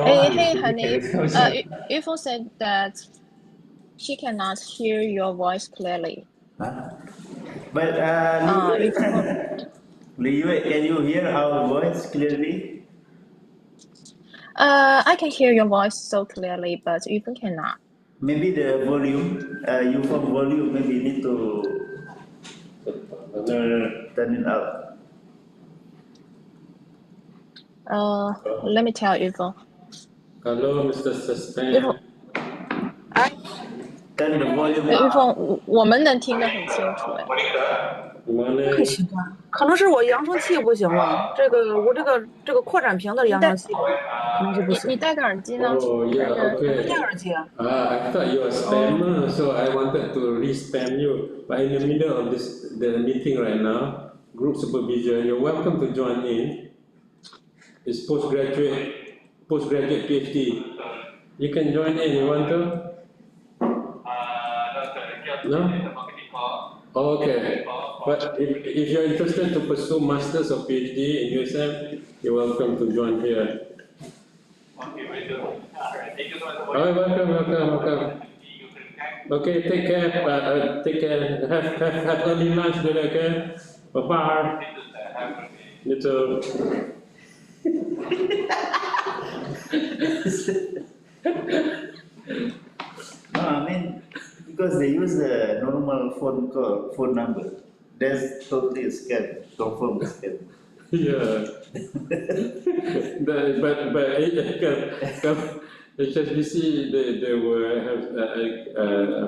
Hey, Hanif. Yufeng said that she cannot hear your voice clearly. But Liwei, can you hear our voice clearly? I can hear your voice so clearly, but Yufeng cannot. Maybe the volume, Yufeng volume, maybe need to turn it up. Let me tell Yufeng. Hello, Mr. Sustain. Turn the volume 玉 up. 凤，我们能听得很清楚哎。很奇怪，可能是我扬声器不行了。我这个扩展屏的扬声器可能是不行。你戴个耳机呢？ Oh, yeah, okay. 戴耳机啊。I thought you were a spammer, so I wanted to re-spam you. But in the middle of the meeting right now, group supervision, you're welcome to join in. It's postgraduate PhD. You can join in, you want to? No? Okay. But if you're interested to pursue masters or PhD in USM, you're welcome to join here. Oh, welcome. Okay, take care. Have early lunch dulu, okay? Bye-bye. You too. No, I mean, because they use the normal phone number. That's totally a scam, confirmed scam. Yeah. But HSBC, they will have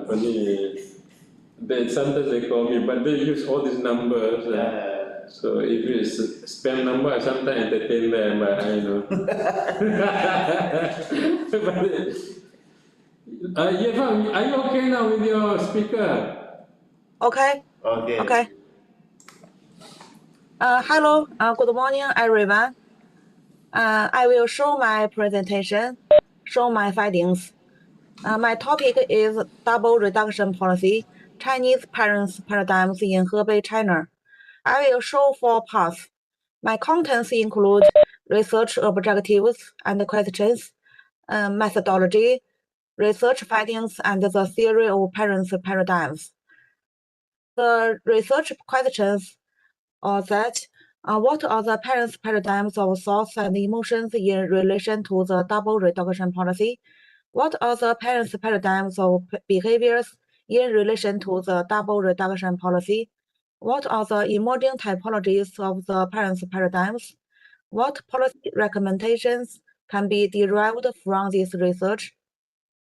apa ni? Sometimes they call me, but they use all these numbers. So if it's spam number, I sometimes entertain them, but I know. Yefang, are you okay now with your speaker? Okay. Hello. Good morning, everyone. I will show my presentation, show my findings. My topic is double reduction policy, Chinese parents' paradigms in Hebei, China. I will show 4 parts. My contents include research objectives and questions, methodology, research findings, and the theory of parents' paradigms. The research questions are that what are the parents' paradigms of thoughts and emotions in relation to the double reduction policy? What are the parents' paradigms of behaviors in relation to the double reduction policy? What are the emerging typologies of the parents' paradigms? What policy recommendations can be derived from this research?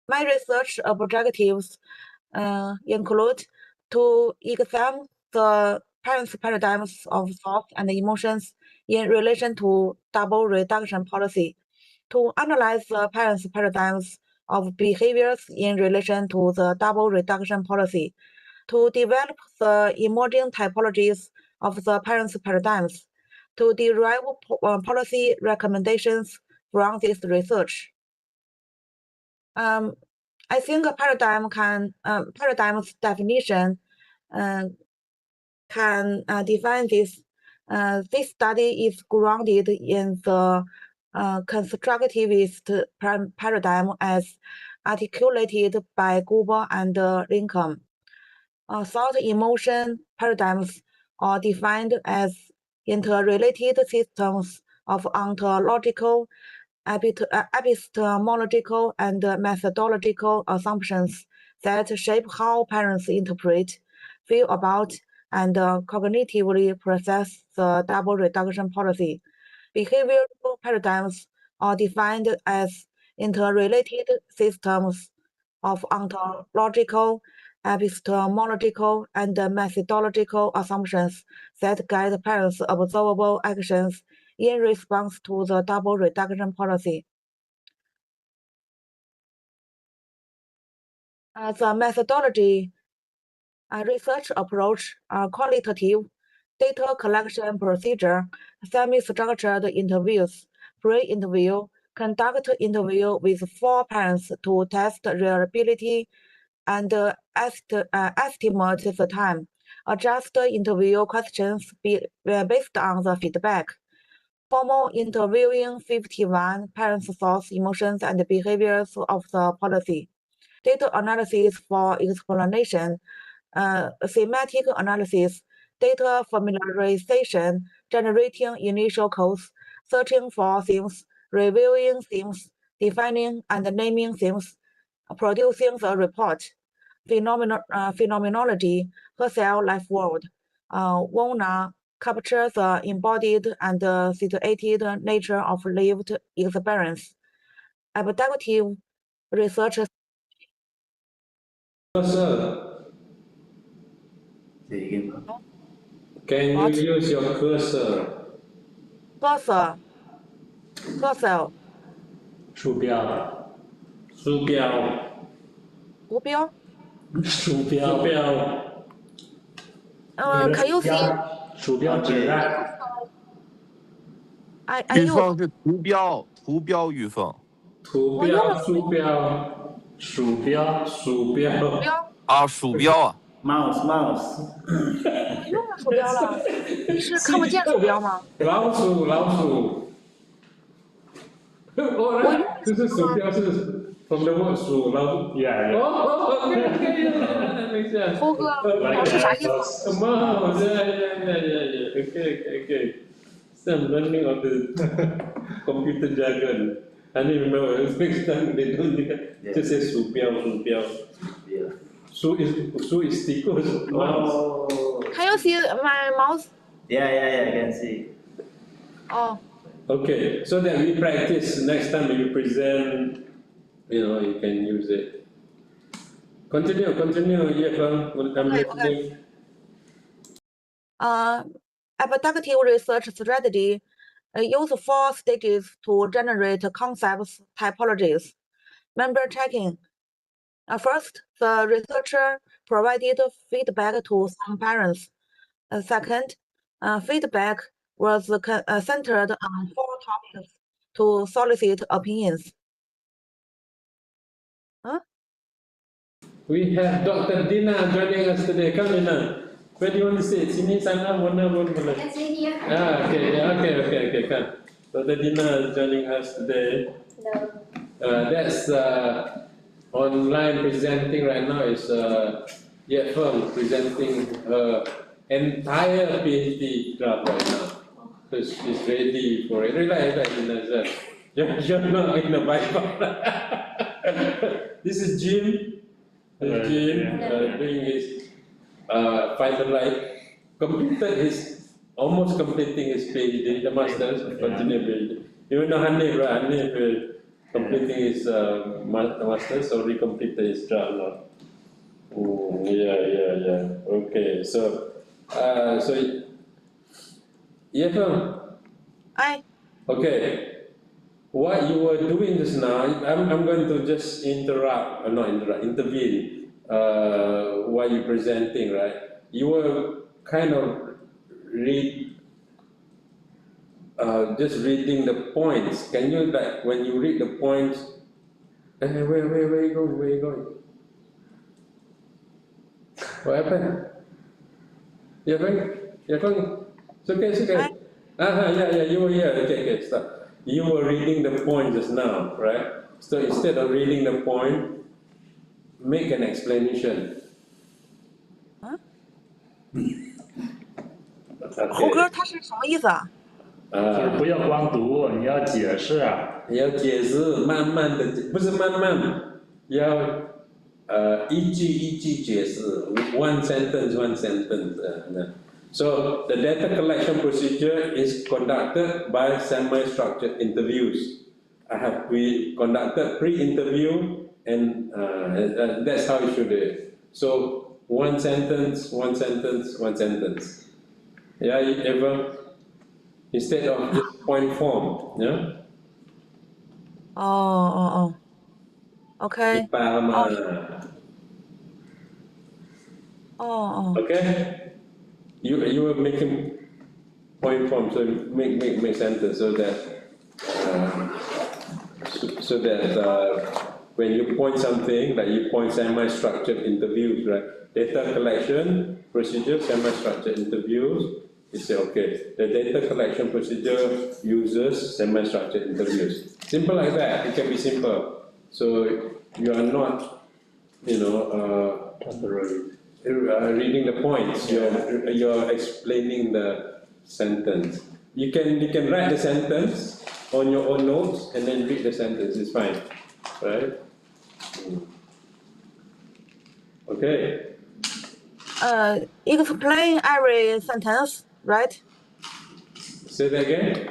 My research objectives include to examine the parents' paradigms of thought and emotions in relation to double reduction policy, to analyze the parents' paradigms of behaviors in relation to the double reduction policy, to develop the emerging typologies of the parents' paradigms, to derive policy recommendations from this research. I think a paradigm's definition can define this. This study is grounded in the constructivist paradigm as articulated by Gruber and Lincoln. Thought-emotion paradigms are defined as interrelated systems of ontological, epistemological, and methodological assumptions that shape how parents interpret, feel about, and cognitively process the double reduction policy. Behavioral paradigms are defined as interrelated systems of ontological, epistemological, and methodological assumptions that guide parents' observable actions in response to the double reduction policy. The methodology research approach qualitative data collection procedure, semi-structured interviews, pre-interview, conduct interview with 4 parents to test reliability and estimate the time, adjust interview questions based on the feedback. Formal interviewing 51 parents' thoughts, emotions, and behaviors of the policy. Data analysis for explanation, thematic analysis, data familiarization, generating initial codes, searching for themes, reviewing themes, defining and naming themes, producing a report, phenomenology, Hercel life world. Warner captures the embodied and situated nature of lived experience. Abductive research. Cursor. Say again, ma'am. Can you What? use your cursor? Cursor. Cursor. 鼠标，鼠标。图标。鼠标，鼠标。Can you see? 鼠标指代， I 玉 use 凤是图标，图标玉凤。图我用了标，鼠标，鼠标，鼠标。标，啊，鼠标啊， Mouse. 我用了鼠标了。你是看不见鼠标吗？老鼠，老鼠。哦，我用这是鼠标是 from the word 鼠老鼠。呀呀，哦，OK，等一下。猴哥，老是啥意思？ Mouse, yeah. Okay. So I'm learning of the computer jargon. I don't remember. Next time they don't just say 鼠标。 Yeah. 鼠 is tikus. Mouse. Oh. Can you see my mouse? Yeah, I can see. Oh, Okay, so that we practice next time when you present, you can use it. Continue, Yefeng. I'm Okay. listening. abductive research strategy use 4 stages to generate concepts typologies. Member checking. First, the researcher provided feedback to some parents. Second, feedback was centered on 4 topics to solicit opinions. We have Dr. Dina joining us today. Come, Dina. Where do you want to sit? Sini, sana, mana, boleh. Okay, come. Dr. Dina is joining us today. Hello. That's online presenting right now is Yefeng presenting her entire PhD draft right now. So she's ready for it. Relax, Dina. You're not in the Bible. This is Jim. Jim doing his almost completing his PhD, the master's, continue PhD. Even though Hanif, right? Hanif is completing his master's, already completed his draft now. Yeah. Okay, so Yefeng. Okay. What you were doing just now, I'm going to just intervene while you're presenting, right? You were kind of just reading the points. Can you, like, when you read the points, where you going? What happened? You're going? It's okay. Yeah, you were here. Okay, stop. You were reading the point just now, right? So instead of reading the point, make an explanation. Okay. 猴哥他是什么意思啊？就是不要光读，你要解释啊。要解释，慢慢的，不是慢慢，要一句解释 one sentence. So the data collection procedure is conducted by semi-structured interviews. We conducted pre-interview, and that's how you should do it. So one sentence. Yeah, instead of just point form, yeah. Oh. Okay. Oh. Okay. You were making point form, so make sentence so that when you point something, like you point semi-structured interviews, right? Data collection procedure, semi-structured interviews You say, okay, the data collection procedure uses semi-structured interviews. Simple like that, it can be simple. So you are not, you know, reading the points, you're explaining the sentence. You can write the sentence on your own notes and then read the sentence, it's fine, right? Okay. Explain every sentence, right? Say that again.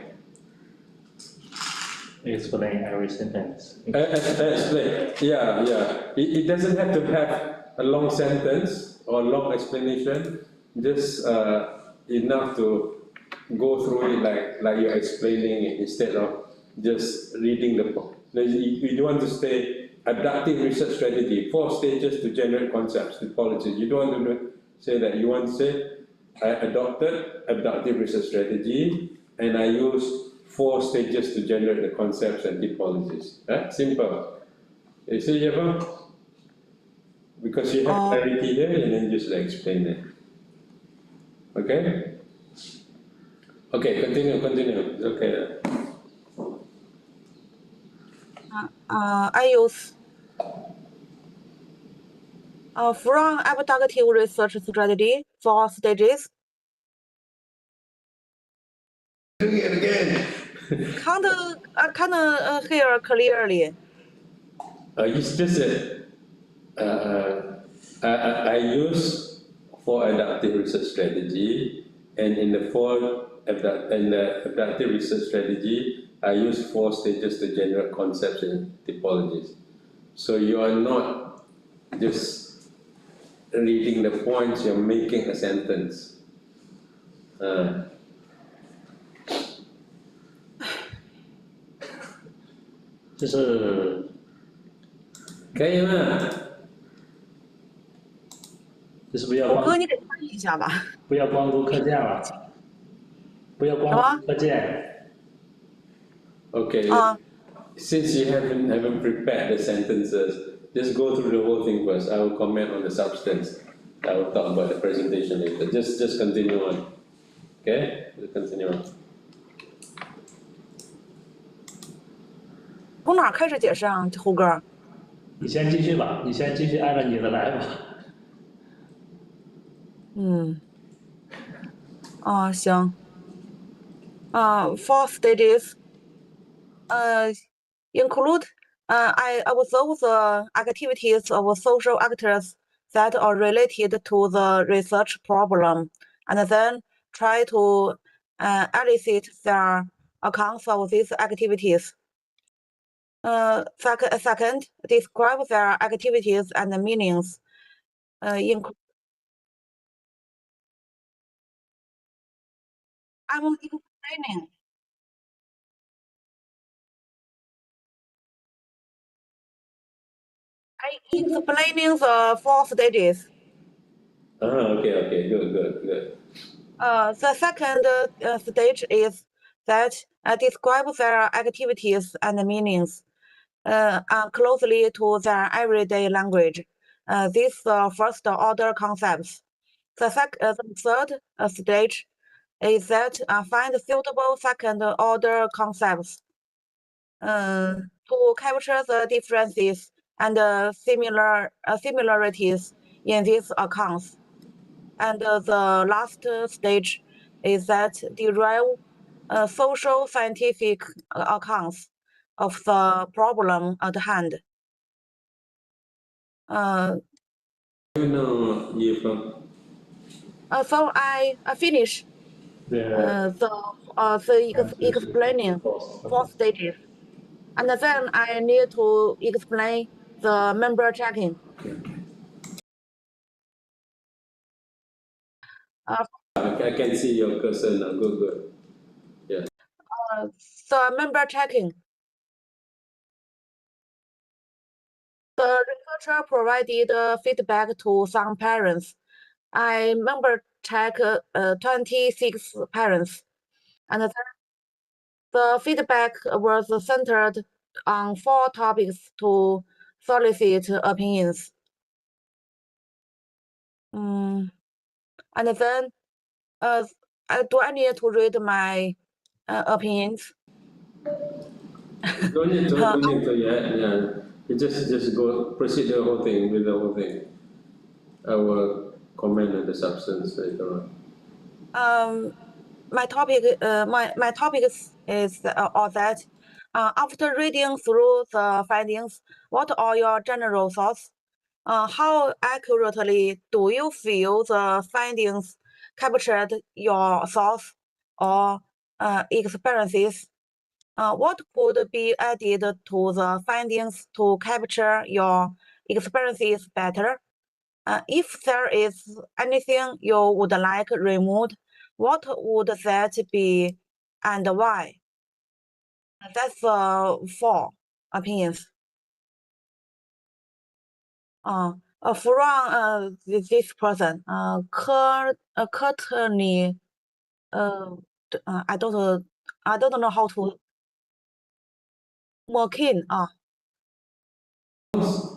Explain every sentence. Explain. Yeah. It doesn't have to have a long sentence or long explanation. Just enough to go through it like you're explaining it instead of just reading the book. You want to say adaptive research strategy, 4 stages to generate concepts, typologies. You don't want to say that. You want to say, I adopted adaptive research strategy and I use 4 stages to generate the concepts and typologies. Simple. You see, Eva? Because you have clarity there and then just explain it. Okay? Okay, continue. It's okay. I use from abductive research strategy 4 stages. Doing it again. I can't hear clearly. You just said, I use 4 adaptive research strategy, and in the adaptive research strategy, I use 4 stages to generate concepts and typologies. So you are not just reading the points, you're making a sentence. 就是可以吗？就是不要我哥，光你给翻译一下吧。不要光读课件了，不要光读课件。 Okay. Since you haven't prepared the sentences, just go through the whole thing first. I will comment on the substance. I will talk about the presentation later. Just continue on. Okay? Just continue on. 从哪儿开始解释啊，胡哥？你先继续吧，你先继续按照你的来吧。行。4 stages. Include I observe the activities of social actors that are related to the research problem, and then try to elicit their accounts of these activities. Second, describe their activities and meanings. I'm explaining. Explaining the 4 stages. Okay, good. The second stage is that describe their activities and meanings closely to their everyday language. These first order concepts. The third stage is that find suitable second order concepts to capture the differences and similarities in these accounts. And the last stage is that derive social scientific accounts of the problem at hand. So I finish explaining 4 stages, and then I need to explain the member checking. I can see your cursor now. Good. Yeah. The member checking. The researcher provided feedback to some parents. I member check 26 parents, and the feedback was centered on 4 topics to solicit opinions. And then do I need to read my opinions? Don't need to, yeah. You just go proceed the whole thing with the whole thing. I will comment on the substance later on. My topic is that after reading through the findings, what are your general thoughts? How accurately do you feel the findings captured your thoughts or experiences? What could be added to the findings to capture your experiences better? If there is anything you would like removed, what would that be and why? That's 4 opinions. From this person, Courtney, I don't know how to. McKean,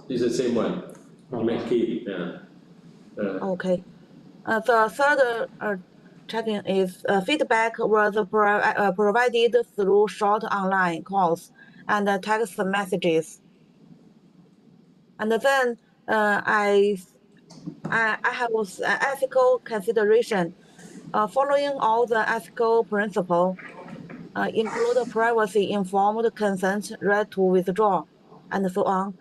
It's the same one. McKee, yeah. Okay. The third checking is feedback was provided through short online calls and text messages. And then I have ethical consideration. Following all the ethical principles, include privacy-informed consent, right to withdraw, and so on,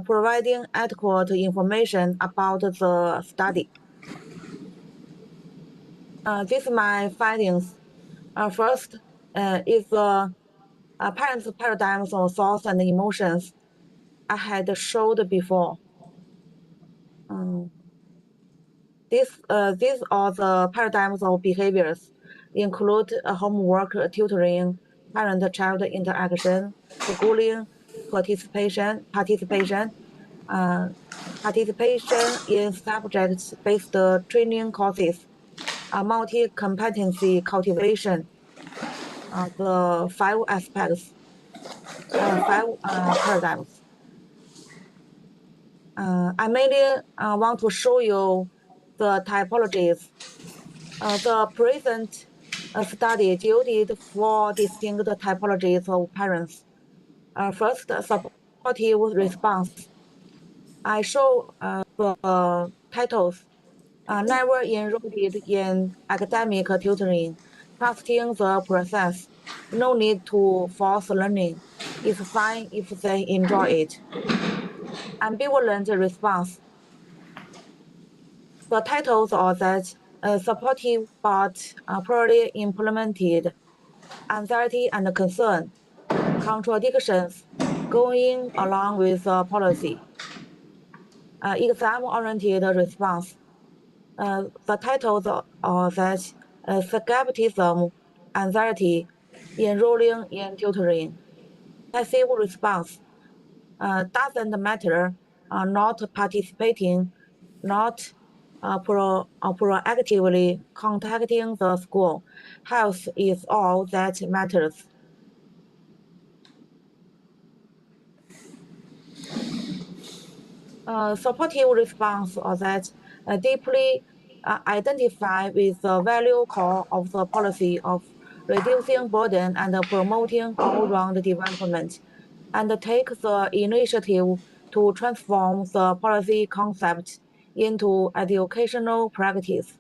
providing adequate information about the study. These are my findings. First is the parents' paradigms of thoughts and emotions I had showed before. These are the paradigms of behaviors, include homework, tutoring, parent-child interaction, schooling, participation in subject-based training courses, multi-competency cultivation, the 5 aspects, 5 paradigms. I mainly want to show you the typologies. The present study yielded 4 distinct typologies of parents. First, supportive response. I show the titles. Never enrolled in academic tutoring, trusting the process. No need to force learning. It's fine if they enjoy it. Ambivalent response. The titles are that supportive but poorly implemented, anxiety and concern, contradictions, going along with the policy. Exam-oriented response. The titles are that skepticism, anxiety, enrolling in tutoring. Passive response. Doesn't matter, not participating, not proactively contacting the school. Health is all that matters. Supportive response are that deeply identify with the value core of the policy of reducing burden and promoting all-round development, and take the initiative to transform the policy concept into educational practice.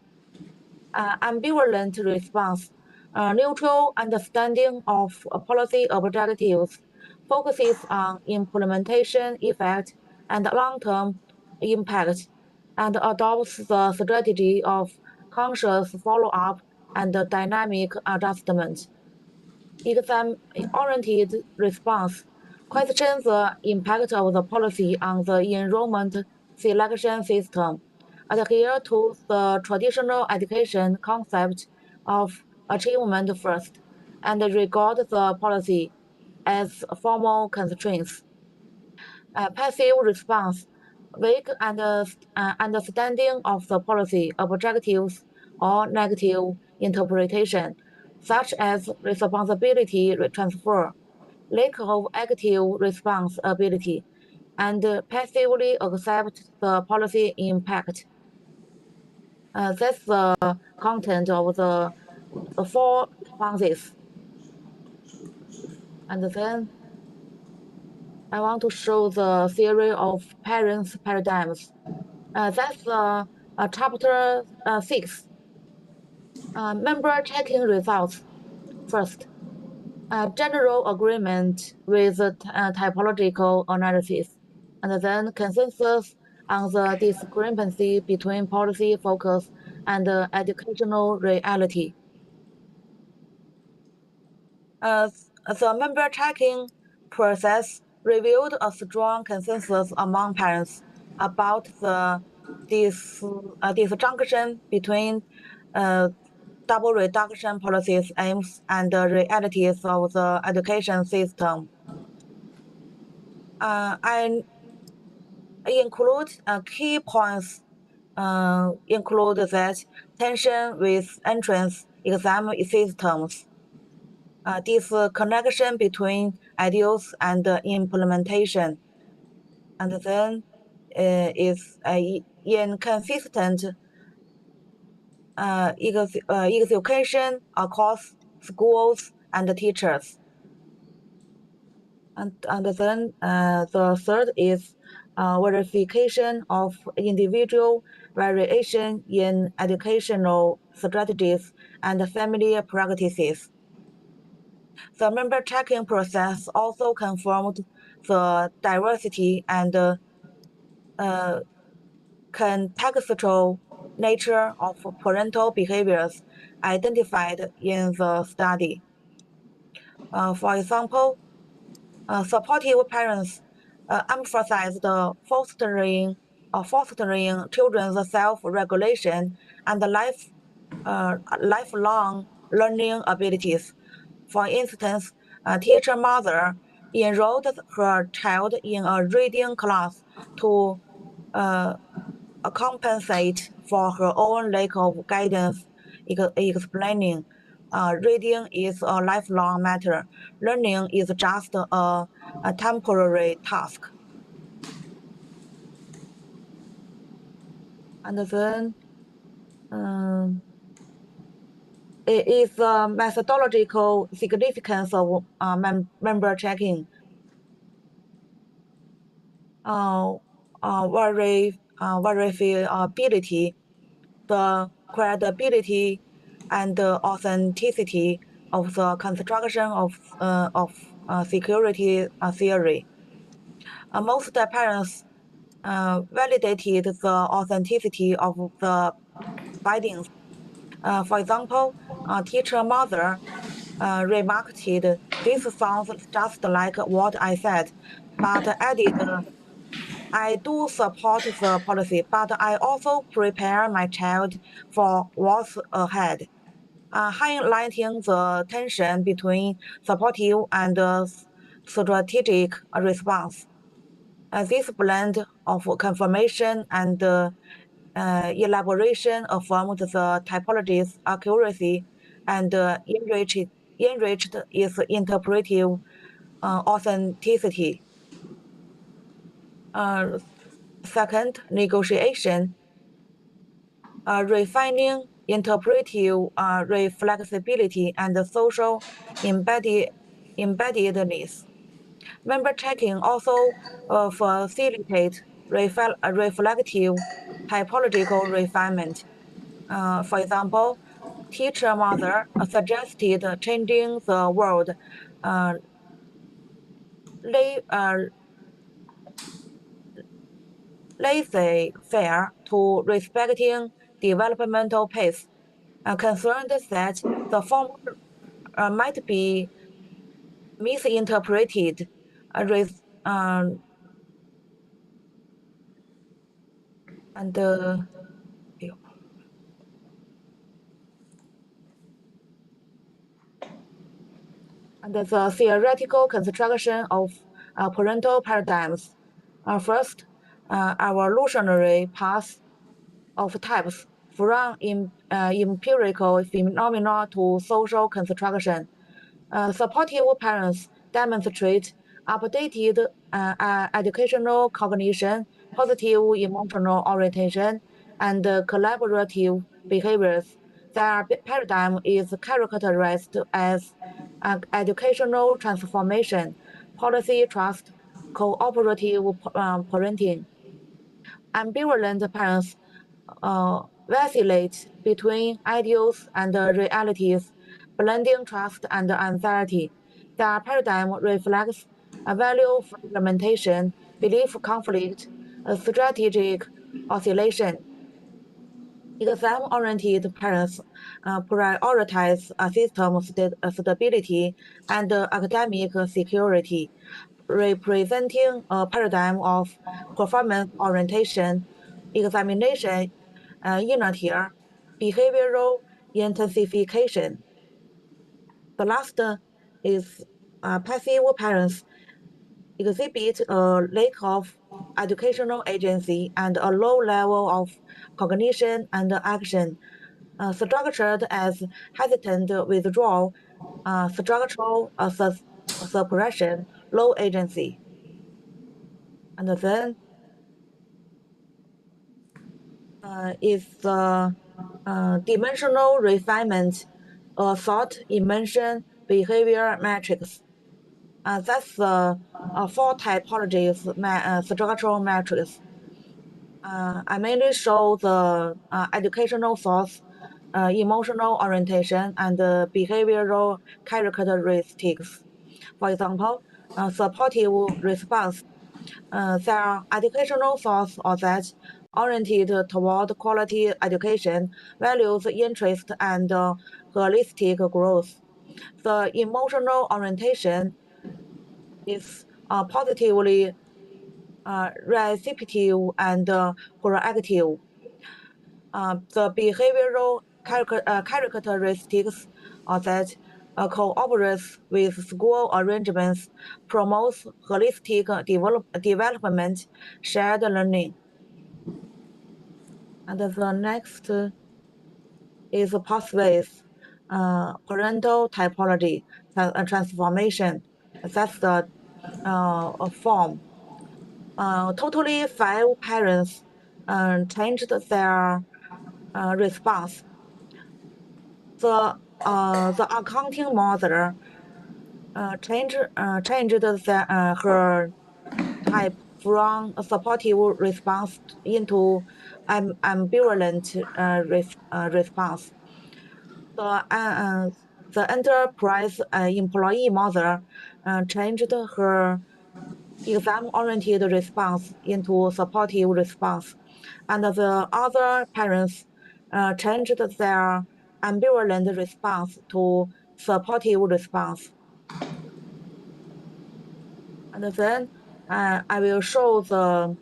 Ambivalent response. Neutral understanding of policy objectives focuses on implementation effect and long-term impact, and adopts the strategy of conscious follow-up and dynamic adjustment. Exam-oriented response questions the impact of the policy on the enrollment selection system, adhere to the traditional education concept of achievement first, and regard the policy as formal constraints. Passive response, vague understanding of the policy objectives or negative interpretation, such as responsibility transfer, lack of active response ability, and passively accept the policy impact. That's the content of the 4 responses. And then I want to show the theory of parents' paradigms. That's chapter 6. Member checking results. First, general agreement with typological analysis, and then consensus on the discrepancy between policy focus and educational reality. The member checking process revealed a strong consensus among parents about this disjunction between double reduction policies, aims, and the realities of the education system. I include key points include that tension with entrance exam systems, this connection between ideals and implementation, and then is inconsistent execution across schools and teachers. And then the third is verification of individual variation in educational strategies and family practices. The member checking process also confirmed the diversity and contextual nature of parental behaviors identified in the study. For example, supportive parents emphasize the fostering children's self-regulation and lifelong learning abilities. For instance, a teacher mother enrolled her child in a reading class to compensate for her own lack of guidance, explaining reading is a lifelong matter. Learning is just a temporary task. And then it is the methodological significance of member checking. Verifiability, the credibility and authenticity of the construction of security theory. Most parents validated the authenticity of the findings. For example, teacher mother remarked, "This sounds just like what I said," but added, "I do support the policy, but I also prepare my child for what's ahead," highlighting the tension between supportive and strategic response. This blend of confirmation and elaboration affirmed the typology's accuracy and enriched its interpretive authenticity. Second, negotiation, refining interpretive reflexibility and social embeddedness. Member checking also facilitates reflective typological refinement. For example, teacher mother suggested changing the word laissez-faire to respecting developmental pace, concerned that the form might be misinterpreted and the theoretical construction of parental paradigms. First, evolutionary path of types from empirical phenomena to social construction. Supportive parents demonstrate updated educational cognition, positive emotional orientation, and collaborative behaviors. their paradigm is characterized as educational transformation, policy trust, cooperative parenting. Ambivalent parents vacillate between ideals and realities, blending trust and anxiety. Their paradigm reflects a value fragmentation, belief conflict, a strategic oscillation. Exam-oriented parents prioritize system stability and academic security, representing a paradigm of performance orientation, examination inertia, behavioral intensification. The last is passive parents exhibit a lack of educational agency and a low level of cognition and action, structured as hesitant withdrawal, structural suppression, low agency. And then is the dimensional refinement, thought, emotion, behavior matrix. That's the 4 typologies structural matrix. I mainly show the educational thoughts, emotional orientation, and behavioral characteristics. For example, supportive response. Their educational thoughts are that oriented toward quality education, values interest, and holistic growth. The emotional orientation is positively receptive and proactive. The behavioral characteristics are that cooperates with school arrangements, promotes holistic development, shared learning. And the next is pathways, parental typology, transformation. That's the form. Totally 5 parents changed their response. The accounting mother changed her type from a supportive response into ambivalent response. The enterprise employee mother changed her exam-oriented response into supportive response, and the other parents changed their ambivalent response to supportive response. And then I will show the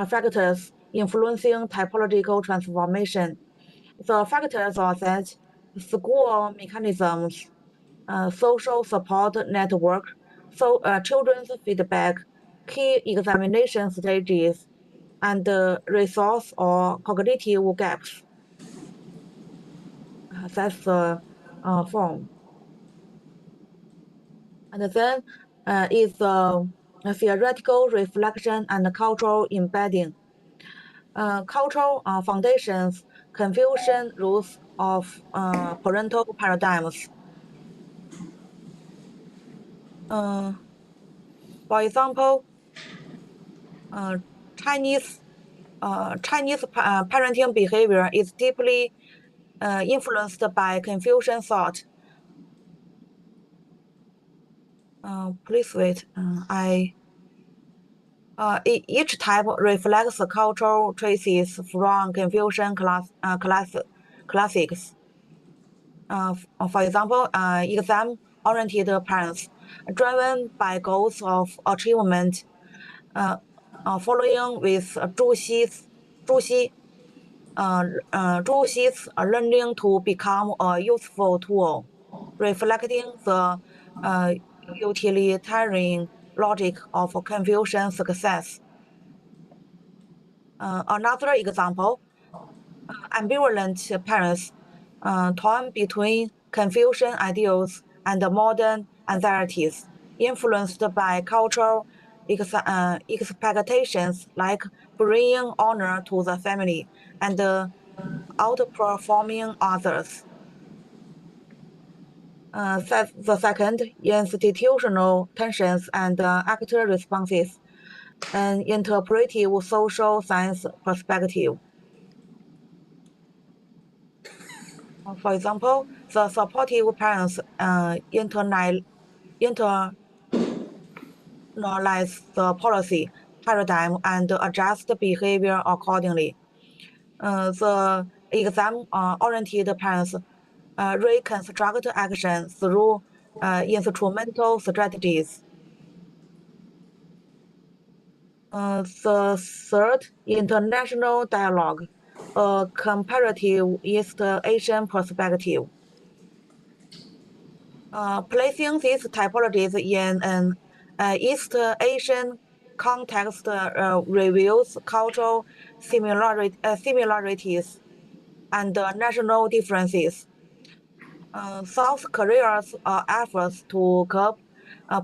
factors influencing typological transformation. The factors are that school mechanisms, social support network, children's feedback, key examination stages, and resource or cognitive gaps. That's the form. And then is the theoretical reflection and cultural embedding. Cultural foundations, confusion roots of parental paradigms. For example, Chinese parenting behavior is deeply influenced by Confucian thought. Please wait. Each type reflects cultural traces from Confucian classics. For example, exam-oriented parents, driven by goals of achievement, following with Zhu Xi's learning to become a useful tool, reflecting the utilitarian logic of Confucian success. Another example, ambivalent parents torn between Confucian ideals and modern anxieties, influenced by cultural expectations like bringing honor to the family and outperforming others. The second, institutional tensions and actor responses, an interpretive social science perspective. For example, the supportive parents internalize the policy paradigm and adjust behavior accordingly. The exam-oriented parents reconstruct action through instrumental strategies. The third, international dialogue, a comparative East Asian perspective. Placing these typologies in an East Asian context reveals cultural similarities and national differences. South Korea's efforts to curb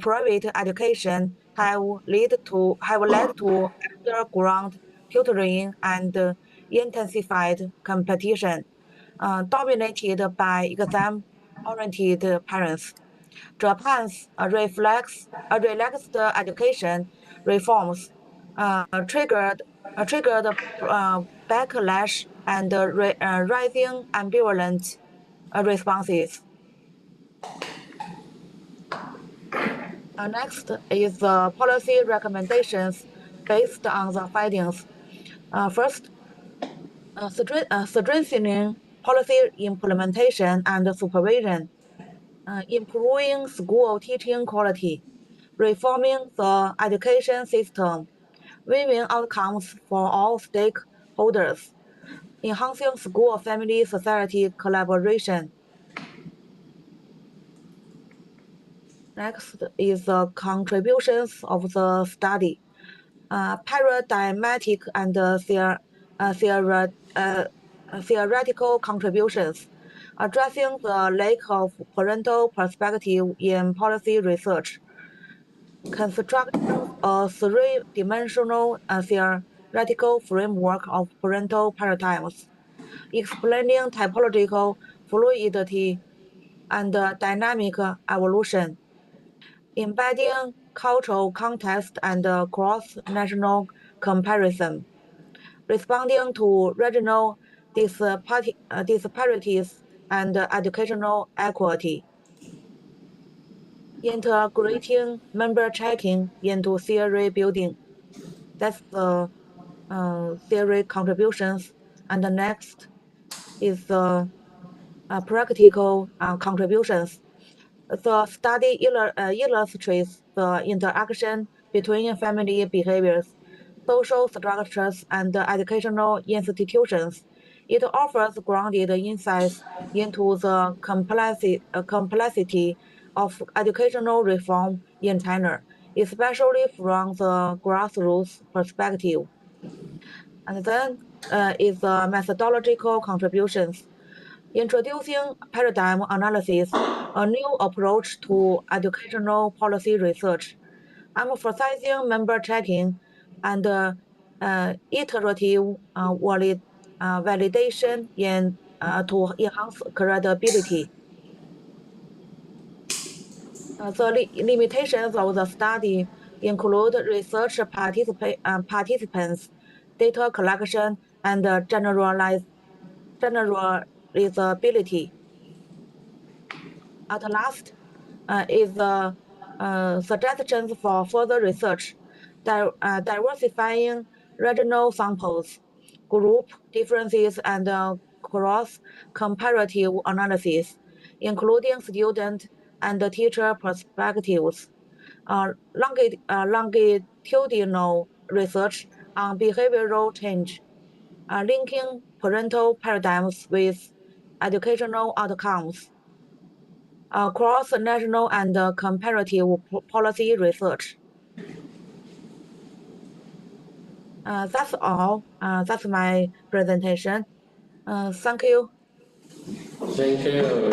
private education have led to underground tutoring and intensified competition, dominated by exam-oriented parents. Japan's relaxed education reforms triggered backlash and rising ambivalent responses. Next is the policy recommendations based on the findings. First, strengthening policy implementation and supervision, improving school teaching quality, reforming the education system, win-win outcomes for all stakeholders, enhancing school-family-society collaboration. Next is the contributions of the study, paradigmatic and theoretical contributions, addressing the lack of parental perspective in policy research, constructing a three-dimensional theoretical framework of parental paradigms, explaining typological fluidity and dynamic evolution, embedding cultural context and cross-national comparison, responding to regional disparities and educational equity, integrating member checking into theory building. That's the theory contributions. And the next is the practical contributions. The study illustrates the interaction between family behaviors, social structures, and educational institutions. It offers grounded insights into the complexity of educational reform in China, especially from the grassroots perspective. And then is the methodological contributions. Introducing paradigm analysis, a new approach to educational policy research, emphasizing member checking and iterative validation to enhance credibility. The limitations of the study include research participants, data collection, and generalizability. At last is the suggestions for further research, diversifying regional samples, group differences, and cross-comparative analysis, including student and teacher perspectives, longitudinal research on behavioral change, linking parental paradigms with educational outcomes, cross-national and comparative policy research. That's all. That's my presentation. Thank you. Thank you.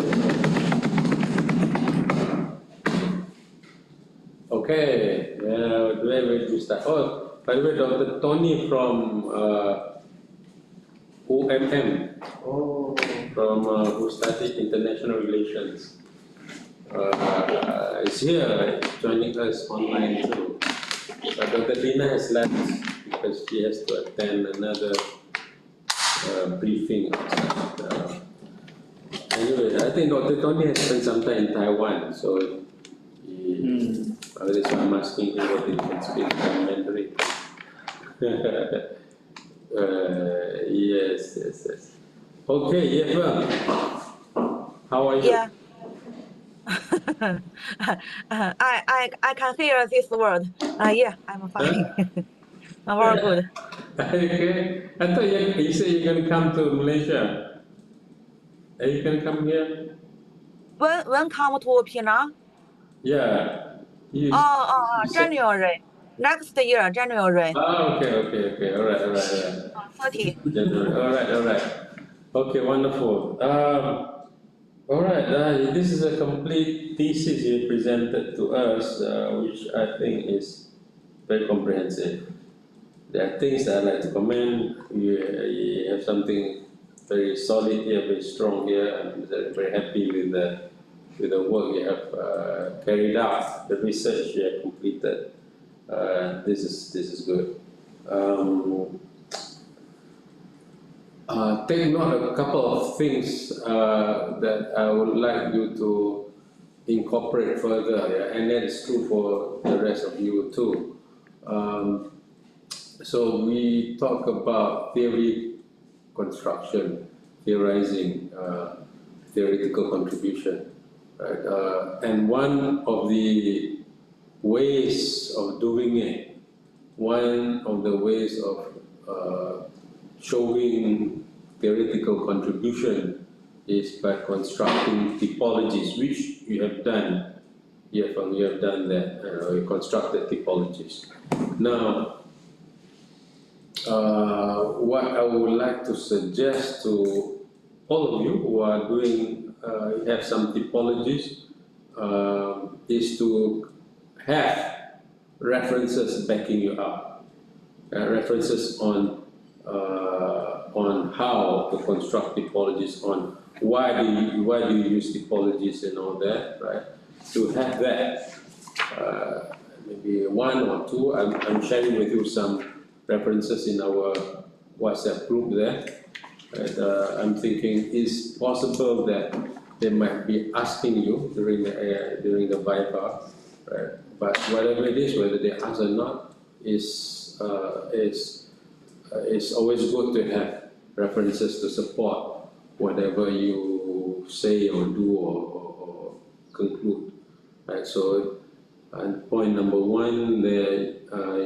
Okay, where will we start? Oh, by the way, Dr. Tony from OMM, Oh. from who studied international relations. Is here joining us online too. Dr. Dina has left because she has to attend another briefing outside. Anyway, I think Dr. Tony has spent some time in Taiwan, so that's why I'm asking him whether he can speak Mandarin. Yes. Okay, Yefeng, how are you? Yeah. I can hear this word. Yeah, I'm fine. I'm very good. Okay, I thought you said you're going to come to Malaysia. Are you going to come here? When come to Penang? Yeah. You said, January. Next year, January. okay. All right. 30. January. All right. Okay, wonderful. All right, this is a complete thesis you presented to us, which I think is very comprehensive. There are things that I'd like to comment. You have something very solid here, very strong here. I'm very happy with the work you have carried out, the research you have completed. This is good. Take note of a couple of things that I would like you to incorporate further, and that is true for the rest of you too. So we talk about theory construction, theorizing, theoretical contribution, right? And one of the ways of doing it, one of the ways of showing theoretical contribution is by constructing typologies, which you have done. You have done that. You constructed typologies. Now, what I would like to suggest to all of you who are doing have some typologies is to have references backing you up, references on how to construct typologies, on why do you use typologies and all that, right? To have that, maybe one or two. I'm sharing with you some references in our WhatsApp group there. Right? I'm thinking, is possible that they might be asking you during the Viva, right? But whatever it is, whether they ask or not, is always good to have references to support whatever you say or do or conclude, right? So, and point number one there,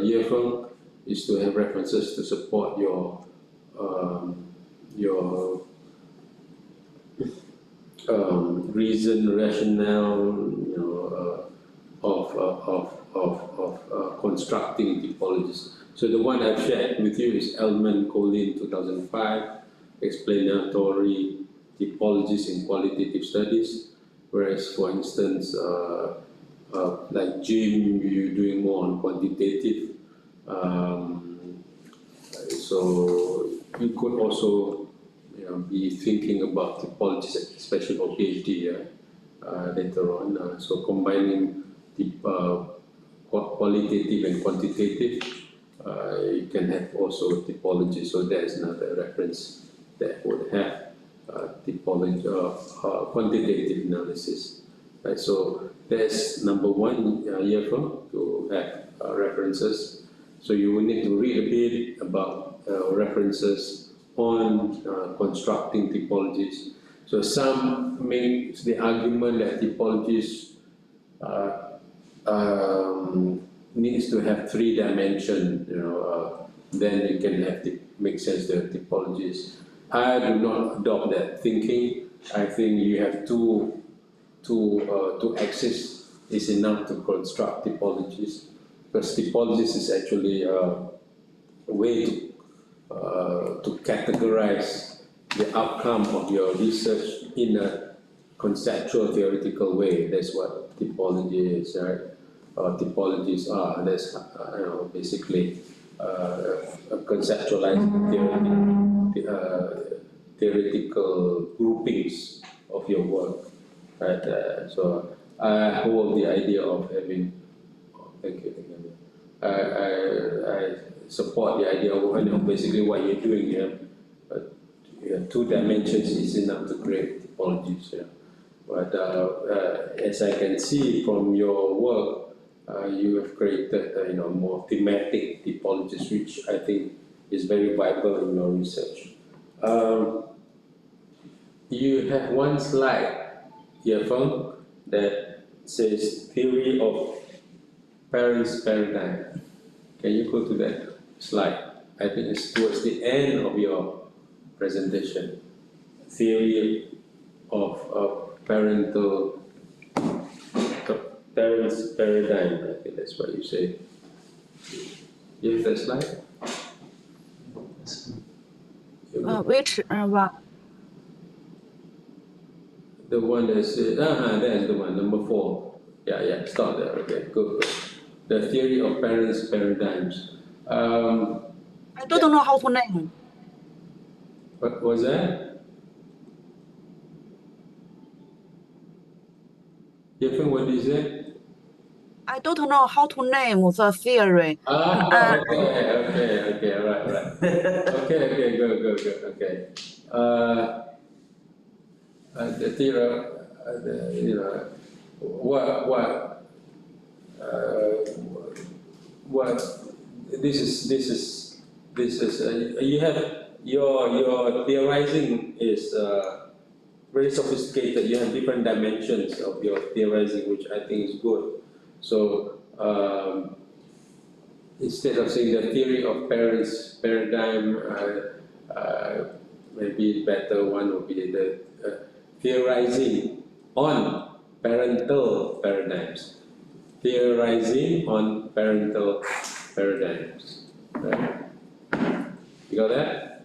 Yefeng, is to have references to support your reason, rationale, of constructing typologies. So the one I've shared with you is Elman Colin 2005, explanatory typologies in qualitative studies. Whereas, for instance, like Jim, you're doing more on quantitative. So you could also, be thinking about typologies, especially for PhD later on. So combining the qualitative and quantitative, you can have also typology. So there's another reference that would have typology, quantitative analysis. Right? So that's number one, Yefeng, to have references. So you will need to read a bit about references on constructing typologies. So some make the argument that typologies needs to have 3 dimensions. Then you can have make sense to have typologies. I do not adopt that thinking. I think you have two axes is enough to construct typologies, because typologies is actually a way to categorize the outcome of your research in a conceptual theoretical way. That's what typology is, right? Typologies are, that's basically a conceptualized theory. theoretical groupings of your work. Right? So I hold the idea of having. Oh, thank you. I support the idea of basically what you're doing here. But two dimensions is enough to create typologies. Yeah. But as I can see from your work, you have created more thematic typologies, which I think is very viable in your research. You have one slide here, Feng, that says theory of parents' paradigm. Can you go to that slide? I think it's towards the end of your presentation. Theory of parental parents' paradigm. I think that's what you say. You have that slide? Which one? The one that says, that's the one, number 4. Yeah, stop there. Okay, good. The theory of parents' paradigms. I don't know how to name. What was that? Different, what is it? I don't know how to name the theory. Okay, right. Okay, good. Okay. The theory, what this is you have your theorizing is very sophisticated. You have different dimensions of your theorizing, which I think is good. So instead of saying the theory of parents paradigm, maybe better one would be the theorizing on parental paradigms. Theorizing on parental paradigms. Right? You got that?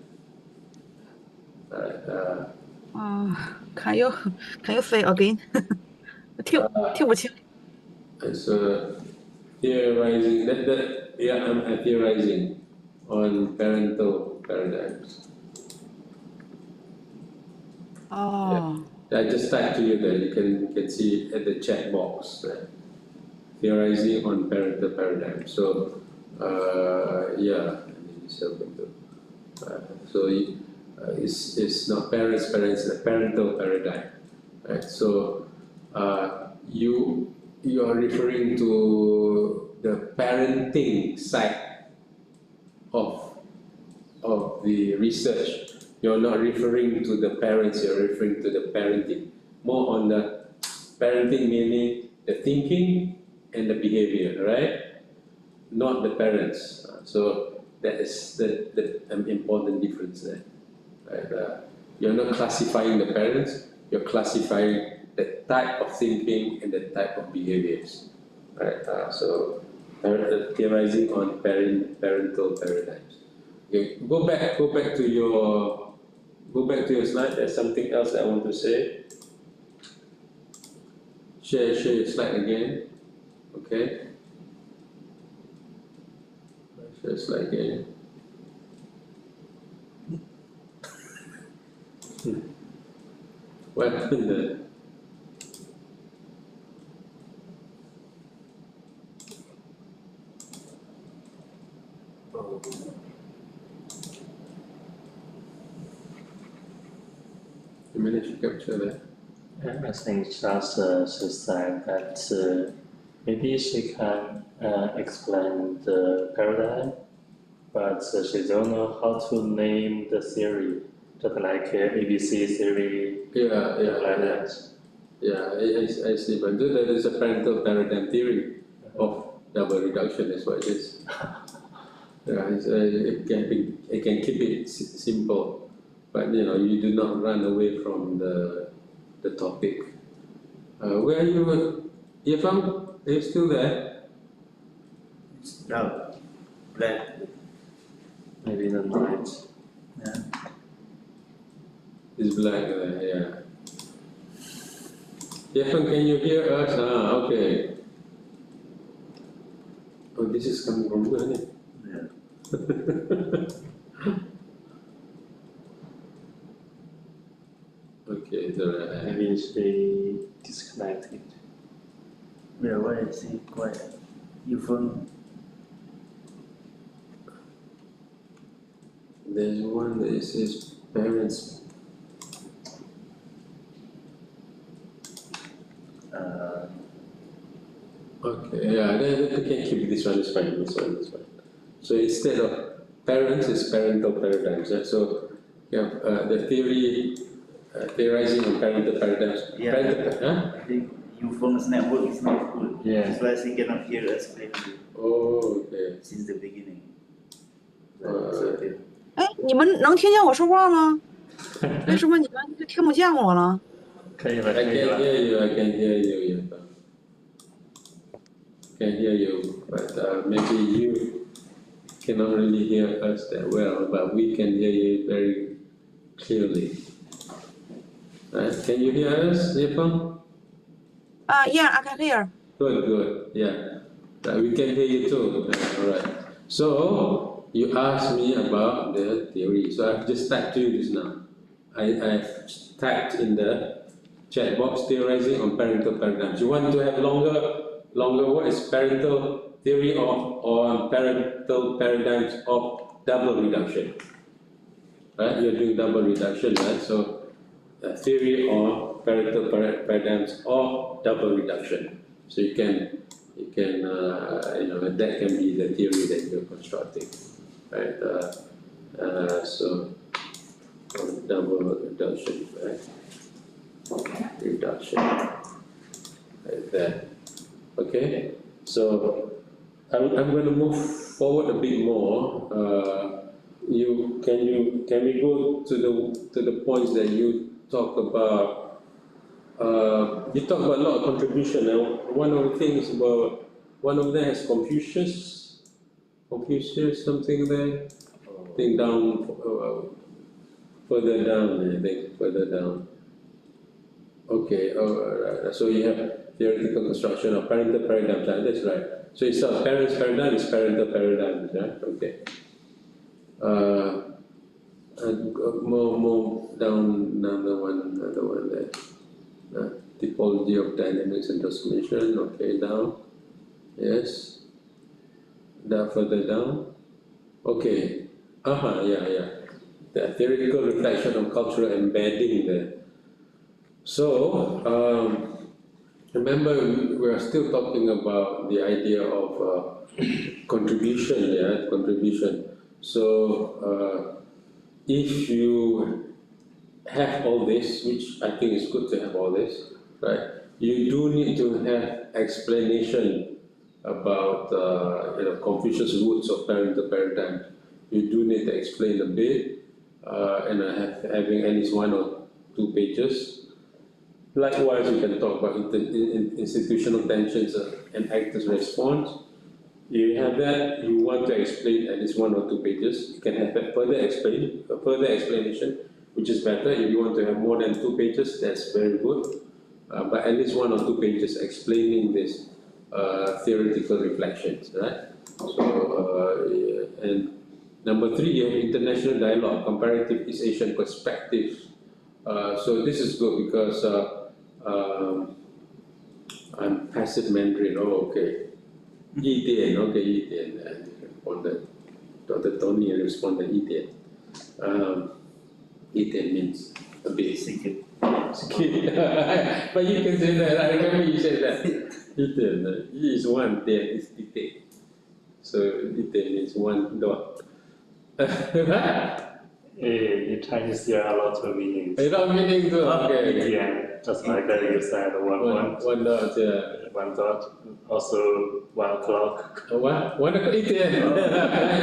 Can you say again? 听不清。 So theorizing I'm theorizing on parental paradigms. Oh. I just typed to you there. You can see at the chat box. Right? Theorizing on parental paradigms. So so it's not parents, the parental paradigm. Right? So you are referring to the parenting side of the research. You're not referring to the parents, you're referring to the parenting. More on the parenting, meaning the thinking and the behavior, right? Not the parents. So that is the important difference there. Right? You're not classifying the parents, you're classifying the type of thinking and the type of behaviors. Right? So theorizing on parental paradigms. Okay, go back to your slide. There's something else I want to say. Share your slide again. Okay. Share your slide again. What happened there? You managed to capture that? I think just she said that maybe she can explain the paradigm, but she don't know how to name the theory, just like ABC theory. Like that. Yeah, I see. But there is a parental paradigm theory of double reduction. That's what it is. Yeah, it can keep it simple, but you do not run away from the topic. Where are you, Irfan? Are you still there? No, black. Maybe the night. Yeah. It's black there, yeah. Irfan, can you hear us? Okay. Oh, this is coming from you, Hanif. Yeah. Okay, so Maybe she disconnected. Yeah, why is he quiet? You phone? there's one that says parents. Okay, yeah, then we can keep this one is fine, this one is fine. So instead of parents, it's parental paradigms. Right? So yeah, the theory, theorizing on parental paradigms. Yeah. Parental, I think you phone's network is not good. Yeah. That's why he cannot hear us clearly Oh, okay. since the beginning. Uh, 哎，你们能听见我说话吗？为什么你们就听不见我了？可以了， I 可以 can 了。 hear you, I can hear you, yeah. Can hear you, but maybe you cannot really hear us that well, but we can hear you very clearly. Right? Can you hear us, Yepang? Yeah, I can hear. Good, good, yeah. We can hear you too. All right. So you asked me about the theory. So I've just typed to you just now. I've typed in the chat box theorizing on parental paradigms. You want to have longer words, parental theory on parental paradigms of double reduction. Right? You're doing double reduction, right? So theory on parental paradigms of double reduction. So you can that can be the theory that you're constructing, right? So double reduction, right? Reduction, like that. Okay. So I'm going to move forward a bit more. Can we go to the points that you talk about? You talk about a lot of contribution. One of the things about one of them has Confucius, something there. I think down, further down. I think further down. Okay. Right. So you have theoretical construction of parental paradigms. That's right. So instead of parents' paradigm, it's parental paradigms. Right. Okay. And more down. Another one there. Typology of dynamics and transformation, okay, down, yes, down, further down, okay, yeah, the theoretical reflection of cultural embedding there. So, remember we are still talking about the idea of contribution, so if you have all this, which I think is good to have all this, right? You do need to have explanation about Confucius' roots of parental paradigm. You do need to explain a bit, and having at least 1 or 2 pages. Likewise, you can talk about institutional tensions and actors' response. You have that. You want to explain at least 1 or 2 pages. You can have a further explanation, which is better. If you want to have more than 2 pages, that's very good. But at least 1 or 2 pages explaining this theoretical reflections, right? So, and number 3, you have international dialogue, comparative East Asian perspectives. So this is good because I'm passive Mandarin. Oh, okay. 一点 okay, 一点 responded. Dr. Tony responded 1点. 1点 means a bit. Skip. But you can say that. I remember you said that. 1点 is 1, 点 is 1点. So 1点 means 1 dot. In Chinese, there are a lot of meanings. A lot of meaning too. Okay. Yeah, just like you said, one dot, yeah. 1 dot, also 1 o'clock. 1 o'clock, 1点.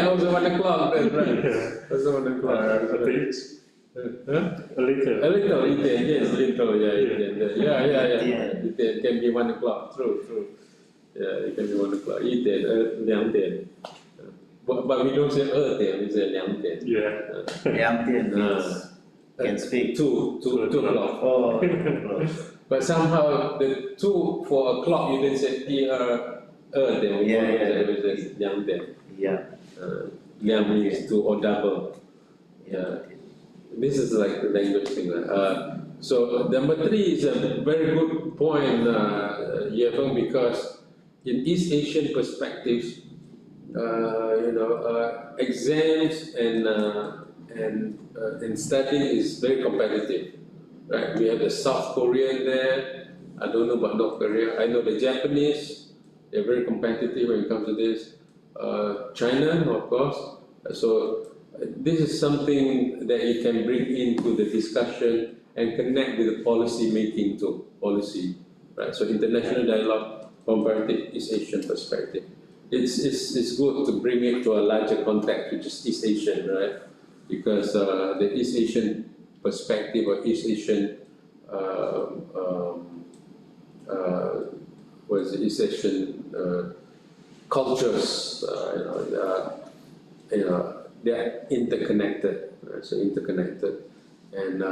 Also 1 o'clock, that's right. Also 1 o'clock. A bit. Huh? A little. A little, 1点, yes, little, yeah, 1点. Yeah. 1点 can be 1 o'clock, true. Yeah, it can be 1 o'clock. 1点, 2点. But we don't say 2点, we say 2点. Yeah. 2点 means can speak. 2 o'clock. Oh, 2 o'clock. But somehow the 2 for o'clock you didn't say 2点. Yeah. We say 2点. Yeah. 2 means 2 or double. Yeah. This is like the language thing. So number 3 is a very good point, Yevon, because in East Asian perspectives, exams and studying is very competitive, right? We have the South Korean there. I don't know about North Korea. I know the Japanese. They're very competitive when it comes to this. China, of course. So this is something that you can bring into the discussion and connect with the policy making to policy, right? So international dialogue, comparative East Asian perspective. It's good to bring it to a larger context, which is East Asian, right? Because the East Asian perspective or East Asian East Asian cultures, they're interconnected, right? So interconnected, and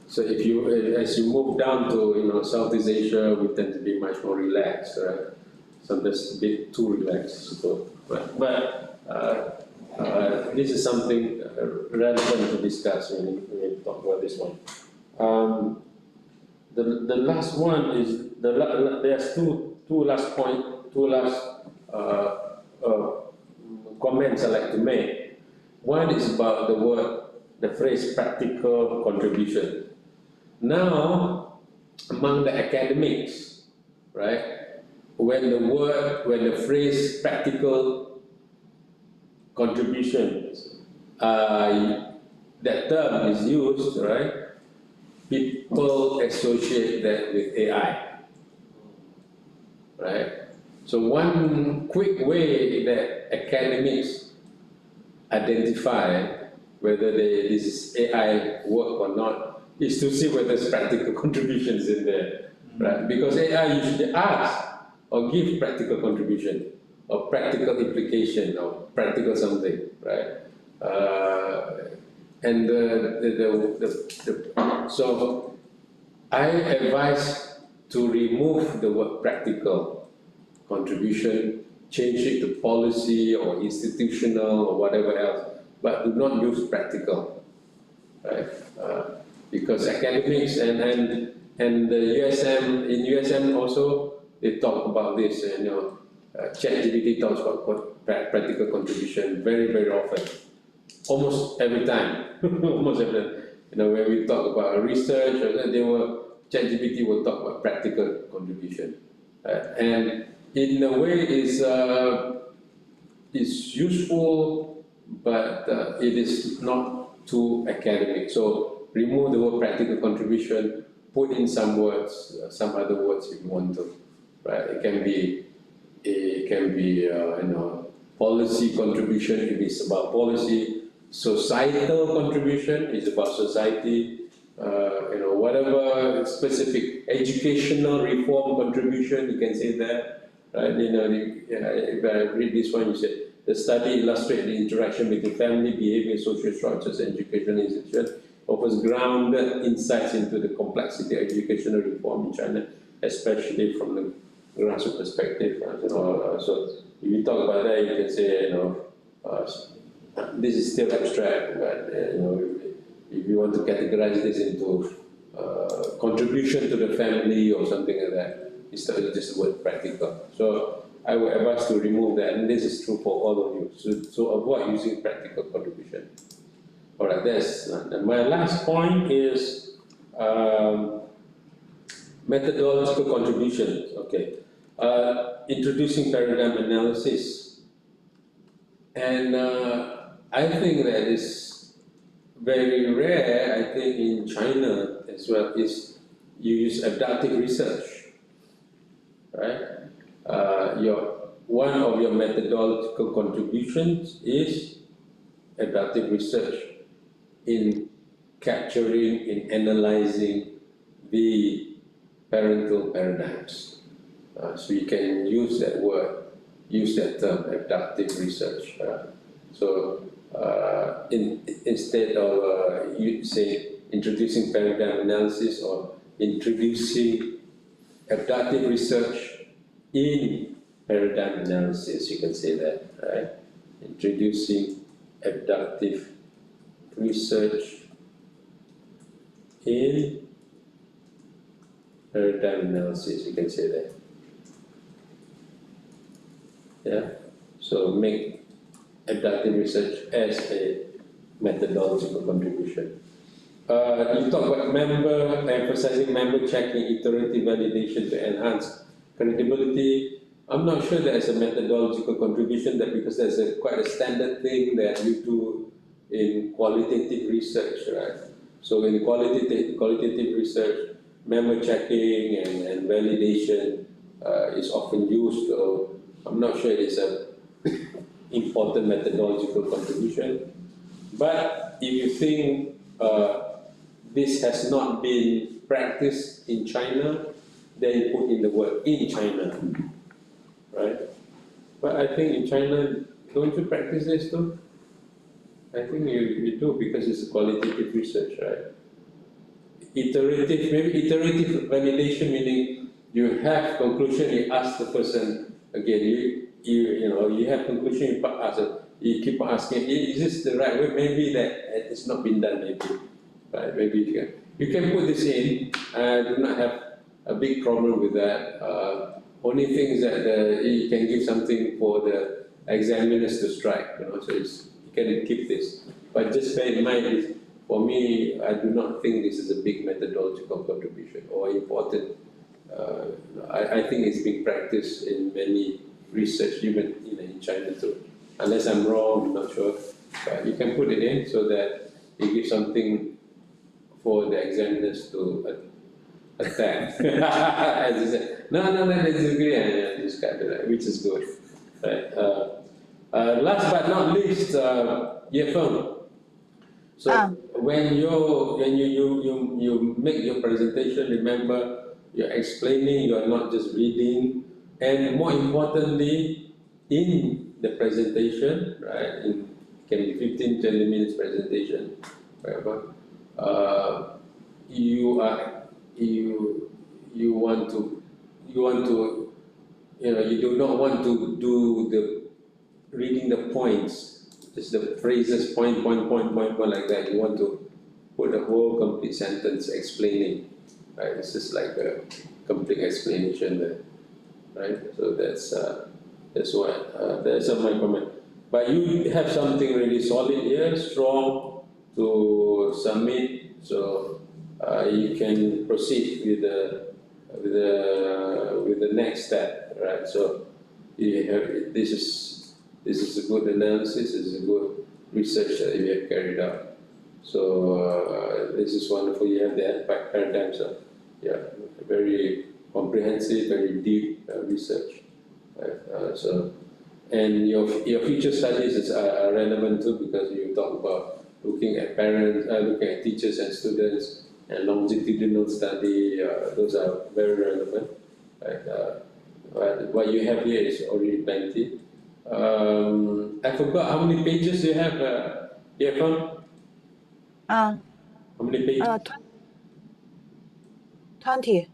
so if you as you move down to Southeast Asia, we tend to be much more relaxed, right? Sometimes a bit too relaxed, so, but this is something relevant to discuss when we talk about this one. The last one is there's two last comments I like to make. One is about the phrase practical contribution. Now, among the academics, right, when the phrase practical contribution, that term is used, right, people associate that with AI, right? So one quick way that academics identify whether this is AI work or not is to see whether there's practical contributions in there, right? Because AI usually asks or give practical contribution or practical implication or practical something, right? So I advise to remove the word practical contribution, change it to policy or institutional or whatever else, but do not use practical, right? Because academics and the USM, in USM also, they talk about this, ChatGPT talks about practical contribution very, very often, almost every time, almost every time. When we talk about research, ChatGPT will talk about practical contribution, and in a way is useful, but it is not too academic. So remove the word practical contribution, put in some words, some other words if you want to, right? It can be policy contribution if it's about policy, societal contribution is about society, whatever specific educational reform contribution, you can say that, right? If I read this one, you say, the study illustrates the interaction between family, behavior, social structures, and educational institutions, offers grounded insights into the complexity of educational reform in China, especially from the grassroots perspective. So if you talk about that, you can say, this is still abstract, but if you want to categorize this into contribution to the family or something like that, instead of just the word practical. So I would advise to remove that, and this is true for all of you. So avoid using practical contribution. All right, my last point is methodological contributions. Okay, introducing paradigm analysis, and I think that is very rare. I think in China as well is you use adaptive research, right? One of your methodological contributions is adaptive research in capturing, in analyzing the parental paradigms. So you can use that word, use that term, adaptive research. So instead of you say introducing paradigm analysis or introducing adaptive research in paradigm analysis, you can say that, right? Introducing adaptive research in paradigm analysis, you can say that. Yeah, so make adaptive research as a methodological contribution. You talk about emphasizing member checking, iterative validation to enhance credibility. I'm not sure that it's a methodological contribution that because there's quite a standard thing that you do in qualitative research, right? So in qualitative research, member checking and validation is often used. So I'm not sure it's a important methodological contribution. But if you think this has not been practiced in China, then you put in the word in China, right? But I think in China, don't you practice this too? I think you do because it's a qualitative research, right? Maybe iterative validation, meaning you have conclusion, you ask the person again, you have conclusion, you keep asking, is this the right way? Maybe that it's not been done, maybe. Right? Maybe you can put this in. I do not have a big problem with that. Only thing is that you can give something for the examiners to strike, so you can keep this. But just bear in mind, for me, I do not think this is a big methodological contribution or important. I think it's being practiced in many research, even in China too. Unless I'm wrong, I'm not sure. But you can put it in so that you give something for the examiners to attack. As you said, no, I disagree, and this kind of that, which is good. Right. Last but not least, Yefeng. So when you make your presentation, remember you're explaining, you're not just reading, and more importantly, in the presentation, right? It can be 15-20 minutes presentation, whatever. You do not want to do the reading the points, just the phrases, point like that. You want to put a whole complete sentence explaining, right? It's just like a complete explanation there, right? So that's what that's my comment. But you have something really solid here, strong to submit, so you can proceed with the next step, right? So you have this is a good analysis, this is a good research that you have carried out. So this is wonderful. You have the paradigm, so yeah, very comprehensive, very deep research. Right? And your future studies are relevant too, because you talk about looking at parents, looking at teachers and students, and longitudinal study. Those are very relevant. Right? But what you have here is already plenty. I forgot how many pages you have here from? How many pages? 20.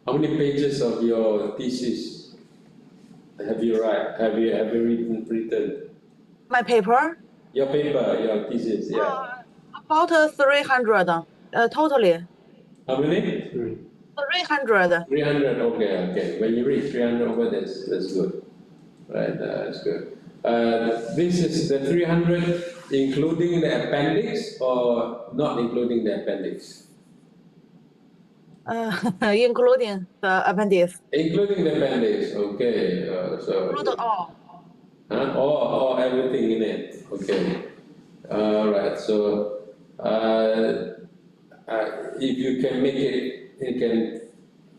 How many pages of your thesis have you written? My paper? Your paper, your thesis, yeah. About 300, totally. How many? 300. 300, okay. When you reach 300 over, that's good. Right, that's good. This is the 300 including the appendix or not including the appendix? Including the appendix. Including the appendix, okay. Include all. Or everything in it, okay. Alright, so if you can make it, you can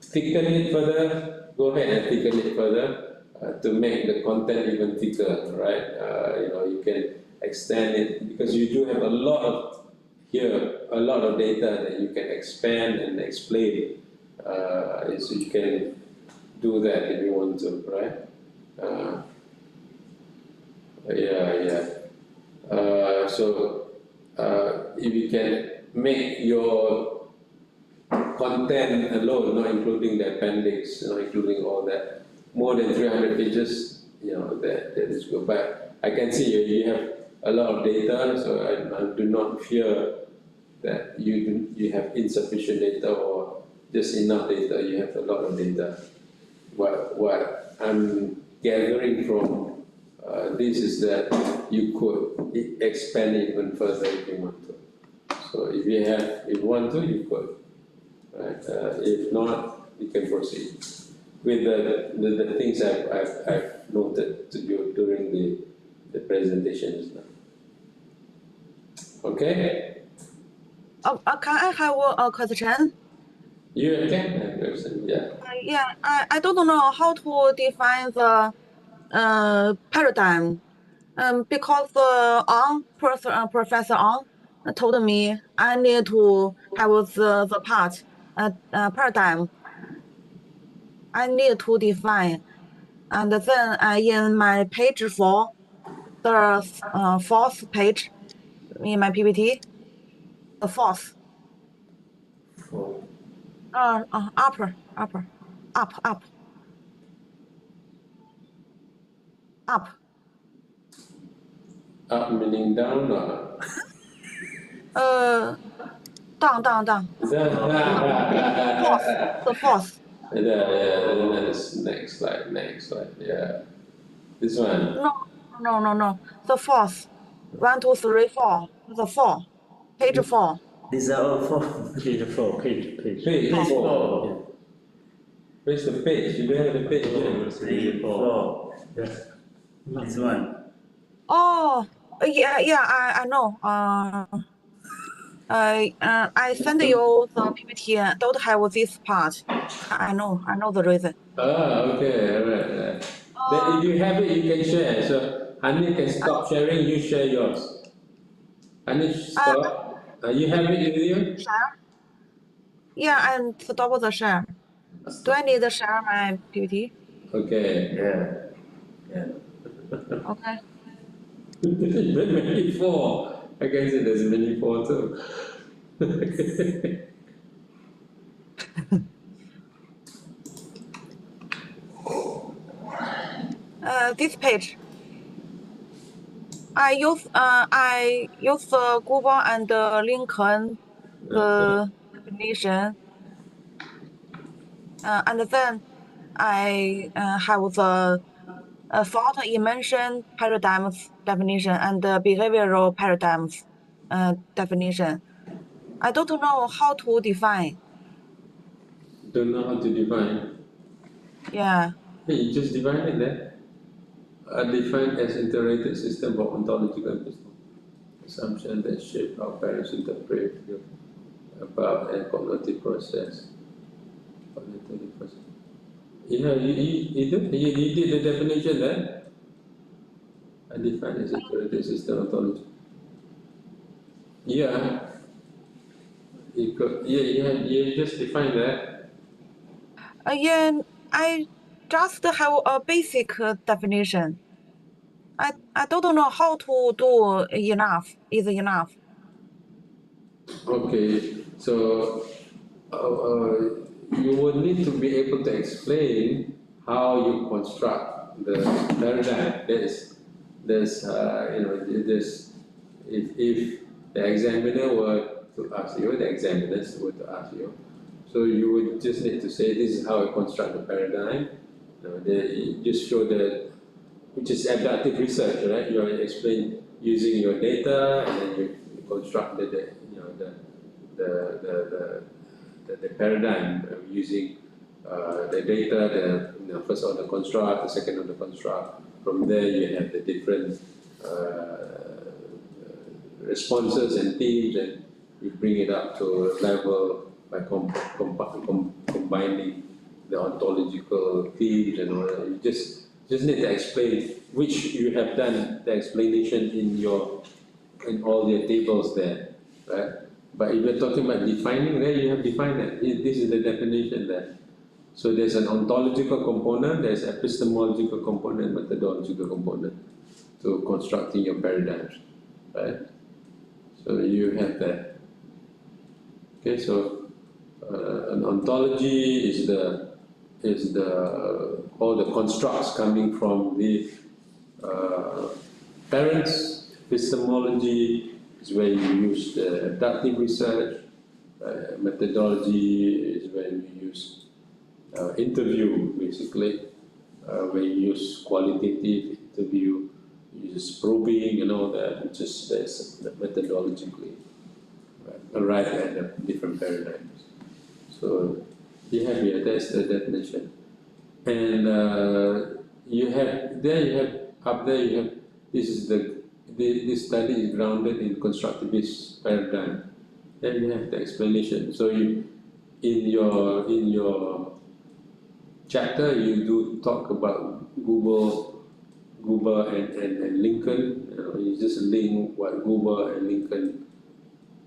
thicken it further, go ahead and thicken it further to make the content even thicker, right? You can extend it because you do have a lot of data that you can expand and explain. So you can do that if you want to, right? So if you can make your content alone, not including the appendix, not including all that, more than 300 pages, that is good. But I can see you have a lot of data, so I do not fear that you have insufficient data or just enough data, you have a lot of data. What I'm gathering from this is that you could expand it even further if you want to. So if you want to, you could. Right? If not, you can proceed with the things I've noted to you during the presentations now. Okay? Can I have a question? You can, yeah. Yeah, I don't know how to define the paradigm. Because Professor Ang told me I need to have the part paradigm. I need to define, and then in my page 4, the fourth page in my PPT, the fourth, upper, up. Up meaning down or? Down. The fourth. Yeah, next slide, yeah. This one. No. The fourth. 1, 2, 3, 4. The 4. Page 4. These are all four. Page 4, page. Page 4. Where's the page? You don't have the page here. Three, four. Yes. This one. Oh, yeah, I know. I send you the PPT. Don't have this part. I know the reason. Okay, alright. Then if you have it, you can share. So Hanif can stop sharing, you share yours. Hanif, stop. You have it with you? Share? Yeah, and stop the share. Do I need to share my PPT? Okay. Yeah. Okay. There's many 4. I can see there's many 4 too. This page. I use Google and Lincoln the definition, and then I have the thought immersion paradigms definition and the behavioral paradigms definition. I don't know how to define. Don't know how to define. Yeah. Hey, you just define it there. Defined as integrated system of ontological assumption that shape how parents interpret about and cognitive process. Yeah, you did the definition there. Defined as integrated system ontology. Yeah. You just defined that. Yeah, I just have a basic definition. I don't know how to do enough. Is enough. Okay, so you would need to be able to explain how you construct the paradigm. There's if the examiner were to ask you, the examiners were to ask you, so you would just need to say this is how I construct the paradigm. You just show which is abductive research, right? You explain using your data and then you construct the paradigm using the data, first order construct, the second order construct. From there, you have the different responses and themes, and you bring it up to a level by combining the ontological themes and all that. You just need to explain, which you have done the explanation in all your tables there, right? But if you're talking about defining, there you have defined that. This is the definition there. So there's an ontological component, there's epistemological component, methodological component to constructing your paradigms, right? So you have that. Okay, so an ontology is all the constructs coming from the parents. Epistemology is where you use the adaptive research. Methodology is when you use interview, basically, where you use qualitative interview, you use probing and all that, which is that's methodologically arrive at the different paradigms. So you have here, that's the definition. And you have, there you have, up there you have, this is this study is grounded in constructivist paradigm. Then you have the explanation. So you, in your chapter, you do talk about Gruber and Lincoln. You just link what Gruber and Lincoln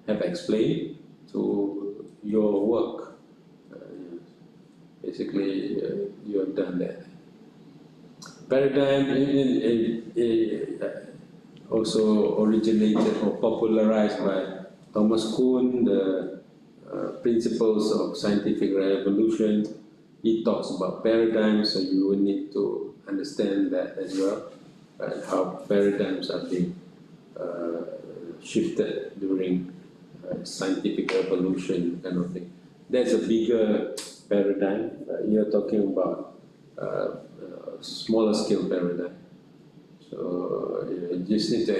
have explained to your work. Basically, you have done that. Paradigm also originated or popularized by Thomas Kuhn, the principles of scientific revolution. He talks about paradigms, so you will need to understand that as well, and how paradigms are being shifted during scientific revolution kind of thing. That's a bigger paradigm. You're talking about smaller scale paradigm. So you just need to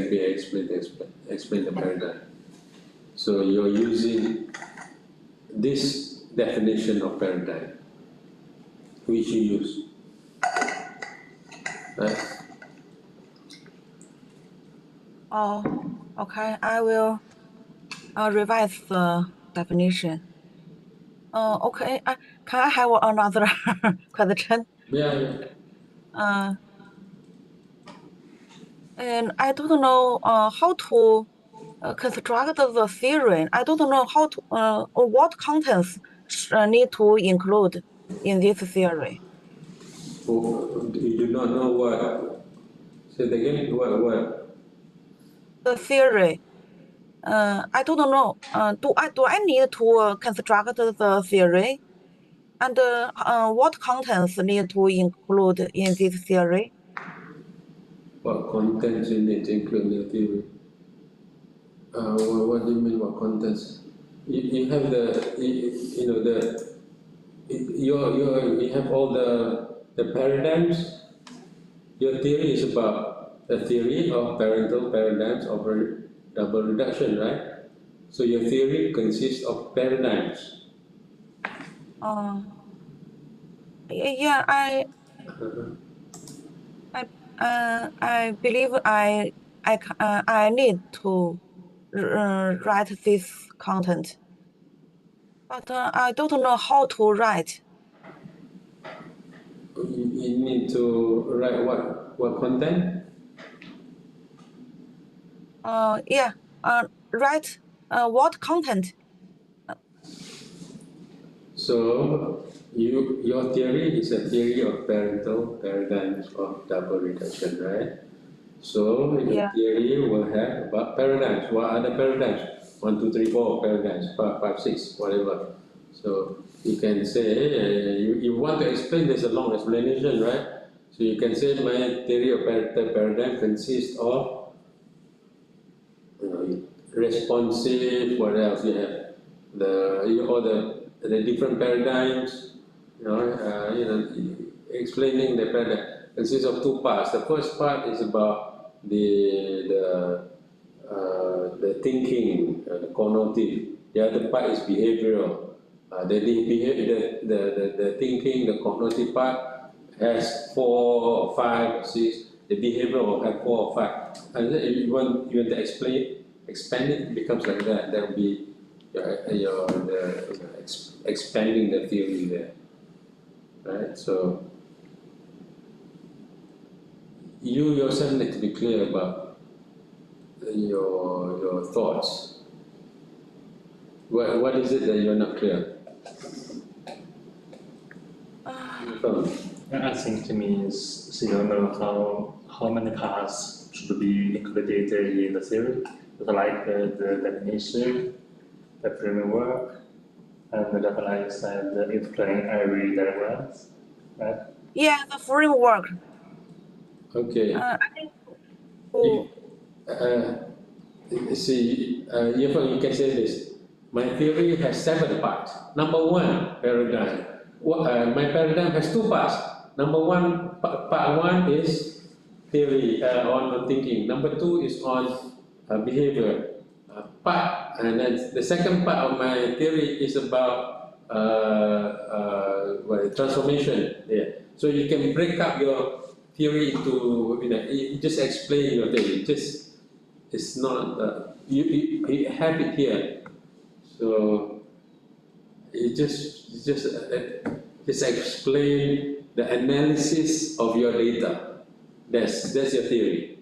explain the paradigm. So you're using this definition of paradigm, which you use. Right? Oh, okay. I will revise the definition. Okay. Can I have another question? Yeah. And I don't know how to construct the theory. I don't know how to what contents need to include in this theory. Oh, you do not know what? Say it again. What? The theory. I don't know. Do I need to construct the theory? And what contents need to include in this theory? What contents you need to include in the theory? What do you mean? What contents? You have the you know the you have all the paradigms. Your theory is about the theory of parental paradigms of double reduction, right? So your theory consists of paradigms. Yeah, I believe I need to write this content, but I don't know how to write. You need to write what content? Yeah, write what content? So your theory is a theory of parental paradigms of double reduction, right? So your Yeah. theory will have about paradigms. What are the paradigms? 1, 2, 3, 4 paradigms, 5, 6, whatever. So you can say, you want to explain, there's a long explanation, right? So you can say my theory of parental paradigm consists of responsive, what else you have? All the different paradigms, explaining the paradigm consists of two parts. The first part is about the thinking, the cognitive. The other part is behavioral. The thinking, the cognitive part has 4 or 5 or 6. The behavioral will have 4 or 5. And then if you want to expand it, it becomes like that. That will be expanding the theory there, right? So you yourself need to be clear about your thoughts. What is it that you're not clear? I think it means she don't know how many parts should be included in the theory, like the definition, the framework, and that like said explain every diagrams, right? Yeah, the framework. Okay. I think. see, you can say this. My theory has 7 parts. Number 1, paradigm. My paradigm has 2 parts. Number 1, part 1 is theory on thinking. Number 2 is on behavior. And then the second part of my theory is about transformation. Yeah. So you can break up your theory into, you just explain your theory. It's not, you have it here. So you just explain the analysis of your data. That's your theory.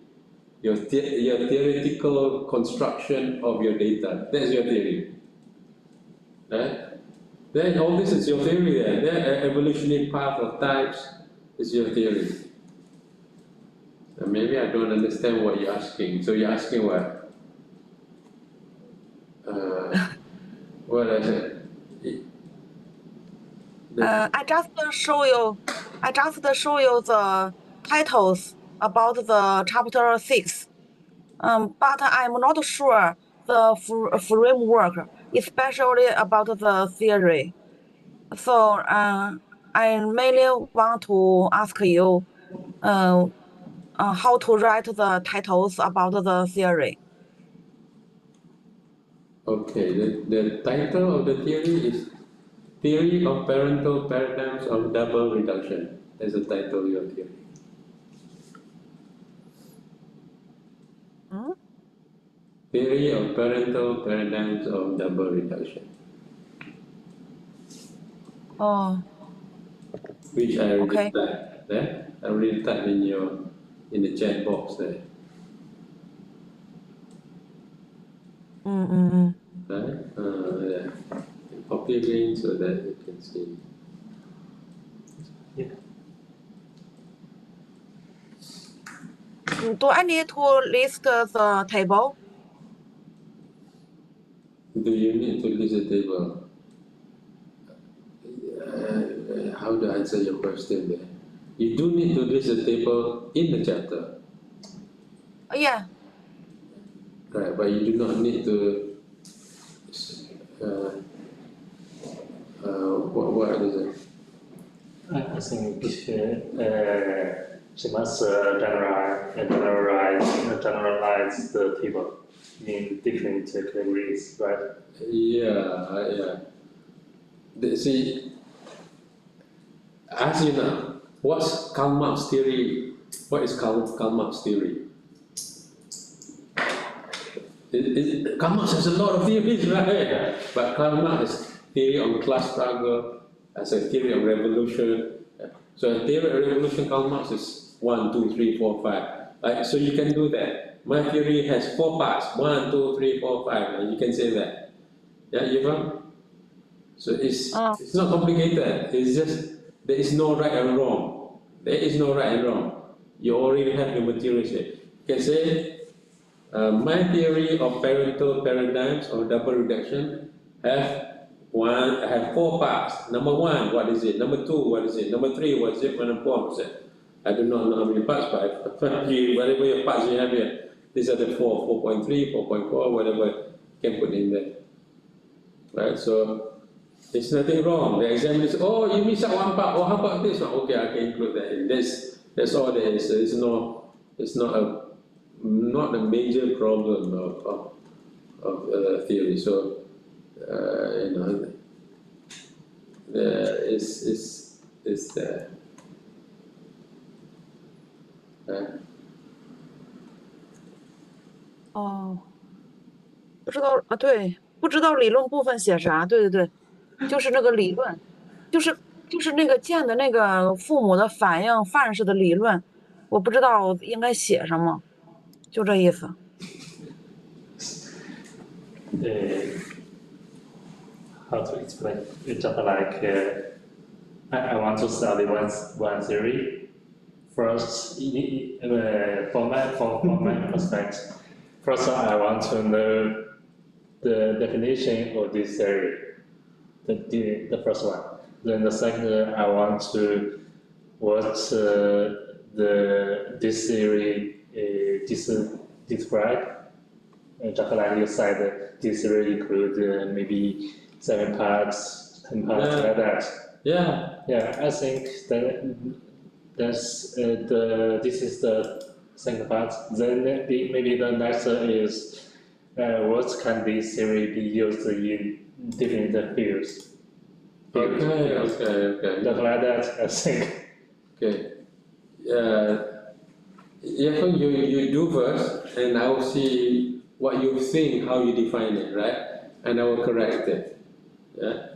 Your theoretical construction of your data. That's your theory. Right? Then all this is your theory there. The evolutionary path of types is your theory. And maybe I don't understand what you're asking. So you're asking what? What is it? I just show you the titles about the chapter 6. But I'm not sure the framework, especially about the theory. So I mainly want to ask you how to write the titles about the theory. Okay, the title of the theory is Theory of Parental Paradigms of Double Reduction. That's the title of your theory. Theory of Parental Paradigms of Double Reduction. Oh. Which I already Okay. typed there. I already typed in the chat box there. Right? Yeah. Copy again so that you can see. Yeah. Do I need to list the table? Do you need to list the table? How do I answer your question there? You do need to list the table in the chapter. Yeah. Right, but you do not need to. What is it? I think she must generalize the table in different categories, right? Yeah. See, as you know, what's Karl Marx theory? What is Karl Marx theory? Karl Marx has a lot of theories, right? But Karl Marx theory on class struggle, as a theory of revolution. So a theory of revolution, Karl Marx is 1, 2, 3, 4, 5. Right? So you can do that. My theory has 4 parts, 1, 2, 3, 4, 5, and you can say that. Yeah, you know? So it's not complicated. It's just there is no right and wrong. There is no right and wrong. You already have the materials here. You can say my theory of parental paradigms or double reduction have 4 parts. Number 1, what is it? Number 2, what is it? Number 3, what is it? Number 4, what is it? I do not know how many parts, but whatever your parts you have here, these are the 4, 4.3, 4.4, whatever you can put in there. Right? So there's nothing wrong. The examiner says, oh, you missed out 1 part. Oh, how about this one? Okay, I can include that in. That's all there is. It's not a major problem of theory. So it's there.不知道理论部分写啥，对，就是那个理论，就是那个建的那个父母的反应范式的理论，我不知道应该写什么，就这意思。How to explain? It's just like I want to study one theory. First, from my perspective, first I want to know the definition of this theory, the first one. Then the second, I want to what this theory describe. Dr. Lan, you said this will include maybe 7 parts, 10 parts, like that. Yeah. Yeah, I think this is the second part. Then maybe the next is what can this theory be used in different fields? Okay. Not like that, I think. Okay. You do first, and I will see what you think, how you define it, right? And I will correct it. Yeah.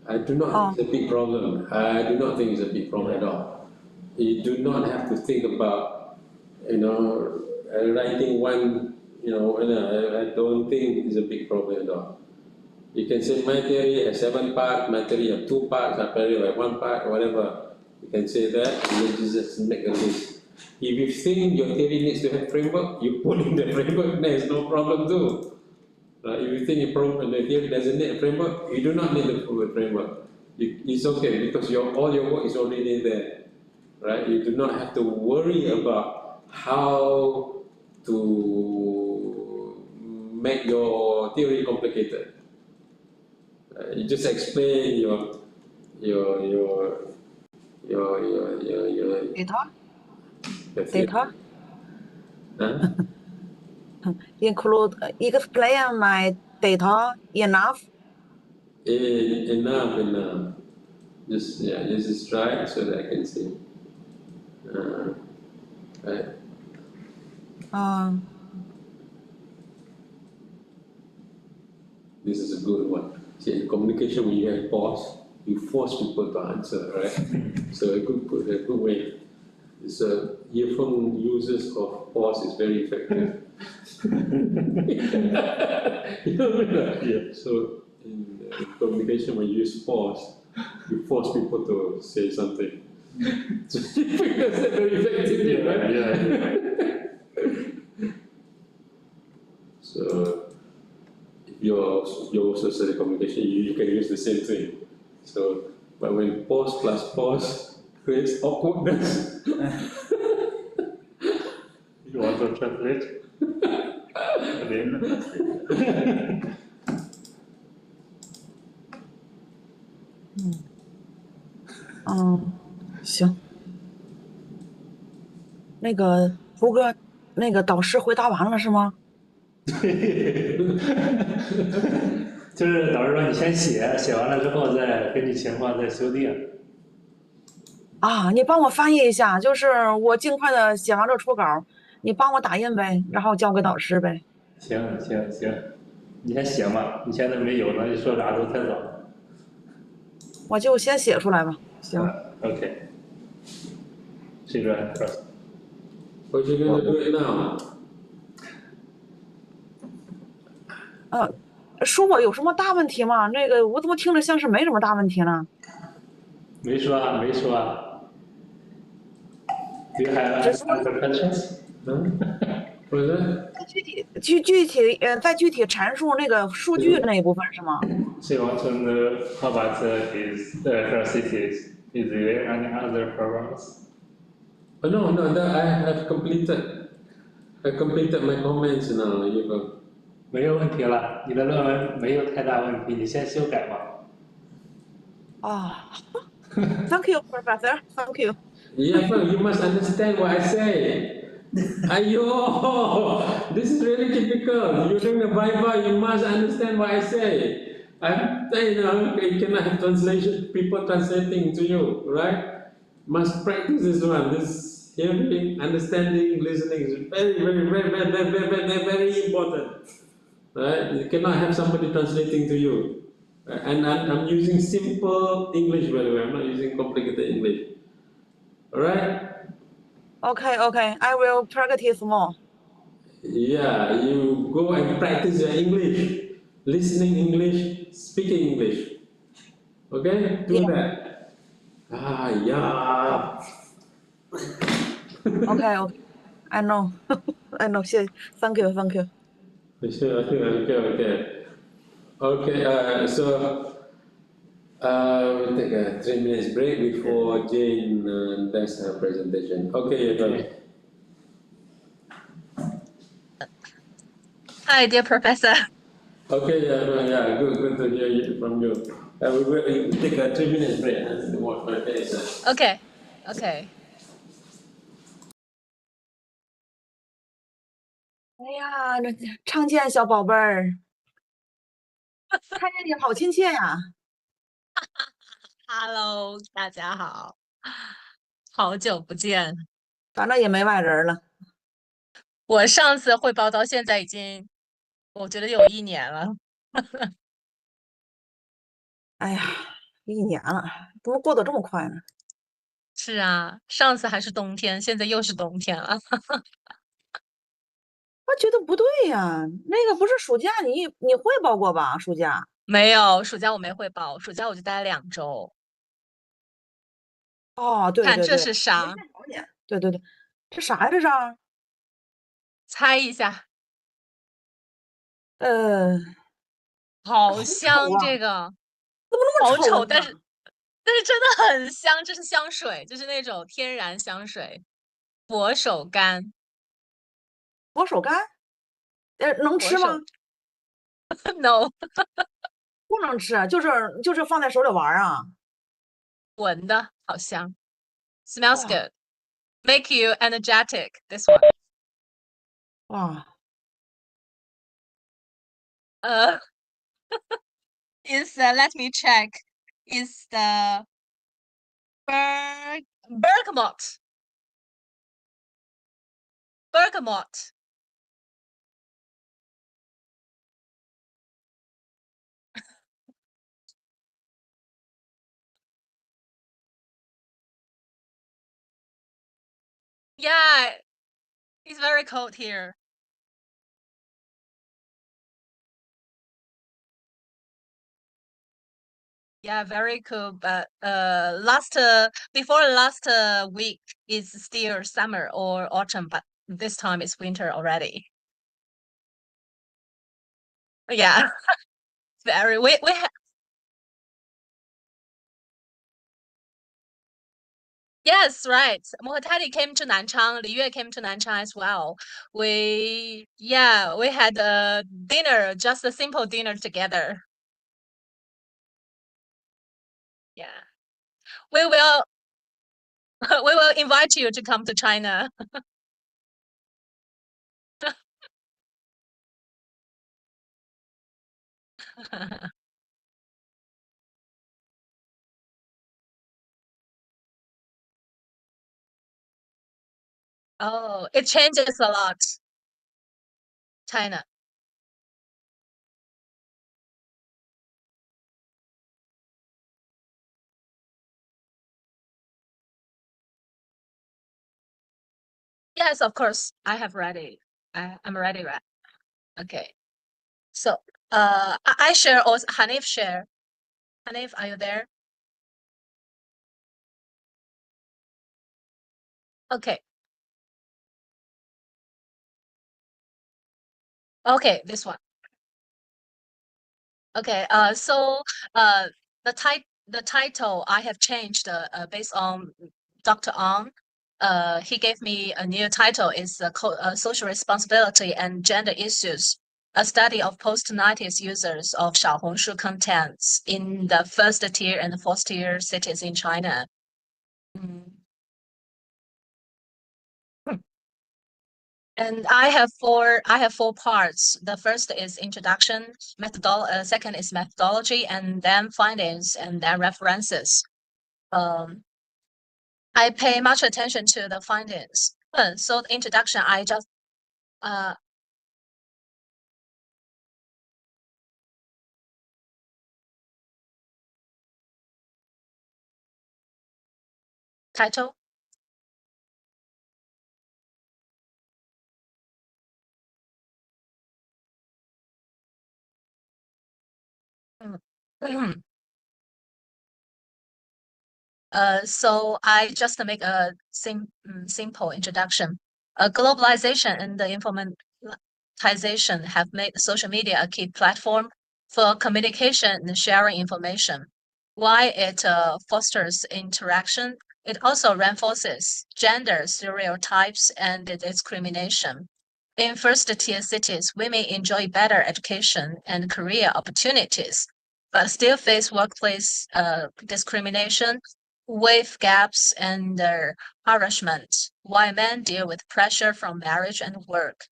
I do not think it's a big problem. I do not think it's a big problem at all. You do not have to think about, writing one, I don't think it's a big problem at all. You can say my theory has 7 parts, my theory has 2 parts, my theory has 1 part, whatever. You can say that, and then just make a list. If you think your theory needs to have framework, you put in the framework, there's no problem too. If you think the theory doesn't need a framework, you do not need a framework. It's okay because all your work is already there, right? You do not have to worry about how to make your theory complicated. You just explain your data. Huh? Include explain my data enough. Enough. Just try it so that I can see. Right. This is a good one. See, in communication, when you have pause, you force people to answer, right? So a good way. So earphone uses of pause is very effective. Yeah. So in communication, when you use pause, you force people to say something. So that's very effective, right? Yeah. So you're also studying communication, you can use the same thing. So, but when pause plus pause creates awkwardness. You want to translate? Oh, 行。那个胡哥，那个导师回答完了是吗？就是导师说你先写，写完了之后再根据情况再修订。你帮我翻译一下，就是我尽快的写完这初稿，你帮我打印呗，然后交给导师呗。行，你先写嘛，你现在没有呢，你说啥都太早。我就先写出来吧。行。OK。这个。What you gonna do it now? 说我有什么大问题吗？那个我怎么听着像是没什么大问题呢？没说啊。Do you have other questions? 不是。再具体阐述那个数据那一部分是吗？ So you want to know how about his cities? Is there any other programs? No, I have completed. I completed my comments now. 没有问题了，你的论文没有太大问题，你先修改吧。Thank you, Professor. Thank you. Yeah, you must understand what I say. Ayo, this is really difficult. You're doing a Viva, you must understand what I say. You cannot have people translating to you, right? Must practice this one. This hearing, understanding, listening is very, very, very, very, very, very, very, very important. Right? You cannot have somebody translating to you. Right? And I'm using simple English, by the way. I'm not using complicated English. All right? Okay. I will practice more. Yeah, you go and practice your English. Listening English, speaking English. Okay? Do that. Yeah. Okay. I know. I know. Thank you. Okay. So we'll take a 3 minutes break before Jane does her presentation. Okay, Hi, dear professor. Okay, yeah, good to hear you from you. We will take a 3 minutes break and watch my face. Okay, okay. 哎呀，这常见小宝贝儿，看见你好亲切呀！ Hello，大家好，好久不见。反正也没外人了。我上次汇报到现在已经，我觉得有1年了。哎呀，1年了，怎么过得这么快呢？是啊，上次还是冬天，现在又是冬天了。我觉得不对呀，那个不是暑假你汇报过吧？暑假没有，暑假我没汇报，暑假我就待2周。哦，对看这对对，是啥？好点，对对对，这啥呀？这是？猜一下，呃，好好丑香，啊，这个怎么那么好丑，丑呢？但是真的很香，这是香水，就是那种天然香水，佛手柑，佛手柑，能吃吗？佛手 no，不能吃，就是放在手里玩啊。闻的好香，smells 哇 good，make you energetic. This one，哇，呃、is let me check. Is the bergamot. Bergamot. Yeah, it's very cold here. Yeah, very cool. But before last week is still summer or autumn, but this time it's winter already. Yeah, very. We Yes, right. Mohatadi came to Nanchang. Li Yue came to Nanchang as well. We had a dinner, just a simple dinner together. Yeah, we will we will invite you to come to China. Oh, it changes a lot, China. Yes, of course. I have ready. I'm ready, right? Okay. So, I share also. Hanif share. Hanif, are you there? Okay. Okay, this one. Okay. Uh, the title I have changed based on Dr. Ang. He gave me a new title. Is Social Responsibility and Gender Issues, a study of post-90s users of Xiaohongshu contents in the first tier and fourth tier cities in China. Mm. And I have four parts. The first is introduction, second is methodology, and then findings, and then references. I pay much attention to the findings. So the introduction, I just title. Mm. So I just make a simple introduction. Globalization and the informatization have made social media a key platform for communication and sharing information. While it fosters interaction, it also reinforces gender stereotypes and discrimination. In first-tier cities, women enjoy better education and career opportunities, but still face workplace discrimination, wage gaps, and harassment, while men deal with pressure from marriage and work.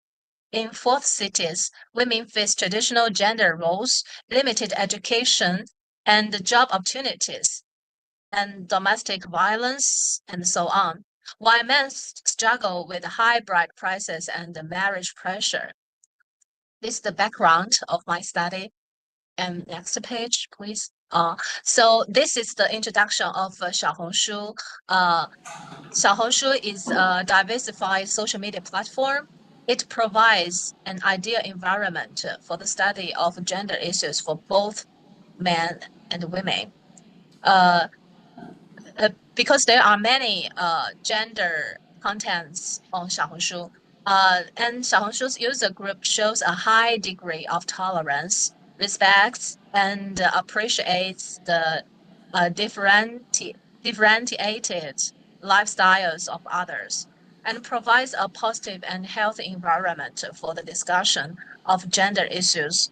In fourth cities, women face traditional gender roles, limited education, and job opportunities, and domestic violence, and so on, while men struggle with high bride prices and marriage pressure. This is the background of my study. And next page, please. So this is the introduction of Xiaohongshu. Xiaohongshu is a diversified social media platform. It provides an ideal environment for the study of gender issues for both men and women. Because there are many gender contents on Xiaohongshu, and Xiaohongshu's user group shows a high degree of tolerance, respects, and appreciates the differentiated lifestyles of others, and provides a positive and healthy environment for the discussion of gender issues.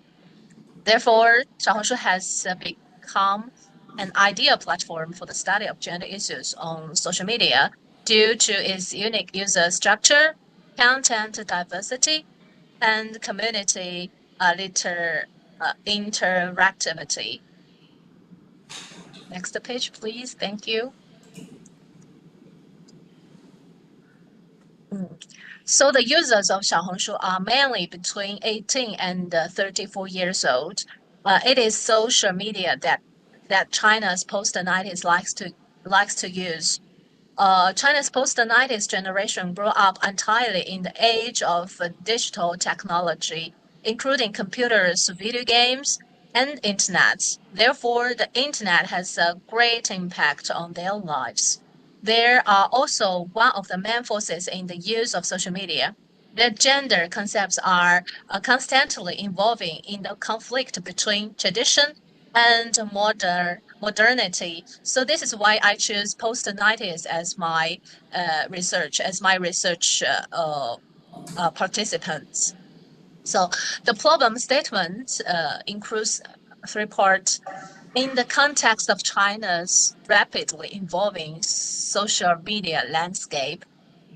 Therefore, Xiaohongshu has become an ideal platform for the study of gender issues on social media due to its unique user structure, content diversity, and community interactivity. Next page, please. Thank you. So the users of Xiaohongshu are mainly between 18 and 34 years old. It is social media that China's post-90s likes to use. China's post-90s generation grew up entirely in the age of digital technology, including computers, video games, and internet. Therefore, the internet has a great impact on their lives. They are also one of the main forces in the use of social media. The gender concepts are constantly evolving in the conflict between tradition and modernity. So this is why I choose post-90s as my research participants. So the problem statement includes 3 parts. In the context of China's rapidly evolving social media landscape,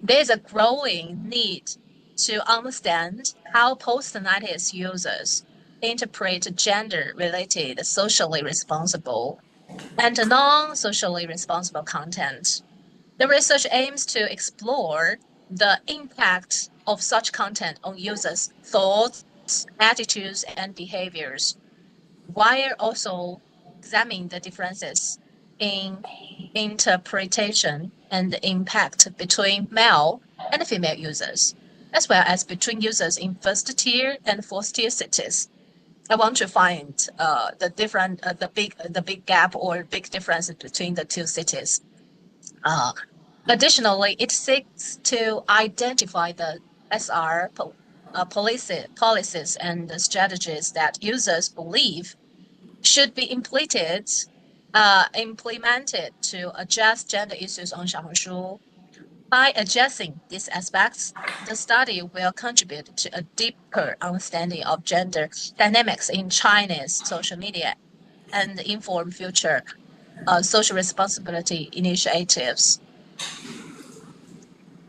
there's a growing need to understand how post-90s users interpret gender-related socially responsible and non-socially responsible content. The research aims to explore the impact of such content on users' thoughts, attitudes, and behaviors, while also examining the differences in interpretation and impact between male and female users, as well as between users in first-tier and fourth-tier cities. I want to find the big gap or big difference between the two cities. Additionally, it seeks to identify the SR policies and strategies that users believe should be implemented to address gender issues on Xiaohongshu. By addressing these aspects, the study will contribute to a deeper understanding of gender dynamics in Chinese social media and inform future social responsibility initiatives.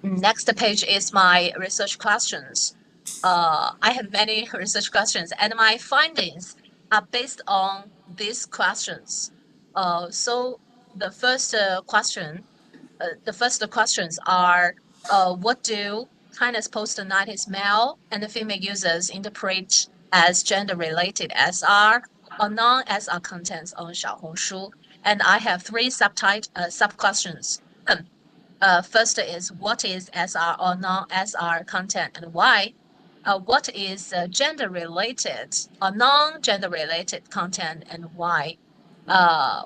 Next page is my research questions. I have many research questions, and my findings are based on these questions. So the first questions are, what do China's post-90s male and female users interpret as gender-related SR or non-SR contents on Xiaohongshu? And I have 3 sub-questions. First is, what is SR or non-SR content and why? What is gender-related or non-gender-related content and why?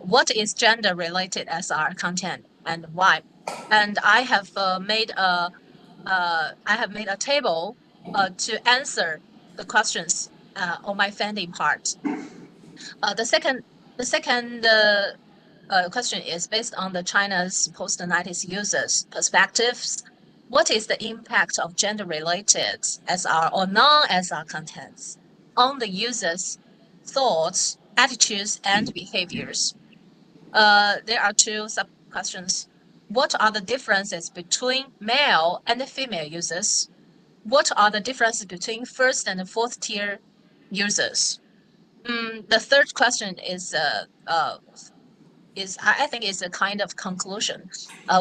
What is gender-related SR content and why? And I have made a table to answer the questions on my finding part. The second question is based on the China's post-90s users' perspectives. what is the impact of gender-related SR or non-SR contents on the user's thoughts, attitudes, and behaviors? There are two sub-questions. What are the differences between male and female users? What are the differences between first and fourth tier users? The third question is I think is a kind of conclusion.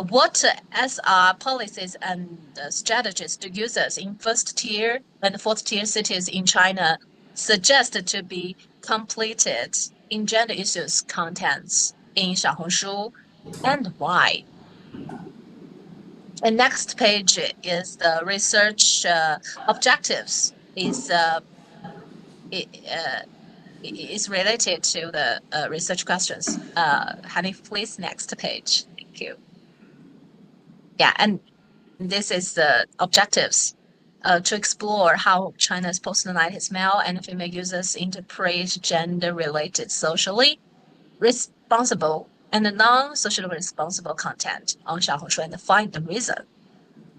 What SR policies and strategies do users in first tier and fourth tier cities in China suggest to be completed in gender issues contents in Xiaohongshu, and why? And next page is the research objectives. Is related to the research questions. Hanif, please, next page. Thank you. Yeah, and this is the objectives to explore how China's post-90s male and female users interpret gender-related socially responsible and non-socially responsible content on Xiaohongshu and find the reason.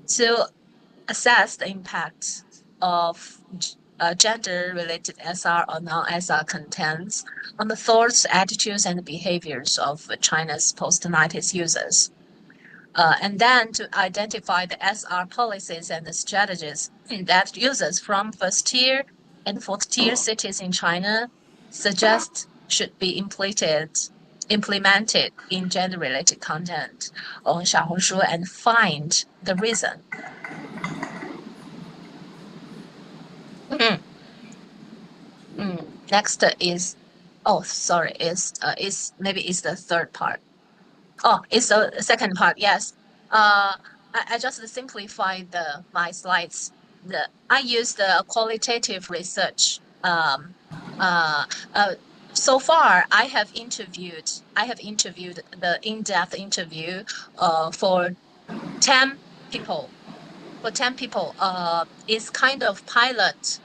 To assess the impact of gender-related SR or non-SR contents on the thoughts, attitudes, and behaviors of China's post-90s users. And then to identify the SR policies and the strategies that users from first tier and fourth tier cities in China suggest should be implemented in gender-related content on Xiaohongshu and find the reason. Next is, maybe it's the third part. Oh, it's the second part. Yes. I just simplified my slides. I used the qualitative research. So far, I have interviewed the in-depth interview for 10 people. For 10 people, it's kind of pilot.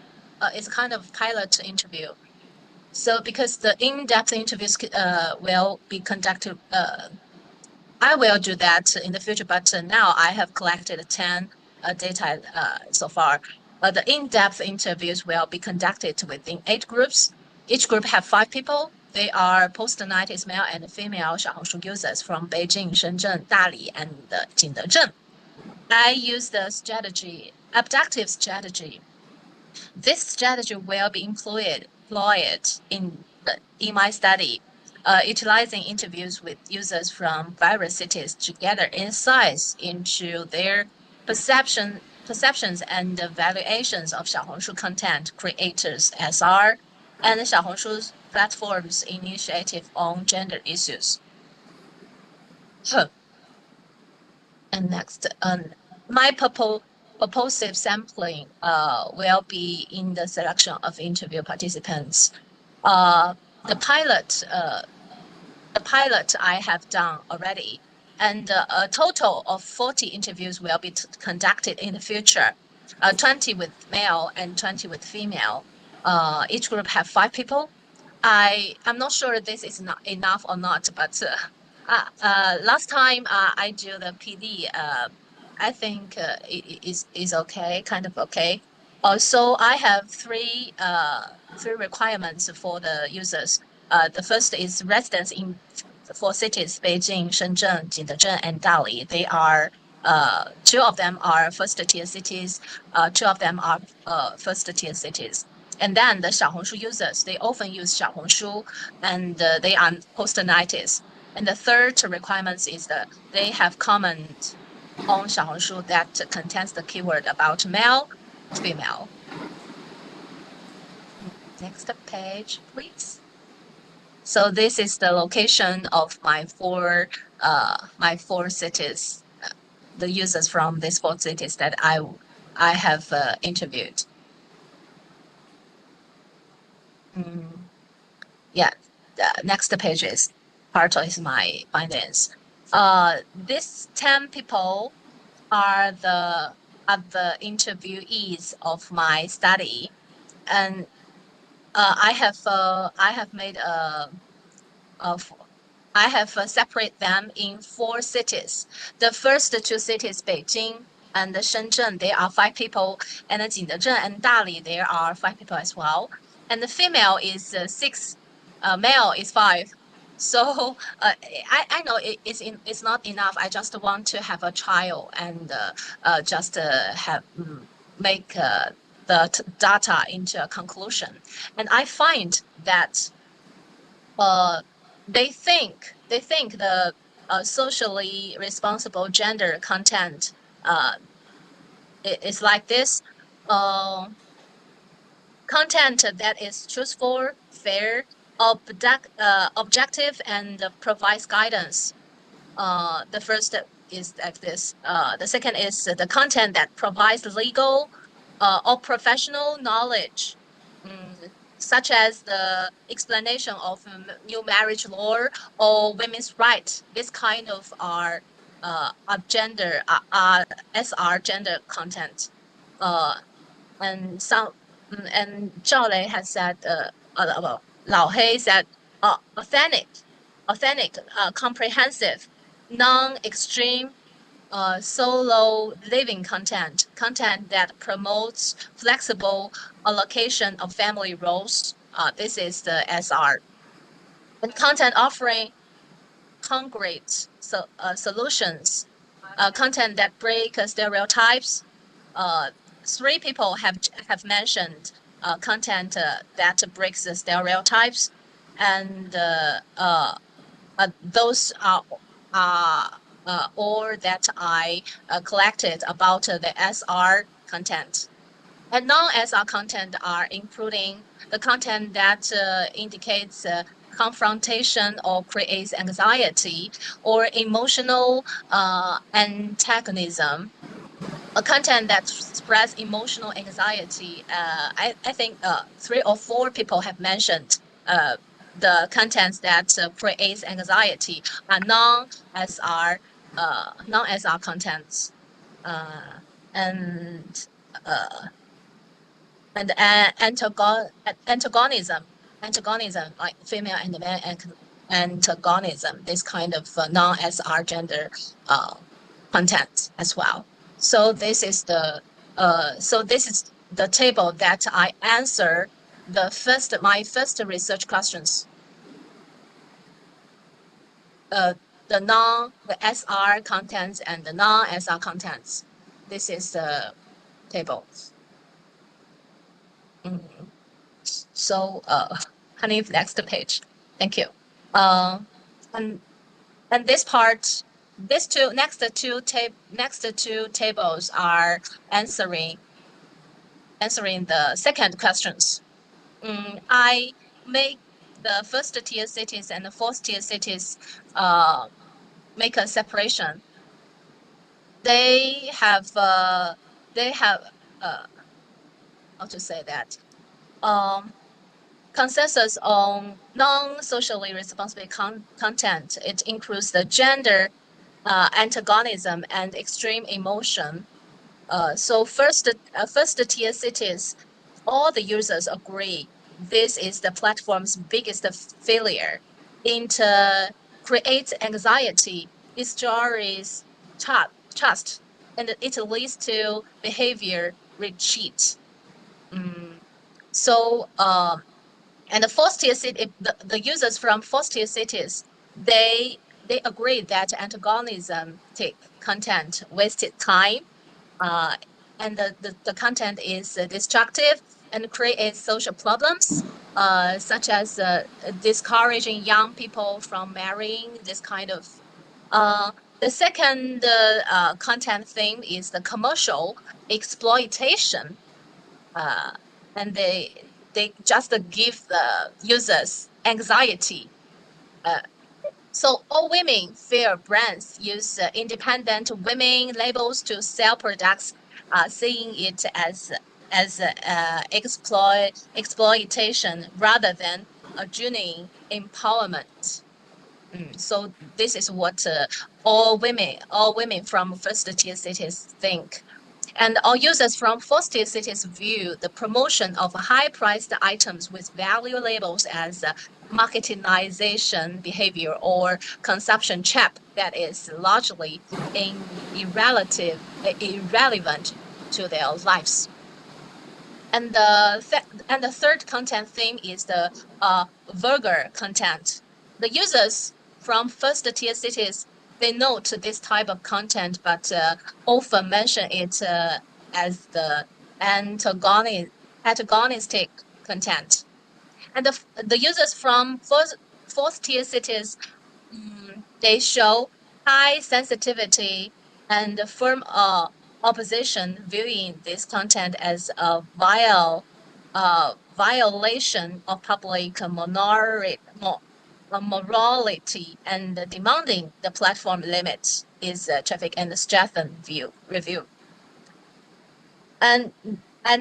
It's kind of pilot interview. So because the in-depth interviews will be conducted, I will do that in the future. But now I have collected 10 data so far. The in-depth interviews will be conducted within 8 groups. Each group have 5 people. They are post-90s male and female Xiaohongshu users from Beijing, Shenzhen, Dali, and Jingdezhen. I use the adaptive strategy. This strategy will be employed in my study, utilizing interviews with users from various cities to gather insights into their perceptions and valuations of Xiaohongshu content creators SR and Xiaohongshu's platform's initiative on gender issues. And next, my purposive sampling will be in the selection of interview participants. The pilot I have done already, and a total of 40 interviews will be conducted in the future, 20 with male and 20 with female. Each group have 5 people. I'm not sure this is not enough or not, but last time I do the PD, I think it is okay, kind of okay. Also, I have three requirements for the users. The first is residence in 4 cities: Beijing, Shenzhen, Jingdezhen, and Dali. They are 2 of them are first-tier cities. 2 of them are first-tier cities. And then the Xiaohongshu users, they often use Xiaohongshu, and they are post-90s. And the third requirement is that they have comment on Xiaohongshu that contains the keyword about male, female. Next page, please. So this is the location of my 4 cities, the users from these 4 cities that I have interviewed. Yeah, the next page is part is my findings. These 10 people are the interviewees of my study, and I have separate them in 4 cities. The first 2 cities, Beijing and Shenzhen, there are 5 people, and Jingdezhen and Dali, there are 5 people as well. And the female is 6, male is 5. So I know it's not enough. I just want to have a trial and just have make the data into a conclusion. And I find that they think the socially responsible gender content is like this. Content that is truthful, fair, objective, and provides guidance. The first is like this. The second is the content that provides legal or professional knowledge, such as the explanation of new marriage law or women's rights. This kind of are gender SR gender content. And some and Zhao Lei has said Lao Hei said authentic, comprehensive, non-extreme, solo living content that promotes flexible allocation of family roles. This is the SR. And content offering concrete solutions, content that break stereotypes. 3 people have mentioned content that breaks the stereotypes, and those are all that I collected about the SR content. And non-SR content are including the content that indicates confrontation or creates anxiety or emotional antagonism. A content that spreads emotional anxiety. I think 3 or 4 people have mentioned the contents that creates anxiety are non-SR contents, and antagonism, like female and man antagonism. This kind of non-SR gender content as well. So this is the table that I answer my first research questions. The SR contents and the non-SR contents. This is the table. So Hanif, next page. Thank you. And this part. These next two tables are answering the second questions. I make the first tier cities and the fourth tier cities make a separation. They have how to say that consensus on non-socially responsible content. It includes the gender, antagonism, and extreme emotion. So first tier cities, all the users agree this is the platform's biggest failure. It creates anxiety, destroys trust, and it leads to behavior retreat. So and the fourth tier city, the users from fourth tier cities, they agree that antagonism content wasted time, and the content is destructive and creates social problems, such as discouraging young people from marrying. This kind of the second content theme is the commercial exploitation, and they just give the users anxiety. So all women fear brands use independent women labels to sell products, seeing it as exploitation rather than a genuine empowerment. So this is what all women from first tier cities think. And all users from first-tier cities view the promotion of high-priced items with value labels as marketingization behavior or consumption trap that is largely irrelevant to their lives. And the third content theme is the vulgar content. The users from first-tier cities, they note this type of content, but often mention it as the antagonistic content. And the users from fourth-tier cities, they show high sensitivity and firm opposition, viewing this content as a violation of public morality and demanding the platform limit is traffic and Stratton review. And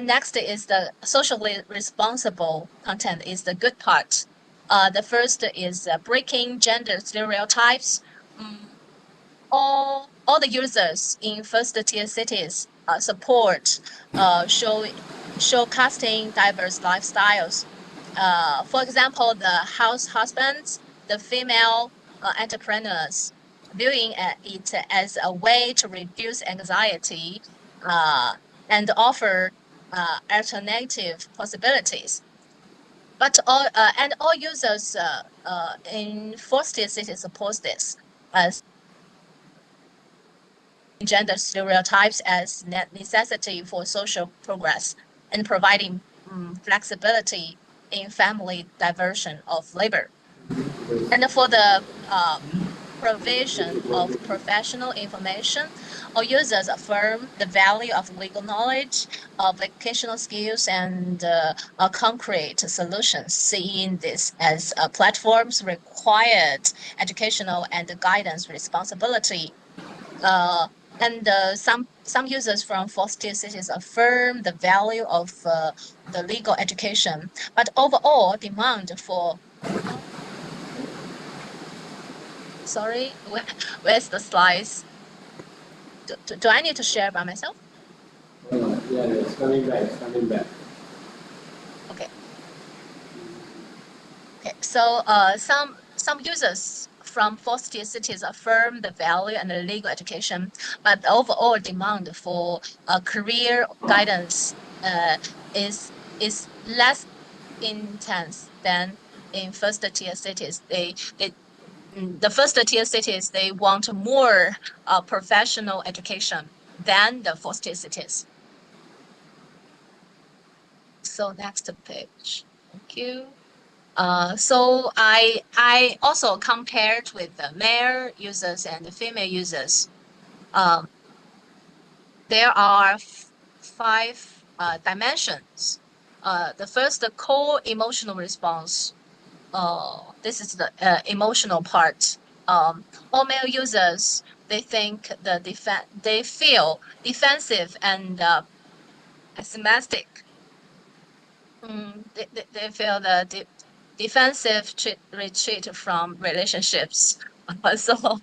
next is the socially responsible content is the good part. The first is breaking gender stereotypes. All the users in first-tier cities support showcasing diverse lifestyles. For example, the house husbands, the female entrepreneurs, viewing it as a way to reduce anxiety and offer alternative possibilities. But all users in fourth-tier cities support this as gender stereotypes as necessity for social progress and providing flexibility in family diversion of labor. And for the provision of professional information, all users affirm the value of legal knowledge, vocational skills, and concrete solutions, seeing this as platforms required educational and guidance responsibility. And some users from fourth-tier cities affirm the value of the legal education, but overall demand for. Sorry, where's the slides? Do I need to share by myself? Yeah, it's coming back. It's coming back. Okay. Okay. So some users from fourth-tier cities affirm the value and the legal education, but the overall demand for career guidance is less intense than in first-tier cities. The first-tier cities, they want more professional education than the fourth-tier cities. So next page. Thank you. So I also compared with the male users and the female users. There are 5 dimensions. The first, the core emotional response. This is the emotional part. All male users, they feel defensive and pessimistic. They feel the defensive retreat from relationships. So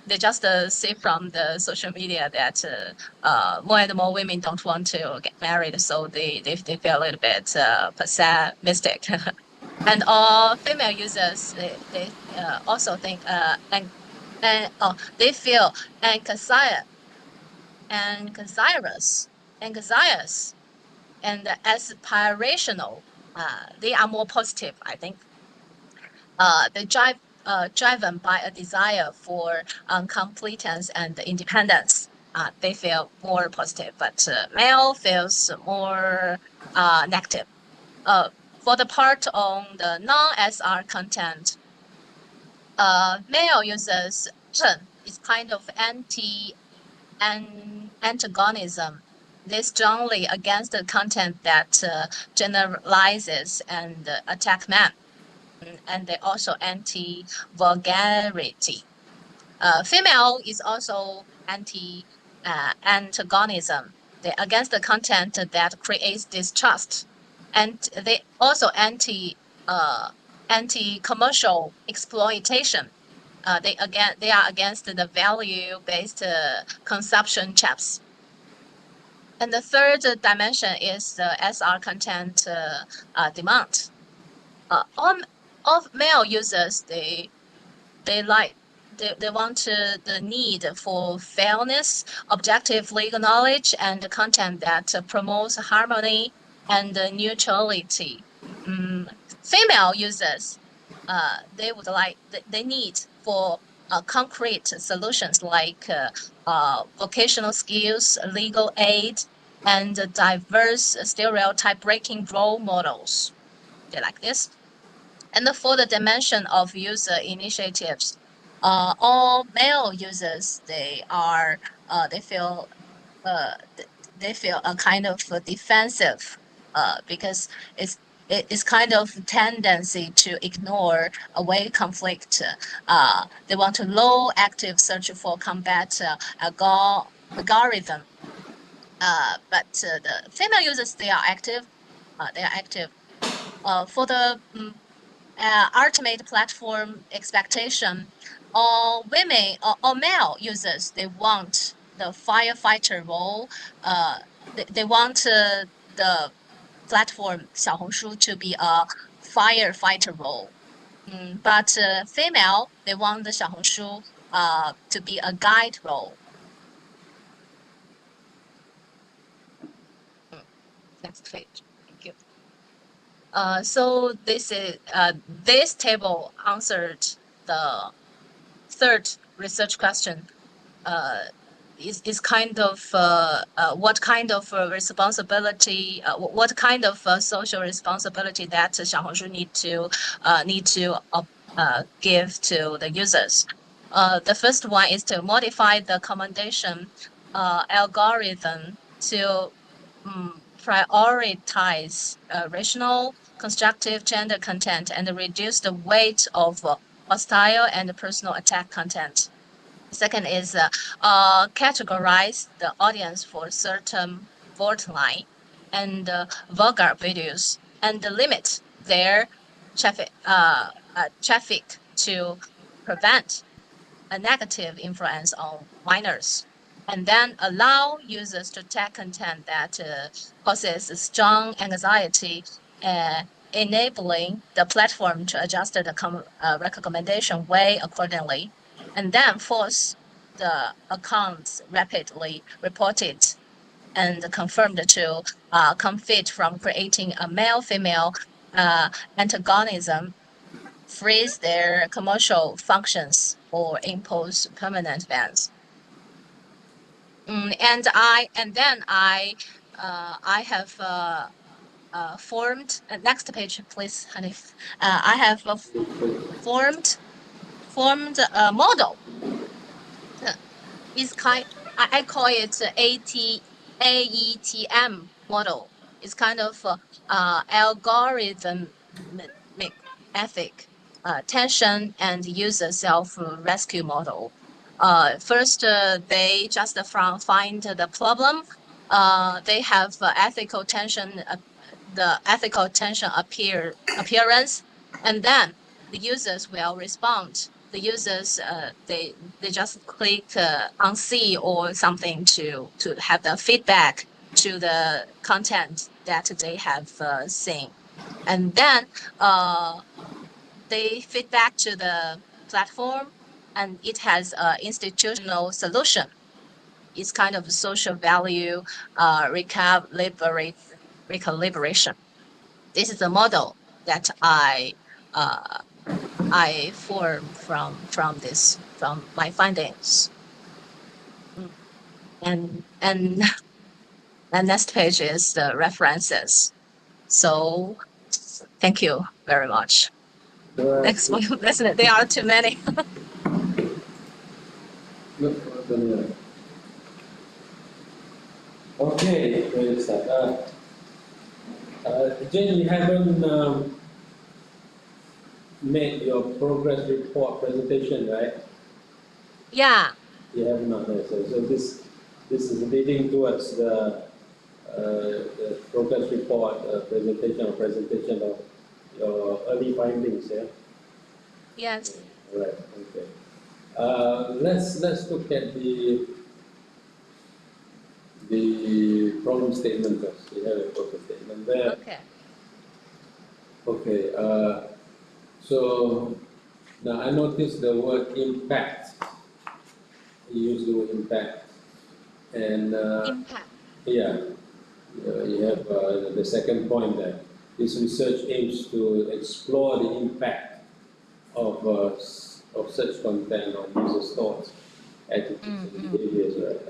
they just see from the social media that more and more women don't want to get married, so they feel a little bit pessimistic. And all female users, they also think they feel anxious and aspirational. They are more positive, I think. They driven by a desire for competence and independence. They feel more positive, but male feels more negative. For the part on the non-SR content, male users is kind of antagonism. They strongly against the content that generalizes and attack men, and they also anti-vulgarity. Female is also antagonism. They against the content that creates distrust, and they also anti-commercial exploitation. They are against the value-based consumption traps. And the third dimension is the SR content demand. All male users, they want the need for fairness, objective legal knowledge, and content that promotes harmony and neutrality. Female users, they need for concrete solutions like vocational skills, legal aid, and diverse stereotype breaking role models. They like this. And for the dimension of user initiatives, all male users, they feel a kind of defensive because it's kind of tendency to ignore away conflict. They want to low active search for combat algorithm. But the female users, they are active. For the ultimate platform expectation, all women or male users, they want the firefighter role. They want the platform 小红书 to be a firefighter role. But female, they want the 小红书 to be a guide role. Next page. Thank you. So this table answered the third research question. Is kind of what kind of responsibility, what kind of social responsibility that 小红书need to give to the users. The first one is to modify the commendation algorithm to prioritize rational, constructive gender content and reduce the weight of hostile and personal attack content. Second is categorize the audience for certain borderline and vulgar videos and limit their traffic to prevent a negative influence on minors. And then allow users to tag content that causes strong anxiety, enabling the platform to adjust the recommendation way accordingly. And then force the accounts rapidly reported and confirmed to confit from creating a male-female antagonism, freeze their commercial functions, or impose permanent bans. And then I have formed. Next page, please, Hanif. I have formed a model. I call it AETM model. It's kind of algorithmic ethic, tension and user self-rescue model. First, they just find the problem. They have ethical tension, the ethical tension appearance, and then the users will respond. The users, they just click on see or something to have the feedback to the content that they have seen, and then they feedback to the platform, and it has an institutional solution. It's kind of social value recalibration. This is the model that I form from my findings. And next page is the references. So thank you very much. Next one, listen, there are too many. Okay, great stuff. Jane, you haven't made your progress report presentation, right? Yeah. You have not. So this is leading towards the progress report presentation of your early findings, yeah? Yes. All right. Okay. Let's look at the problem statement first. We have a problem statement there. Okay. Okay, so now I noticed the word impact. You use the word impact. And Impact. yeah, you have the second point there. This research aims to explore the impact of such content on users' thoughts, attitudes, and behaviors. Right?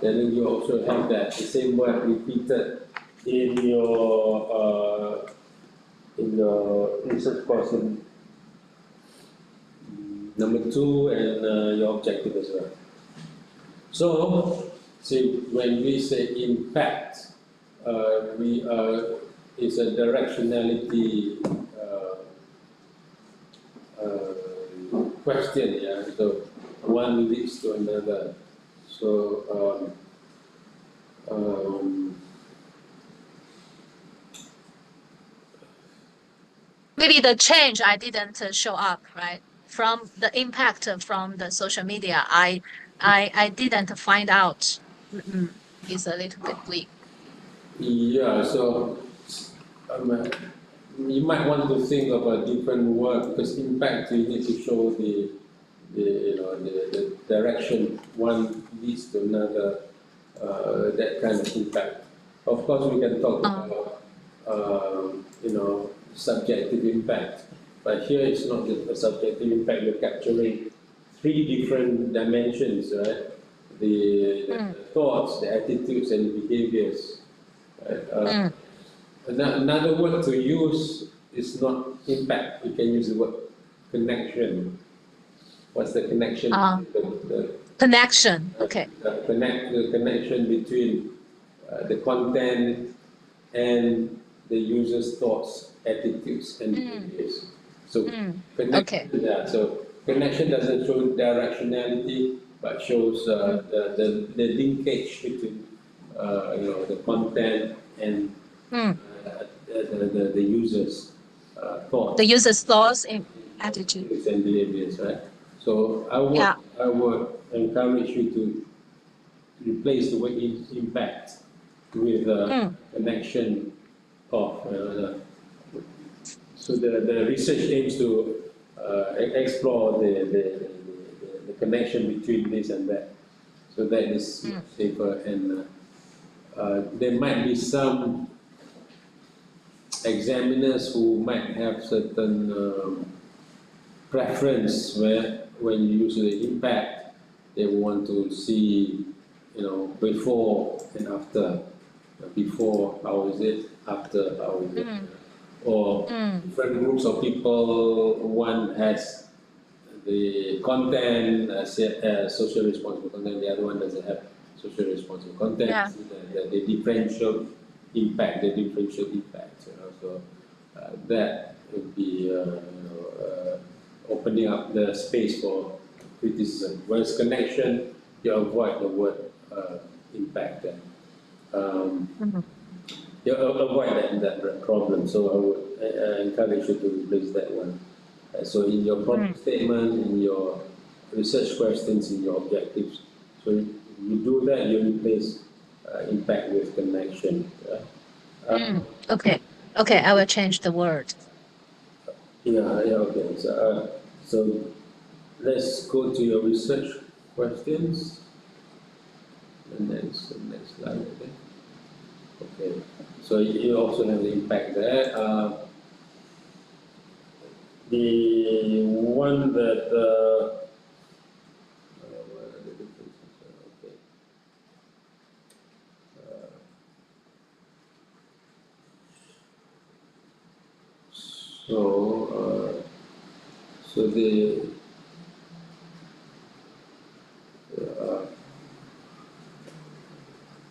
Then you also have that the same word repeated in your research question number 2 and your objective as well. So, see, when we say impact, it's a directionality question, yeah. So one leads to another. So Maybe the change I didn't show up, right? From the impact from the social media, I didn't find out. It's a little bit bleak. yeah, so you might want to think of a different word because impact you need to show the direction one leads to another, that kind of impact. Of course, we can talk about subjective impact, but here it's not a subjective impact. You're capturing 3 different dimensions, right? The thoughts, the attitudes, and the behaviors. Right? Another word to use is not impact. You can use the word connection. What's the connection? Connection. Okay. The connection between the content and the user's thoughts, attitudes, and behaviors. So connection. Okay. Yeah. So connection doesn't show directionality, but shows the linkage between the content and the user's thoughts. The user's thoughts and attitudes. And behaviors, right? So I would encourage you to replace the word impact with connection of. So the research aims to explore the connection between this and that. So that is safer, and there might be some examiners who might have certain preference where when you use the impact, they want to see, before and after. Before, how is it? After, how is it? Or different groups of people, one has the content, social responsible content, the other one doesn't have social responsible content. Yeah. The differential impact, So that would be, opening up the space for criticism. Whereas connection, you avoid the word impact. You avoid that problem. So I would encourage you to replace that one. So in your problem statement, in your research questions, in your objectives, so you do that, you replace impact with connection. Okay. Okay, I will change the word. Okay. So let's go to your research questions. The next slide. Okay. So you also have the impact there. The one that what are the differences? Okay. So the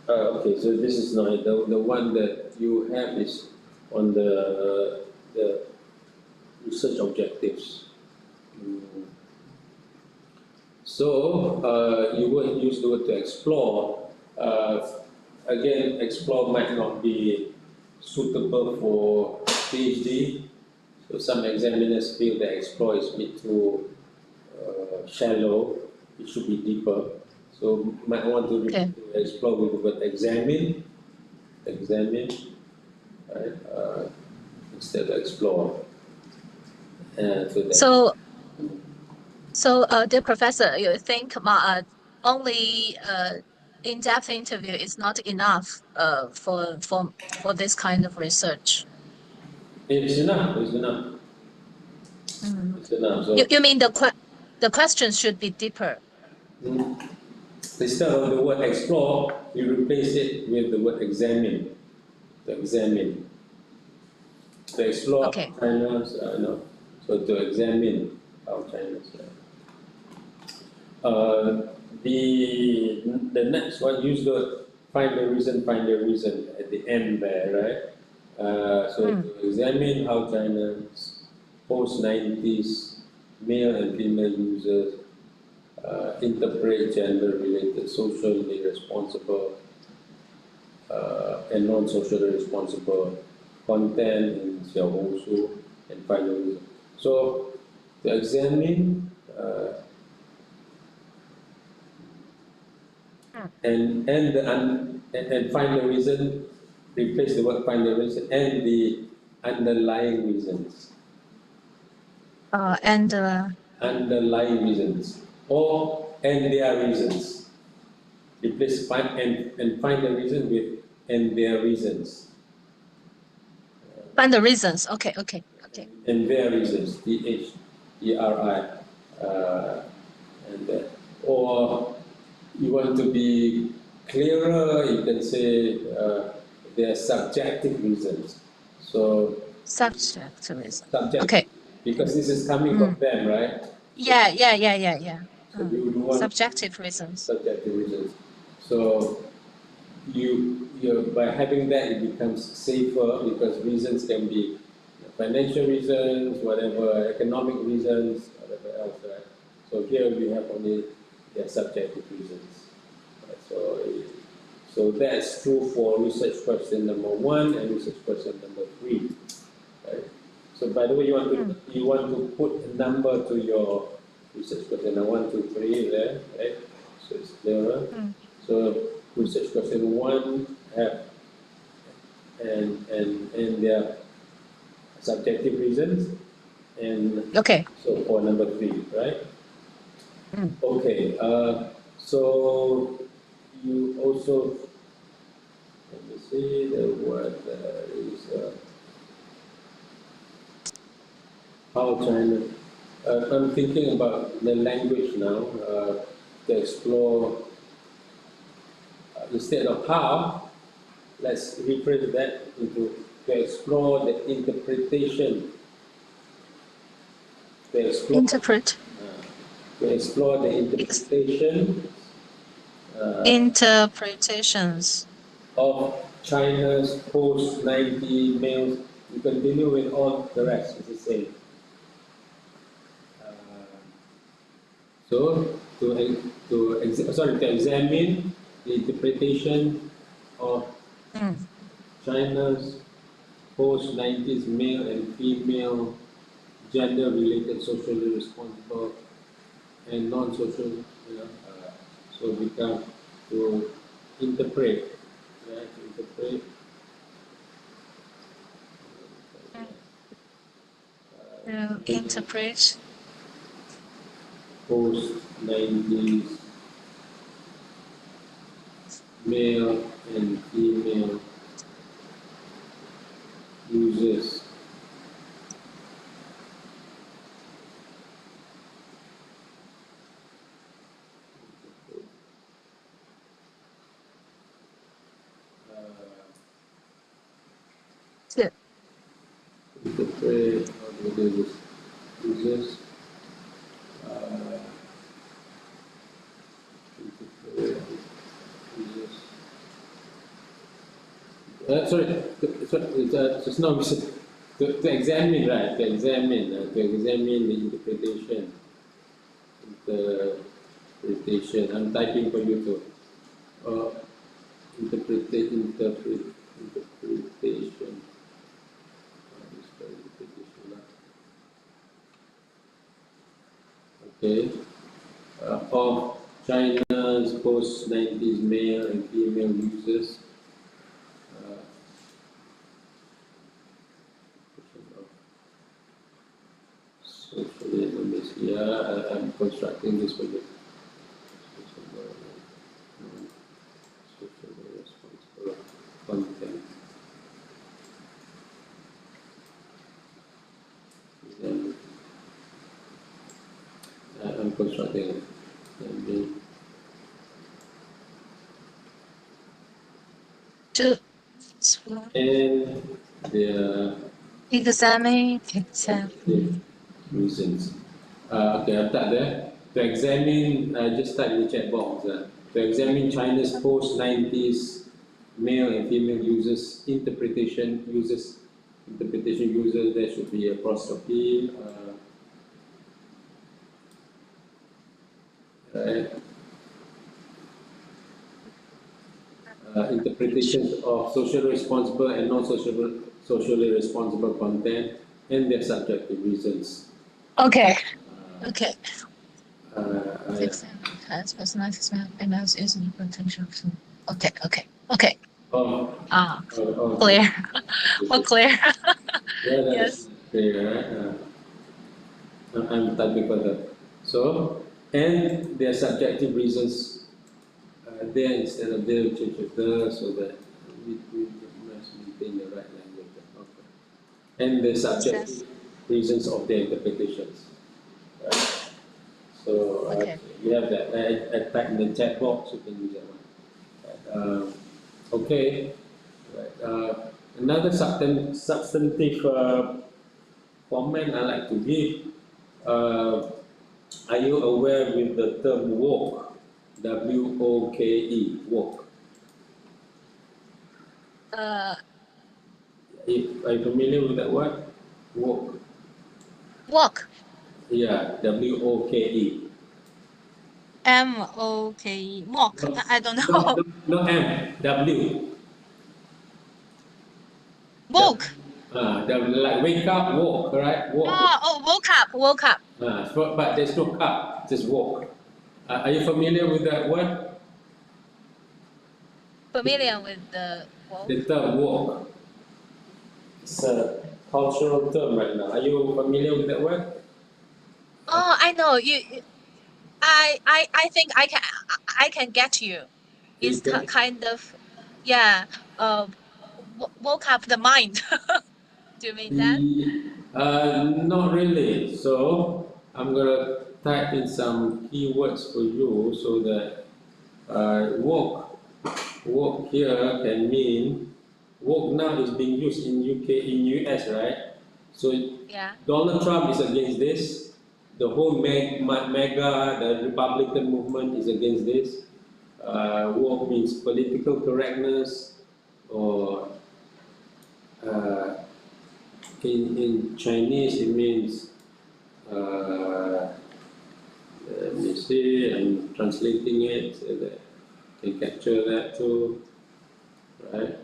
okay, so this is not the one that you have is on the research objectives. So you would use the word to explore. Again, explore might not be suitable for PhD. So some examiners feel that explore is a bit too shallow. It should be deeper. So might want to Okay. explore with the word examine, right? Instead of explore. So dear professor, you think only in-depth interview is not enough for this kind of research? It's enough. It's enough. So You mean the questions should be deeper? instead of the word explore, you replace it with the word examine. To examine. To explore Okay. China's, no. So to examine how China's. The next one, use the find the reason at the end there, right? So to examine how China's post-90s male and female users interpret gender-related socially responsible and non-socially responsible content in Xiaohongshu and find the reason. So to examine and find the reason, replace the word find the reason and the underlying reasons. Underlying reasons or and their reasons. Replace find and find the reason with and their reasons. Find the reasons. Okay. And their reasons. THERI. Or you want to be clearer, you can say their subjective reasons. So Subjective reason. subjective, Okay. because this is coming from them, right? Yeah. So you want Subjective reasons. subjective reasons. So you by having that, it becomes safer because reasons can be financial reasons, whatever, economic reasons, whatever else, right? So here we have only their subjective reasons. Right? So that's true for research question number 1 and research question number 3. Right? So by the way, you want to put a number to your research question 1, 2, 3 there, right? So it's clearer. So research question 1 have and their subjective reasons, and Okay. so for number 3, right? Okay. So you also let me see the word is how China. I'm thinking about the language now to explore instead of how. Let's rephrase that into to explore the interpretation. To explore the interpretation Interpretations of China's post-90 males. You continue with all the rest, it's the same. So to examine the interpretation of China's post-90s male and female gender-related socially responsible and non-social, so become to interpret, right? To interpret interpret post-90s male and female users. Interpret how do they users. Interpret users. Sorry, just now we said to examine, right? To examine the interpretation. Interpretation. I'm typing for you to interpretation. Okay. Of China's post-90s male and female users. Socialism is, yeah, I'm constructing this for you. Socially responsible content. Then, I'm constructing it. And the examine reasons. Okay, I've typed there. To examine, just type in the chat box. To examine China's post-90s male and female users interpretation, there should be apostrophe. Right. Interpretations of socially responsible and socially responsible content and their subjective reasons. Okay. Okay. I- Has personalities emails using potential. Okay. Okay. Okay. Oh, Clear. Oh, clear. yeah, that's Yes. clear. I'm typing for that. So, and their subjective reasons there instead of there, we change it there so that we must maintain the right language. Okay. And the subjective reasons of their interpretations. Right. So, Okay. we have that. I type in the chat box, you can use that one. Okay. Right. Another substantive comment I like to give. Are you aware with the term woke? W-O-K-E, woke. Are you familiar with that word? Woke. Walk. Yeah, W-O-K-E. M-O-K-E. Walk. I don't know. No M, W. Woke. Like wake up, walk, right? Walk. Oh, woke up. Woke up. But there's no cup, just walk. Are you familiar with that word? Familiar with the woke? The term walk. It's a cultural term right now. Are you familiar with that word? Oh, I know. I think I can get you. It's Okay. kind of, yeah. Woke up the mind. Do you mean that? Not really. So I'm gonna type in some keywords for you so that walk here can mean walk now is being used in US, right? So Yeah. Donald Trump is against this. The whole mega, the Republican movement is against this. Woke means political correctness, or in Chinese it means, let me see, I'm translating it so that I can capture that too, right?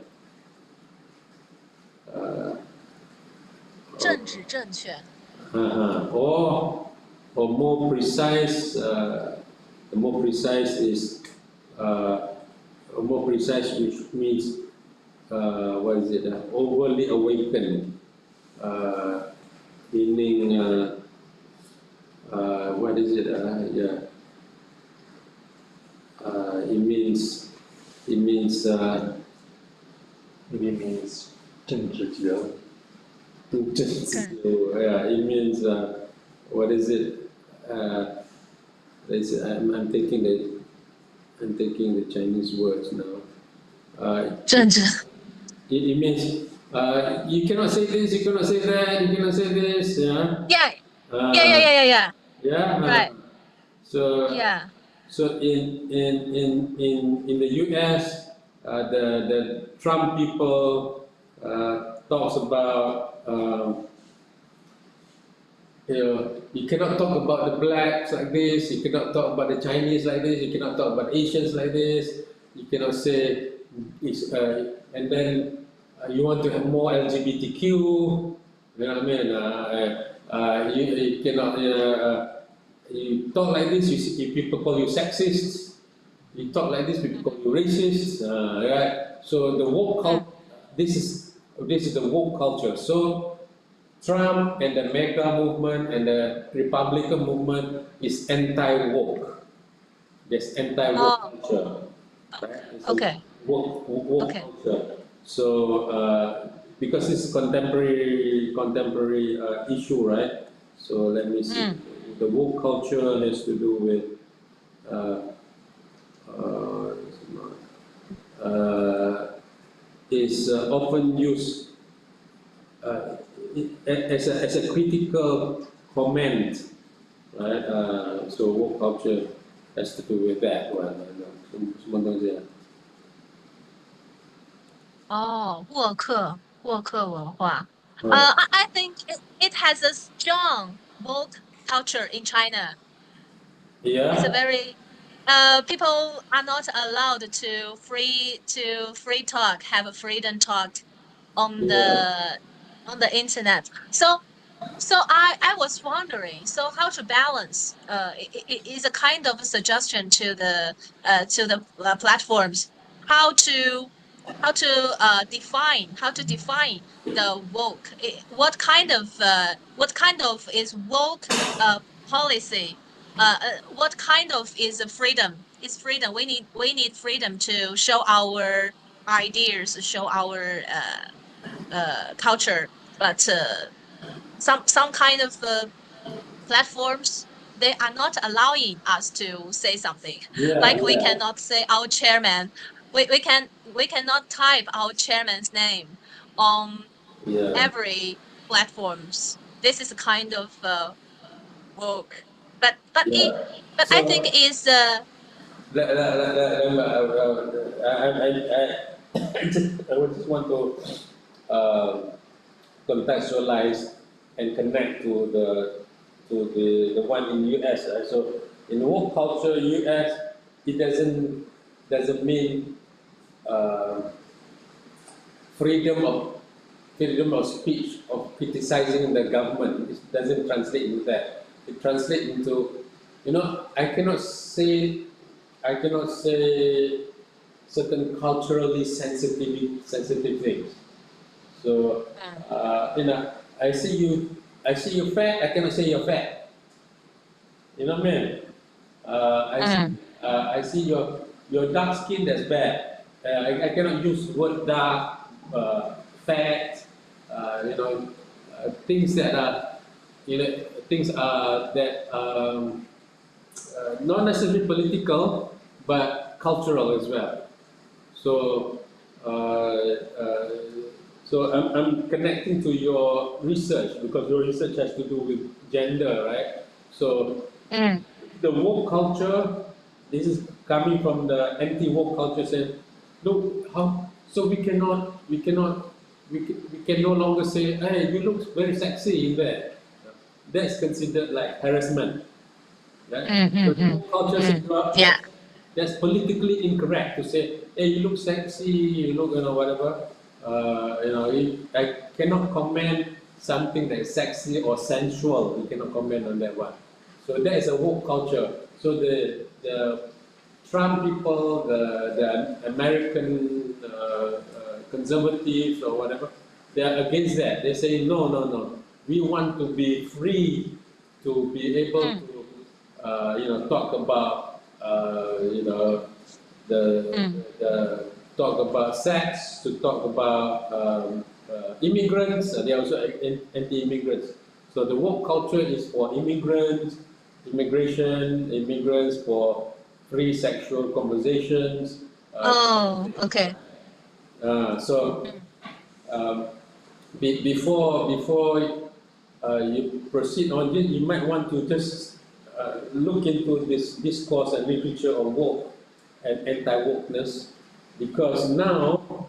政治正确. Or more precise, the more precise is, more precise, which means, what is it, overly awakened, meaning, what is it, yeah, it means, maybe means 政治觉悟. Yeah, it means, what is it? I'm taking the Chinese words now. 政治. It means you cannot say this, you cannot say that, you cannot say this. Yeah. Yeah. Yeah. Right. So Yeah. so in the US, the Trump people talks about, you cannot talk about the blacks like this, you cannot talk about the Chinese like this, you cannot talk about Asians like this, you cannot say it's, and then you want to have more LGBTQ, you know what I mean? You cannot, you talk like this, people call you sexist, you talk like this, people call you racist, right? So the woke culture, this is the woke culture. So Trump and the MAGA movement and the Republican movement is anti-woke. There's anti-woke Oh, culture, right? It's a okay, woke okay. culture. So because it's a contemporary issue, right? So let me see. Mm. The woke culture has to do with uh, is often used as a critical comment, right? So woke culture has to do with that one. Semua东西。哦，沃克文化。Uh, I think it has a strong woke culture in China. It's a yeah, very people are not allowed to free talk, have a freedom talk on yeah, the internet. So I was wondering, so how to balance it is a kind of a suggestion to the platforms how to define the woke. What kind of is woke policy? What kind of is a freedom? Is freedom. We need freedom to show our ideas, show our culture, but some kind of platforms they are not allowing us to say something. yeah, Like we yeah, cannot say our chairman. We cannot type our chairman's name on yeah, every platforms. This is a kind of work, but yeah. but I think So is I would just want to contextualize and connect to the one in US. Right? So in woke culture, US, it doesn't mean uh, freedom of freedom of speech of criticizing the government. It doesn't translate into that. It translates into, I cannot say certain culturally sensitive things. So, I see you fat. I cannot say you're fat. You know what I mean? I see, mm, I see your dark skin. That's bad. I cannot use word dark, fat. Things that are, things that not necessarily political, but cultural as well. So, I'm connecting to your research because your research has to do with gender, right? So, mm, the woke culture, this is coming from the anti-woke culture, saying, look, so we can no longer say, hey, you look very sexy in there. That's considered like harassment, right? mm, So mm, the mm, woke culture says, mm. well, Yeah. that's politically incorrect to say, hey, you look sexy, you look, whatever. I cannot comment something that is sexy or sensual. We cannot comment on that one. So that is a woke culture. So the Trump people, the American conservatives or whatever, they are against that. They say no, no, no. We want to be free to be able Mm, to, talk about, the, mm. the talk about sex, to talk about immigrants. They are also anti-immigrants. So the woke culture is for immigrants, immigrants for free sexual conversations. Oh, okay. So Mm, um, before you proceed on this, you might want to just look into this discourse and literature of woke and anti-wokeness, because now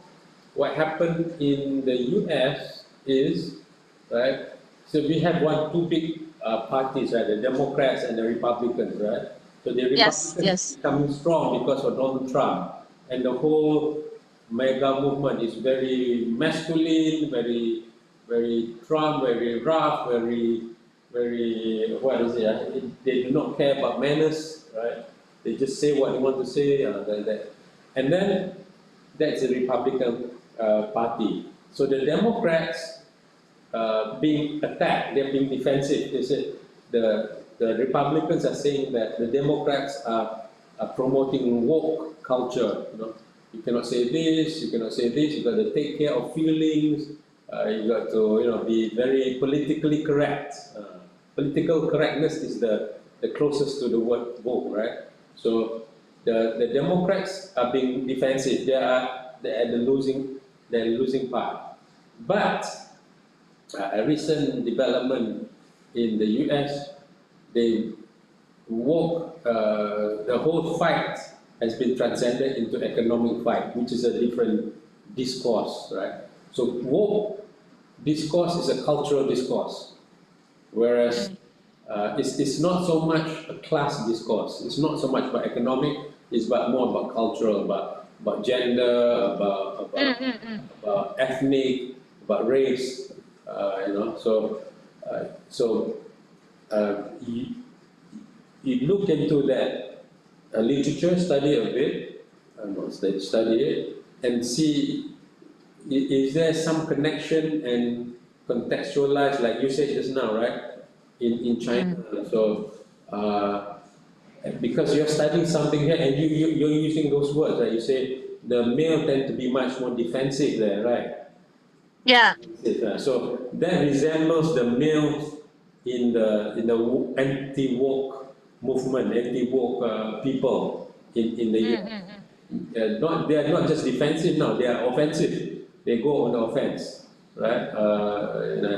what happened in the US is, right, so we have two big parties, right, the Democrats and the Republicans, right? So the yes, Republicans yes. becoming strong because of Donald Trump, and the whole mega movement is very masculine, very Trump, very rough, very, what is it? They do not care about manners, right? They just say what they want to say, and then that's the Republican Party. So the Democrats being attacked, they're being defensive. They said the Republicans are saying that the Democrats are promoting woke culture. You cannot say this, you cannot say this. You got to take care of feelings. You got to be very politically correct. Political correctness is the closest to the word woke, right? So the Democrats are being defensive. They're the losing part. But a recent development in the US, they woke, the whole fight has been transcended into economic fight, which is a different discourse, right? So woke discourse is a cultural discourse, whereas it's not so much a class discourse. It's not so much about economic. It's more about cultural, about gender, about ethnic, about race. You look into that literature, study a bit, study it, and see is there some connection and contextualize, like you said just now, right? In China, so because you're studying something here and you're using those words, right? You say the male tend to be much more defensive there, right? Yeah. So that resembles the males in the anti-woke movement, anti-woke people in the US. They are not just defensive now; they are offensive. They go on the offense, right?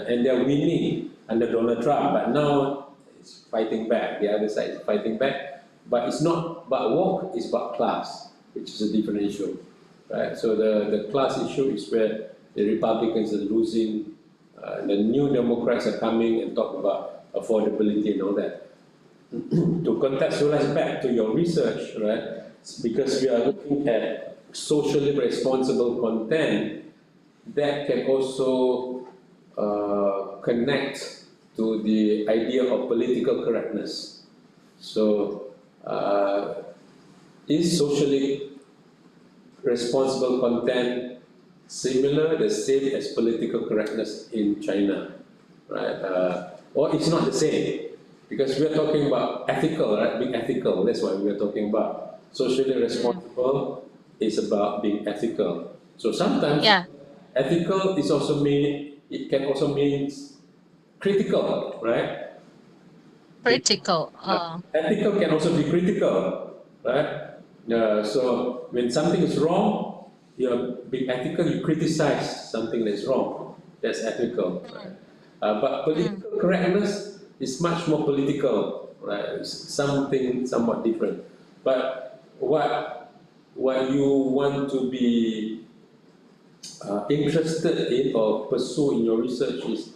And they are winning under Donald Trump, but now it's fighting back. The other side is fighting back, but it's not about woke; it's about class, which is a different issue, right? So the class issue is where the Republicans are losing. The new Democrats are coming and talk about affordability and all that. To contextualize back to your research, right? Because we are looking at socially responsible content that can also connect to the idea of political correctness. So, is socially responsible content similar, the same as political correctness in China, right? Or it's not the same, because we are talking about ethical, right? Being ethical, that's what we are talking about. Socially responsible is about being ethical. So sometimes ethical is also it can also mean critical, right? Critical. Ethical can also be critical, right? So when something is wrong, you're being ethical, you criticize something that's wrong. That's ethical. Right? But political correctness is much more political, right? It's something somewhat different. But what you want to be interested in or pursue in your research is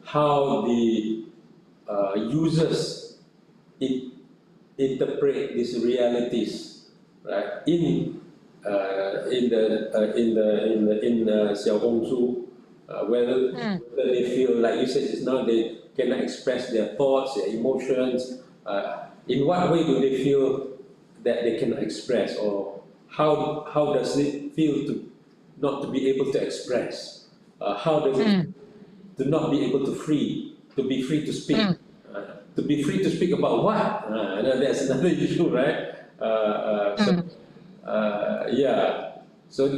how the users interpret these realities, right? In Xiaohongshu, whether they feel, like you said just now, they cannot express their thoughts, their emotions. In what way do they feel that they cannot express, or how does it feel to not to be able to express? How does it to not be able to be free to speak? To be free to speak about what? That's another issue, right? So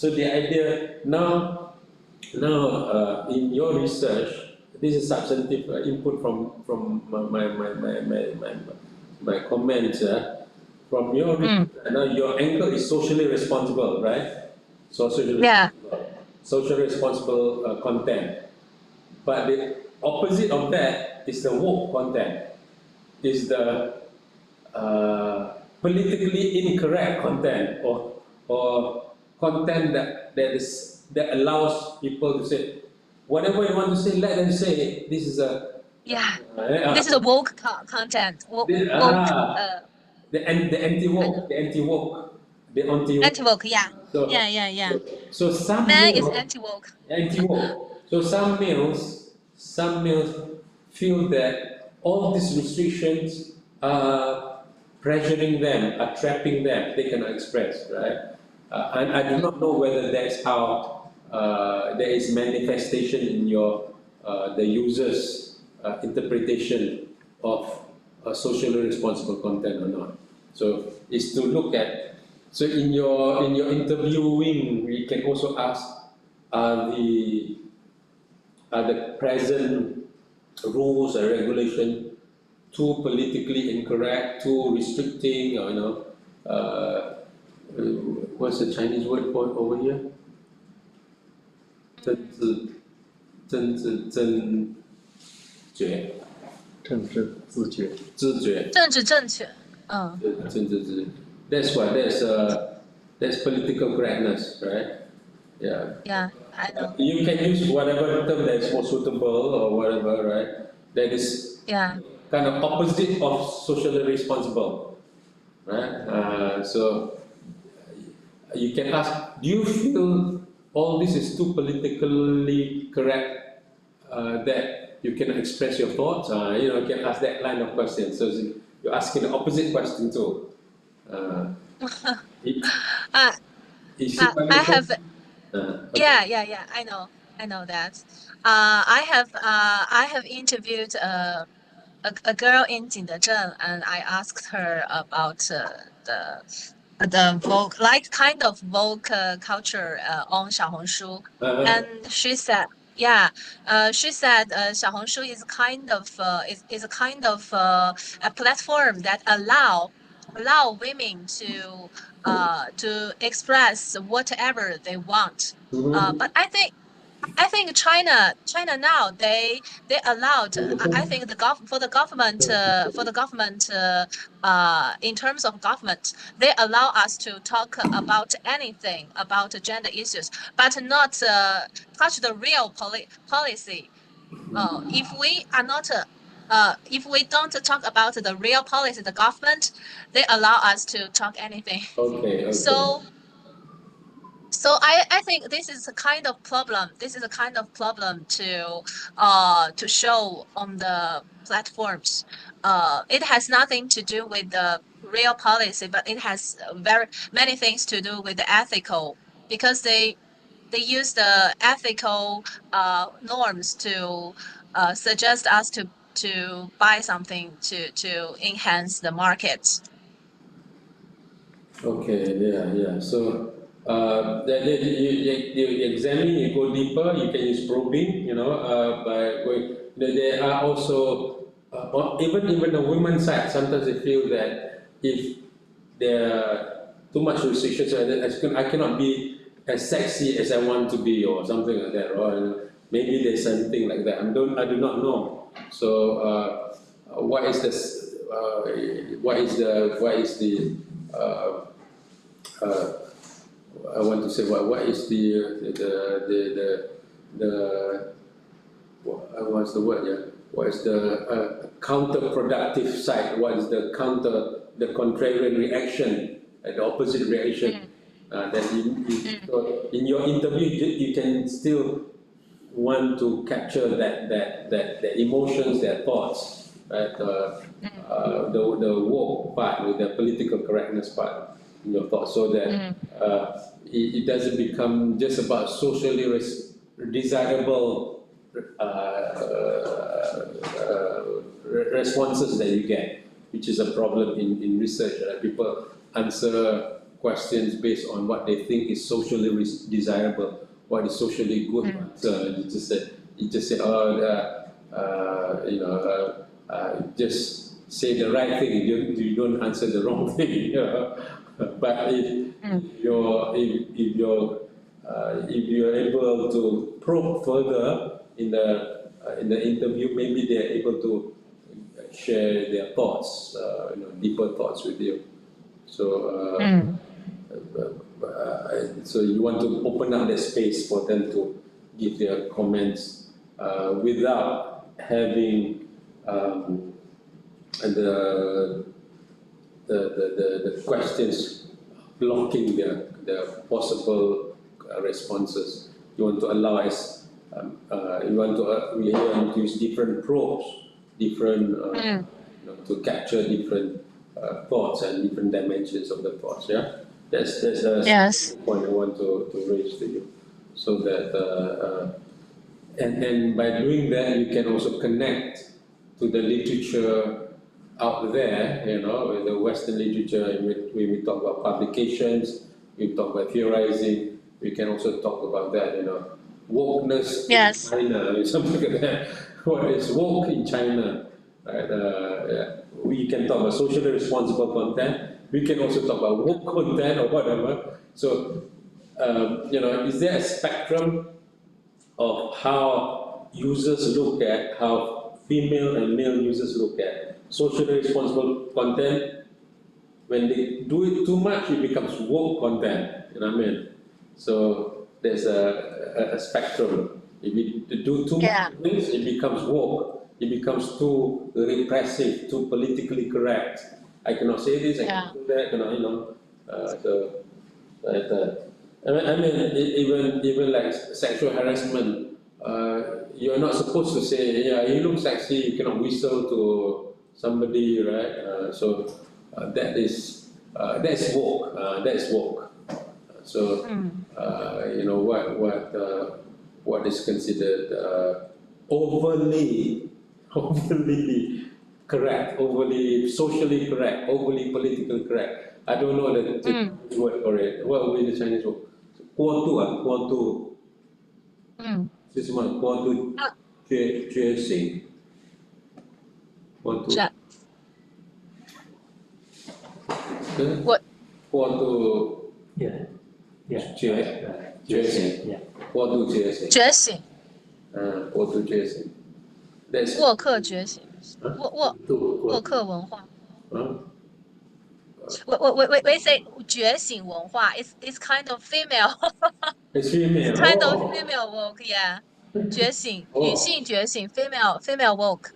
the idea now in your research, this is substantive input from my comments. From your research, now your angle is socially responsible, right? Socially responsible content. But the opposite of that is the woke content. Is the politically incorrect content, or content that allows people to say whatever you want to say, let them say. This is a this is a woke content. The anti-woke, Anti-woke, So some Man males, is anti-woke. So some males feel that all these restrictions are pressuring them, trapping them, they cannot express, right? And I do not know whether that's how there is manifestation in your the user's interpretation of socially responsible content or not. So it's to look at. So in your interviewing, we can also ask, are the present rules and regulation too politically incorrect, too restricting, or what's the Chinese word for it over here? 政治正觉，政治自觉。自觉。政治正确，嗯。政治自觉。That's what. That's political correctness, right? Yeah. Yeah, I know. You can use whatever term that is more suitable or whatever, right? That is Yeah. kind of opposite of socially responsible, right? So you can ask, do you feel all this is too politically correct that you cannot express your thoughts? You can ask that line of question. So you're asking the opposite question too. I have. Yeah. I know that. I have interviewed a girl in Jingdezhen, and I asked her about the Vogue, like kind of Vogue culture on Xiaohongshu, and she said, yeah, she said Xiaohongshu is kind of is a kind of a platform that allow women to express whatever they want. But I think China now they allowed. I think for the government in terms of government, they allow us to talk about anything about gender issues, but not touch the real policy. If we are not if we don't talk about the real policy, the government, they allow us to talk anything. Okay. So I think this is a kind of problem. This is a kind of problem to show on the platforms. It has nothing to do with the real policy, but it has very many things to do with the ethical, because they use the ethical norms to suggest us to buy something to enhance the market. Okay, yeah. So you examine, you go deeper, you can use probing, by going. There are also, even the women's side, sometimes they feel that if there are too much restrictions, I cannot be as sexy as I want to be, or something like that, or maybe there's something like that. I do not know. So what is this? What is the I want to say what is what's the word? Yeah, what is the counterproductive side? What is the contrarian reaction, the opposite reaction? So in your interview, you can still want to capture that emotions, their thoughts, right? The woke part with the political correctness part in your thoughts, so that it doesn't become just about socially desirable responses that you get, which is a problem in research. People answer questions based on what they think is socially desirable, what is socially good. So you just say, just say the right thing. You don't answer the wrong thing. But if you're able to probe further in the interview, maybe they're able to share their thoughts, deeper thoughts with you. So so you want to open up the space for them to give their comments without having the questions blocking the possible responses. You want to allow you want to use different probes, different to capture different thoughts and different dimensions of the thoughts. Yeah, that's the Yes. point I want to raise to you, so that and by doing that you can also connect to the literature out there. You know, the Western literature. When we talk about publications, we talk about theorizing. We can also talk about that. You know, wokeness Yes. in China, something like that. What is woke in China? Right? Yeah. We can talk about socially responsible content. We can also talk about woke content or whatever. So, you know, is there a spectrum of how users look at, how female and male users look at socially responsible content? When they do it too much, it becomes woke content. You know what I mean? So there's a spectrum. If you do too Yeah. much things, it becomes woke. It becomes too repressive, too politically correct. I cannot say this, I cannot do that, you know. I mean, even like sexual harassment, you're not supposed to say, yeah, you look sexy, you cannot whistle to somebody, right? That's woke. That's woke. So, you know, what is considered overly correct, overly socially correct, overly politically correct. I don't know the Chinese word for it. What would be the Chinese word? 过度 是什么？过度觉醒，过度。What? 过度 Yeah. Yeah. 觉醒， Yeah. 过度觉醒，觉醒，过度觉醒。That's 沃克觉醒，沃克文化。嗯。We say 觉醒文化 is kind of female. It's female. Kind of female woke, yeah. 觉醒，女性觉醒 female woke.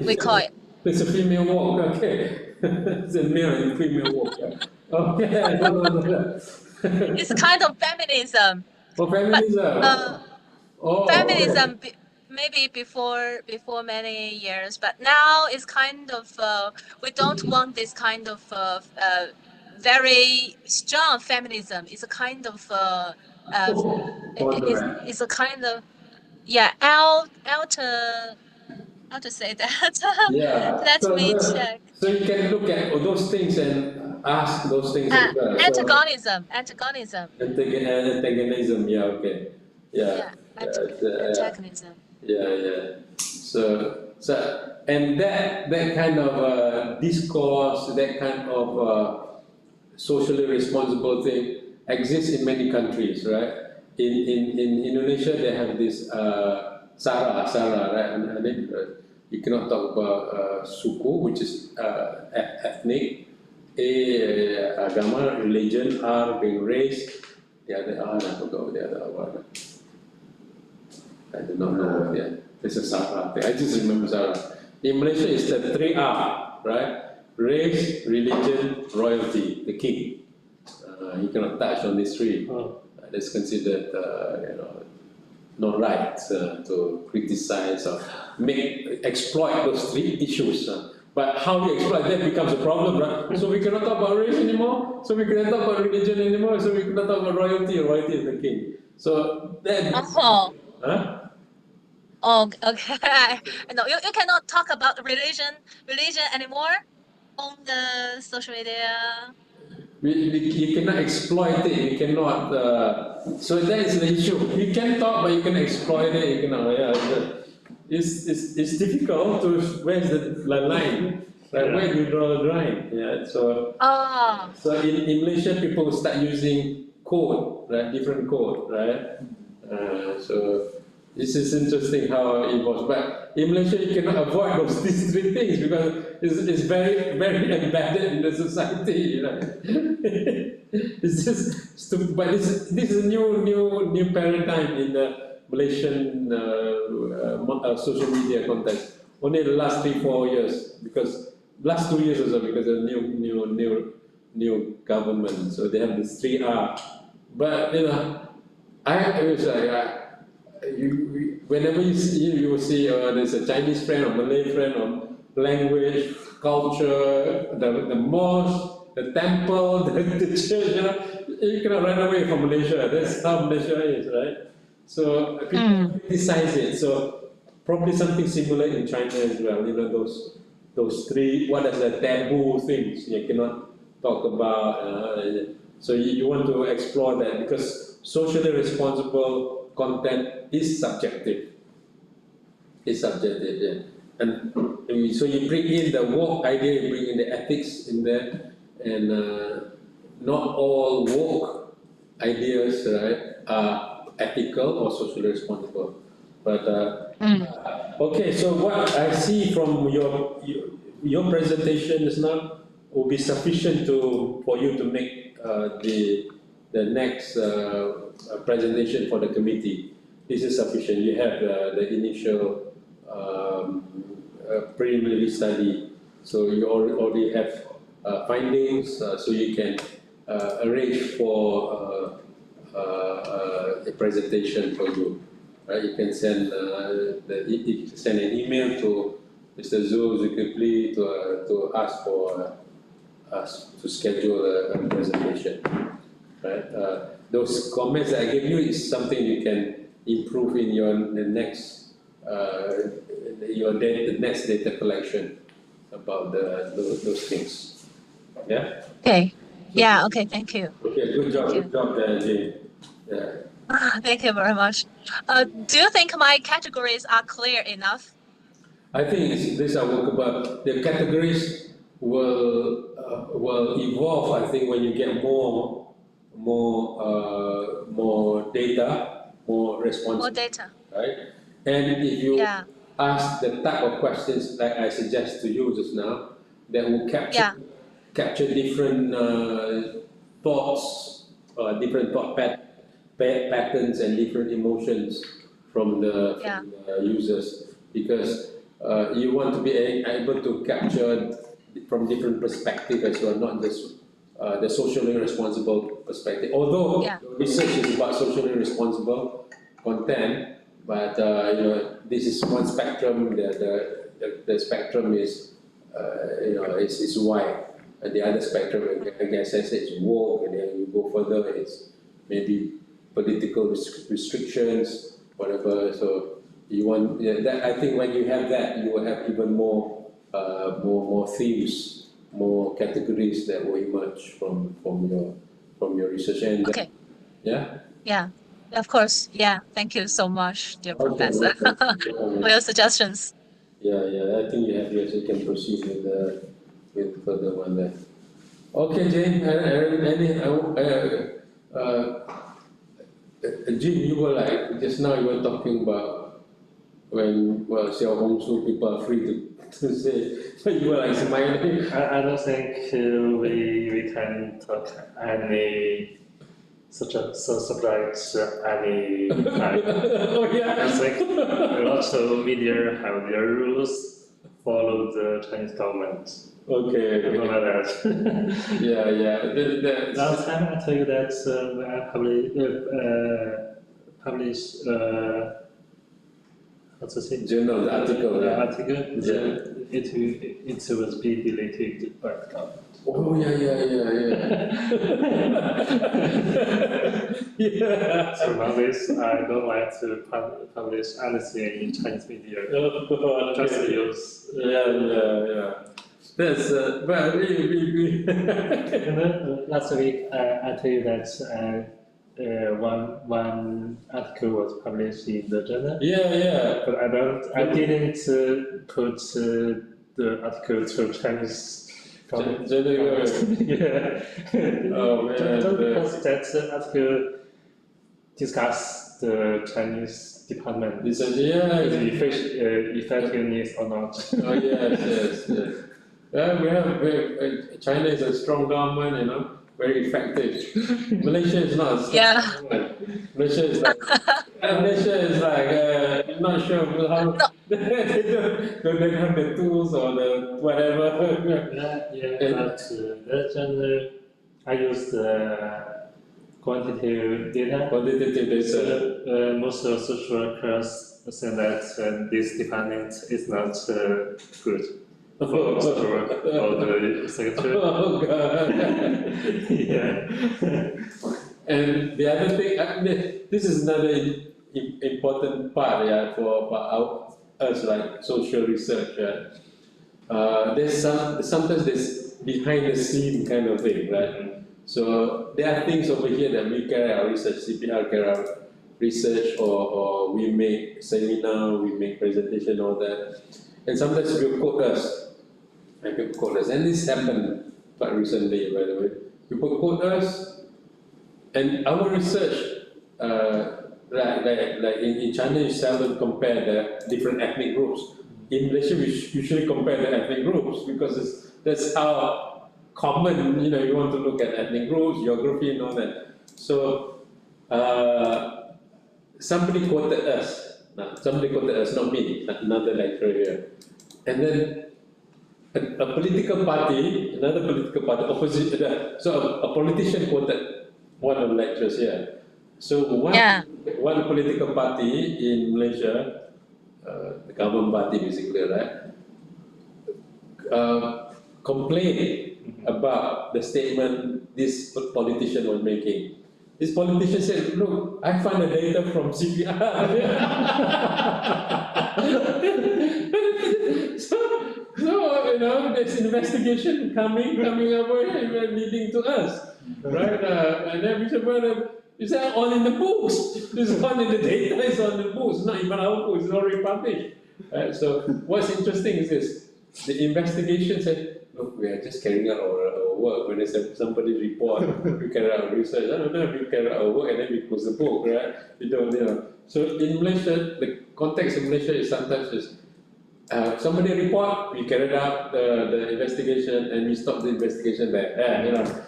We call it. It's a female walk, okay. It's a male and female walk. Okay, no. It's kind of feminism. For feminism. Feminism maybe before many years, but now it's kind of we don't want this kind of very strong feminism. It's a kind of it's a kind of how to say that? Yeah. Let me check. So you can look at all those things and ask those things as well. Antagonism. Antagonism, yeah, okay. Yeah. Antagonism. Yeah. So and that kind of discourse, that kind of socially responsible thing exists in many countries, right? In Indonesia, they have this Sara, right? You cannot talk about suku, which is ethnic, agama, religion, R being race, the other R, I forgot the other one. I do not know. Yeah, there's a Sara thing. I just remember Sara. In Malaysia, it's the 3R, right? Race, religion, royalty, the king. You cannot touch on these three. That's considered, not right to criticize or exploit those three issues. But how we exploit that becomes a problem, right? So we cannot talk about race anymore. So we cannot talk about religion anymore. So we cannot talk about royalty. Royalty is the king. So that. Oh, okay. No, you cannot talk about religion anymore on the social media. You cannot exploit it. You cannot. So that is the issue. You can talk, but you can exploit it. You cannot. It's difficult to. Where's the line? Like where do you draw the line? Yeah. So. So in Malaysia, people start using code, right? Different code, right? So. This is interesting how it was, but in Malaysia you cannot avoid these three things because it's very, very embedded in the society. You know? It's just stupid, but this is a new paradigm in the Malaysian social media context. Only the last 3-4 years, because last 2 years or so, because of new government, so they have this 3R. But whenever you will see there's a Chinese friend or Malay friend or language, culture, the mosque, the temple, the church, you know, you cannot run away from Malaysia. That's how Malaysia is, right? So people criticize it. So probably something similar in China as well. You know, those three, what are the taboo things you cannot talk about. So you want to explore that because socially responsible content is subjective. It's subjective, yeah. And so you bring in the woke idea, you bring in the ethics in there, and not all woke ideas, right, are ethical or socially responsible. But okay, so what I see from your presentation just now will be sufficient for you to make the next presentation for the committee. This is sufficient. You have the initial preliminary study, so you already have findings, so you can arrange for a presentation for you. Right? You can send send an email to Mr. Zul Zulkifli to ask for us to schedule a presentation. Right? Those comments that I gave you is something you can improve in the next next data collection about those things. Yeah. Okay. Yeah. Okay. Thank you. Okay. Good job. Good job, Jane. Yeah. Thank you very much. Do you think my categories are clear enough? I think these are workable. The categories will evolve. I think when you get more data, more responses. More data. Right? And if you Yeah. ask the type of questions like I suggest to you just now, that will capture different thoughts, different thought patterns and different emotions from the users, because you want to be able to capture from different perspectives as well, not just the socially responsible perspective. Although research is about socially responsible content, but you know, this is one spectrum. The spectrum is is wide. And the other spectrum, I guess, is woke, and then you go further, it's maybe political restrictions, whatever. So you want that. I think when you have that, you will have even more themes, more categories that will emerge from your research. And Okay. Yeah. Yeah. Of course. Yeah. Thank you so much, dear Professor, for your suggestions. Yeah. I think you have yours. You can proceed with further one there. Okay, Jane. Jim, you were like just now. You were talking about when Xiao Hongsu people are free to say. So you were like smiling. I don't think we can talk any subject any time. Oh yeah. I think lots of media have their rules, follow the Chinese government. Okay. Something like that. Yeah. Last time I tell you that when I publish what's the say? Journal, the article. The Yeah. article, Yeah. it will be deleted by the government. Oh yeah. Yeah. So nowadays, I don't like to publish anything in Chinese media. Just use. Yeah. That's but we. And then last week, I tell you that one article was published in the journal. Yeah. But I didn't put the article to Chinese. Yeah. Oh man. Just because that article discuss the Chinese department. Yeah. Effectiveness or not. Oh yes. Yeah, we have China is a strong government, you know, very effective. Malaysia is not. A strong government. Malaysia is like I'm not sure how they don't have the tools or the whatever. But then I use the quantitative data. Most of social workers say that this department is not good. for the secretary. Oh God. Yeah. And the other thing, this is another important part, yeah, for us, like social research. There's sometimes there's behind the scene kind of thing, right? So there are things over here that we carry out research, CPR carry out research, or we make seminar, we make presentation, all that. And sometimes people quote us, and this happened quite recently, by the way. People quote us, and our research, like in China, you seldom compare the different ethnic groups. In Malaysia, we usually compare the ethnic groups because that's how common, you want to look at ethnic groups, geography, and all that. So, somebody quoted us, not me, another lecturer here. And then a political party, another political party, opposite, so a politician quoted one of the lecturers here. So one political party in Malaysia, the government party basically, right, complained about the statement this politician was making. This politician said, look, I found the data from CPR. So, there's investigation coming over here, leading to us, right? And then we said, well, is that all in the books? It's all in the data, it's on the books, not even our books, it's already published. So what's interesting is this, the investigation said, look, we are just carrying out our work. When there's somebody's report, we carry out research. I don't know if we carry out our work and then we close the book, right? We don't, So in Malaysia, the context in Malaysia is sometimes just, somebody report, we carried out the investigation and we stop the investigation there.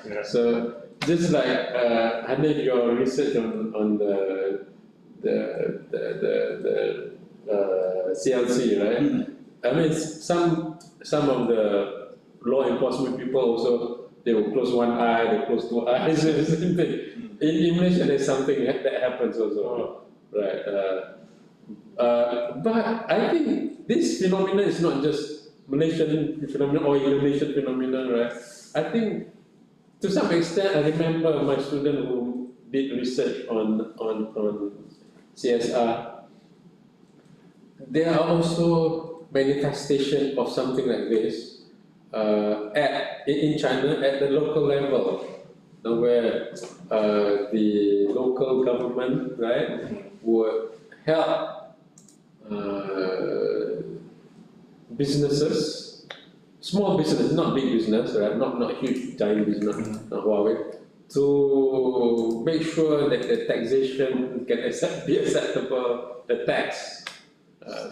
Yeah. So just like Hanif, your research on the CLC, right? I mean, some of the law enforcement people also, they will close one eye, they close two eyes. In Malaysia, there's something that happens also, right? But I think this phenomenon is not just Malaysian phenomenon or Indonesian phenomenon, right? I think to some extent, I remember my student who did research on CSR. There are also manifestations of something like this in China at the local level, where the local government, right, would help businesses, small business, not big business, right? Not huge giant business, not Huawei, to make sure that the taxation can be acceptable, the tax,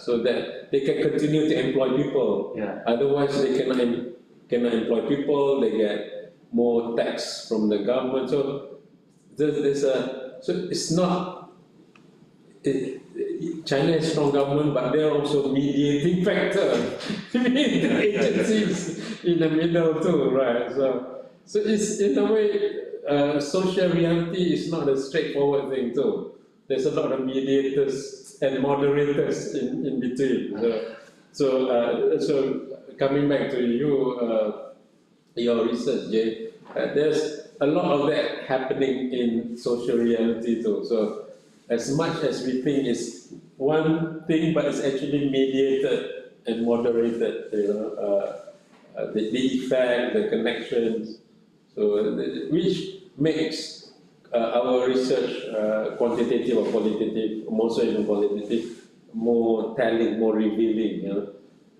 so that they can continue to employ people. Yeah. Otherwise, they cannot employ people. They get more tax from the government. So so it's not. China has strong government, but they are also mediating factor. The agencies in the middle too, right? So it's in a way, social reality is not a straightforward thing too. There's a lot of mediators and moderators in between. So coming back to you, your research, Jay, there's a lot of that happening in social reality too. So as much as we think it's one thing, but it's actually mediated and moderated, the effect, the connections, so which makes our research quantitative or qualitative, more so even qualitative, more telling, more revealing.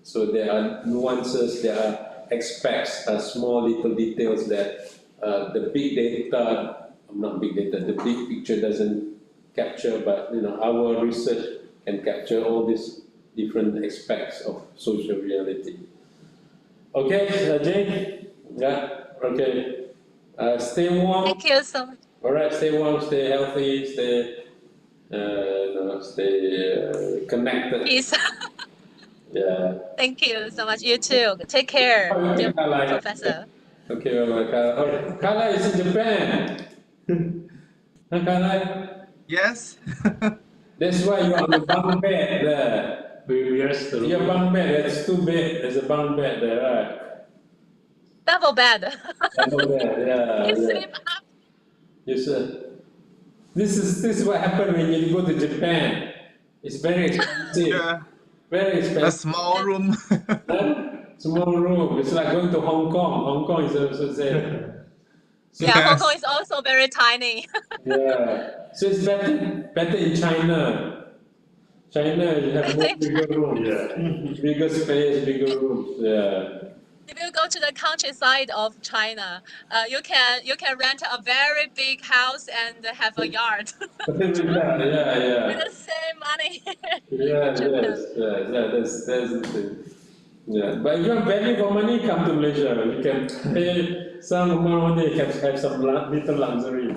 So there are nuances, there are aspects, small little details that the big data, not big data, the big picture doesn't capture, but our research can capture all these different aspects of social reality. Okay, Jane? Yeah, okay. Stay warm. Thank you so much. All right, stay warm, stay healthy, stay connected. Peace. Yeah. Thank you so much. You too. Take care, dear Carla. professor. Okay, bye-bye, Carla. Oh, Carla is in Japan. Huh, Carla? Yes. That's why you're on the bunk bed there. previous room. Your bunk bed, that's too big. There's a bunk bed there, right? Double bed. Double bed, yeah, You yeah. sleep up. You should. This is what happens when you go to Japan. It's very expensive. Yeah, Very a expensive. small room. Huh? Small room. It's like going to Hong Kong. Hong Kong is also same. Yeah, Hong Yes. Kong is also very tiny. Yeah. So it's better in China. China, you have more bigger rooms. Yeah. Bigger space, bigger rooms. Yeah. If you go to the countryside of China, you can rent a very big house and have a yard Yeah, yeah. with the same money. Yeah, Japan. yes, that's the thing. Yeah, but if you have value for money, come to Malaysia. You can pay some amount of money, you can have some little luxury.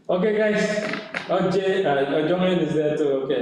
Okay, guys. Oh, Joanne is there too. Okay.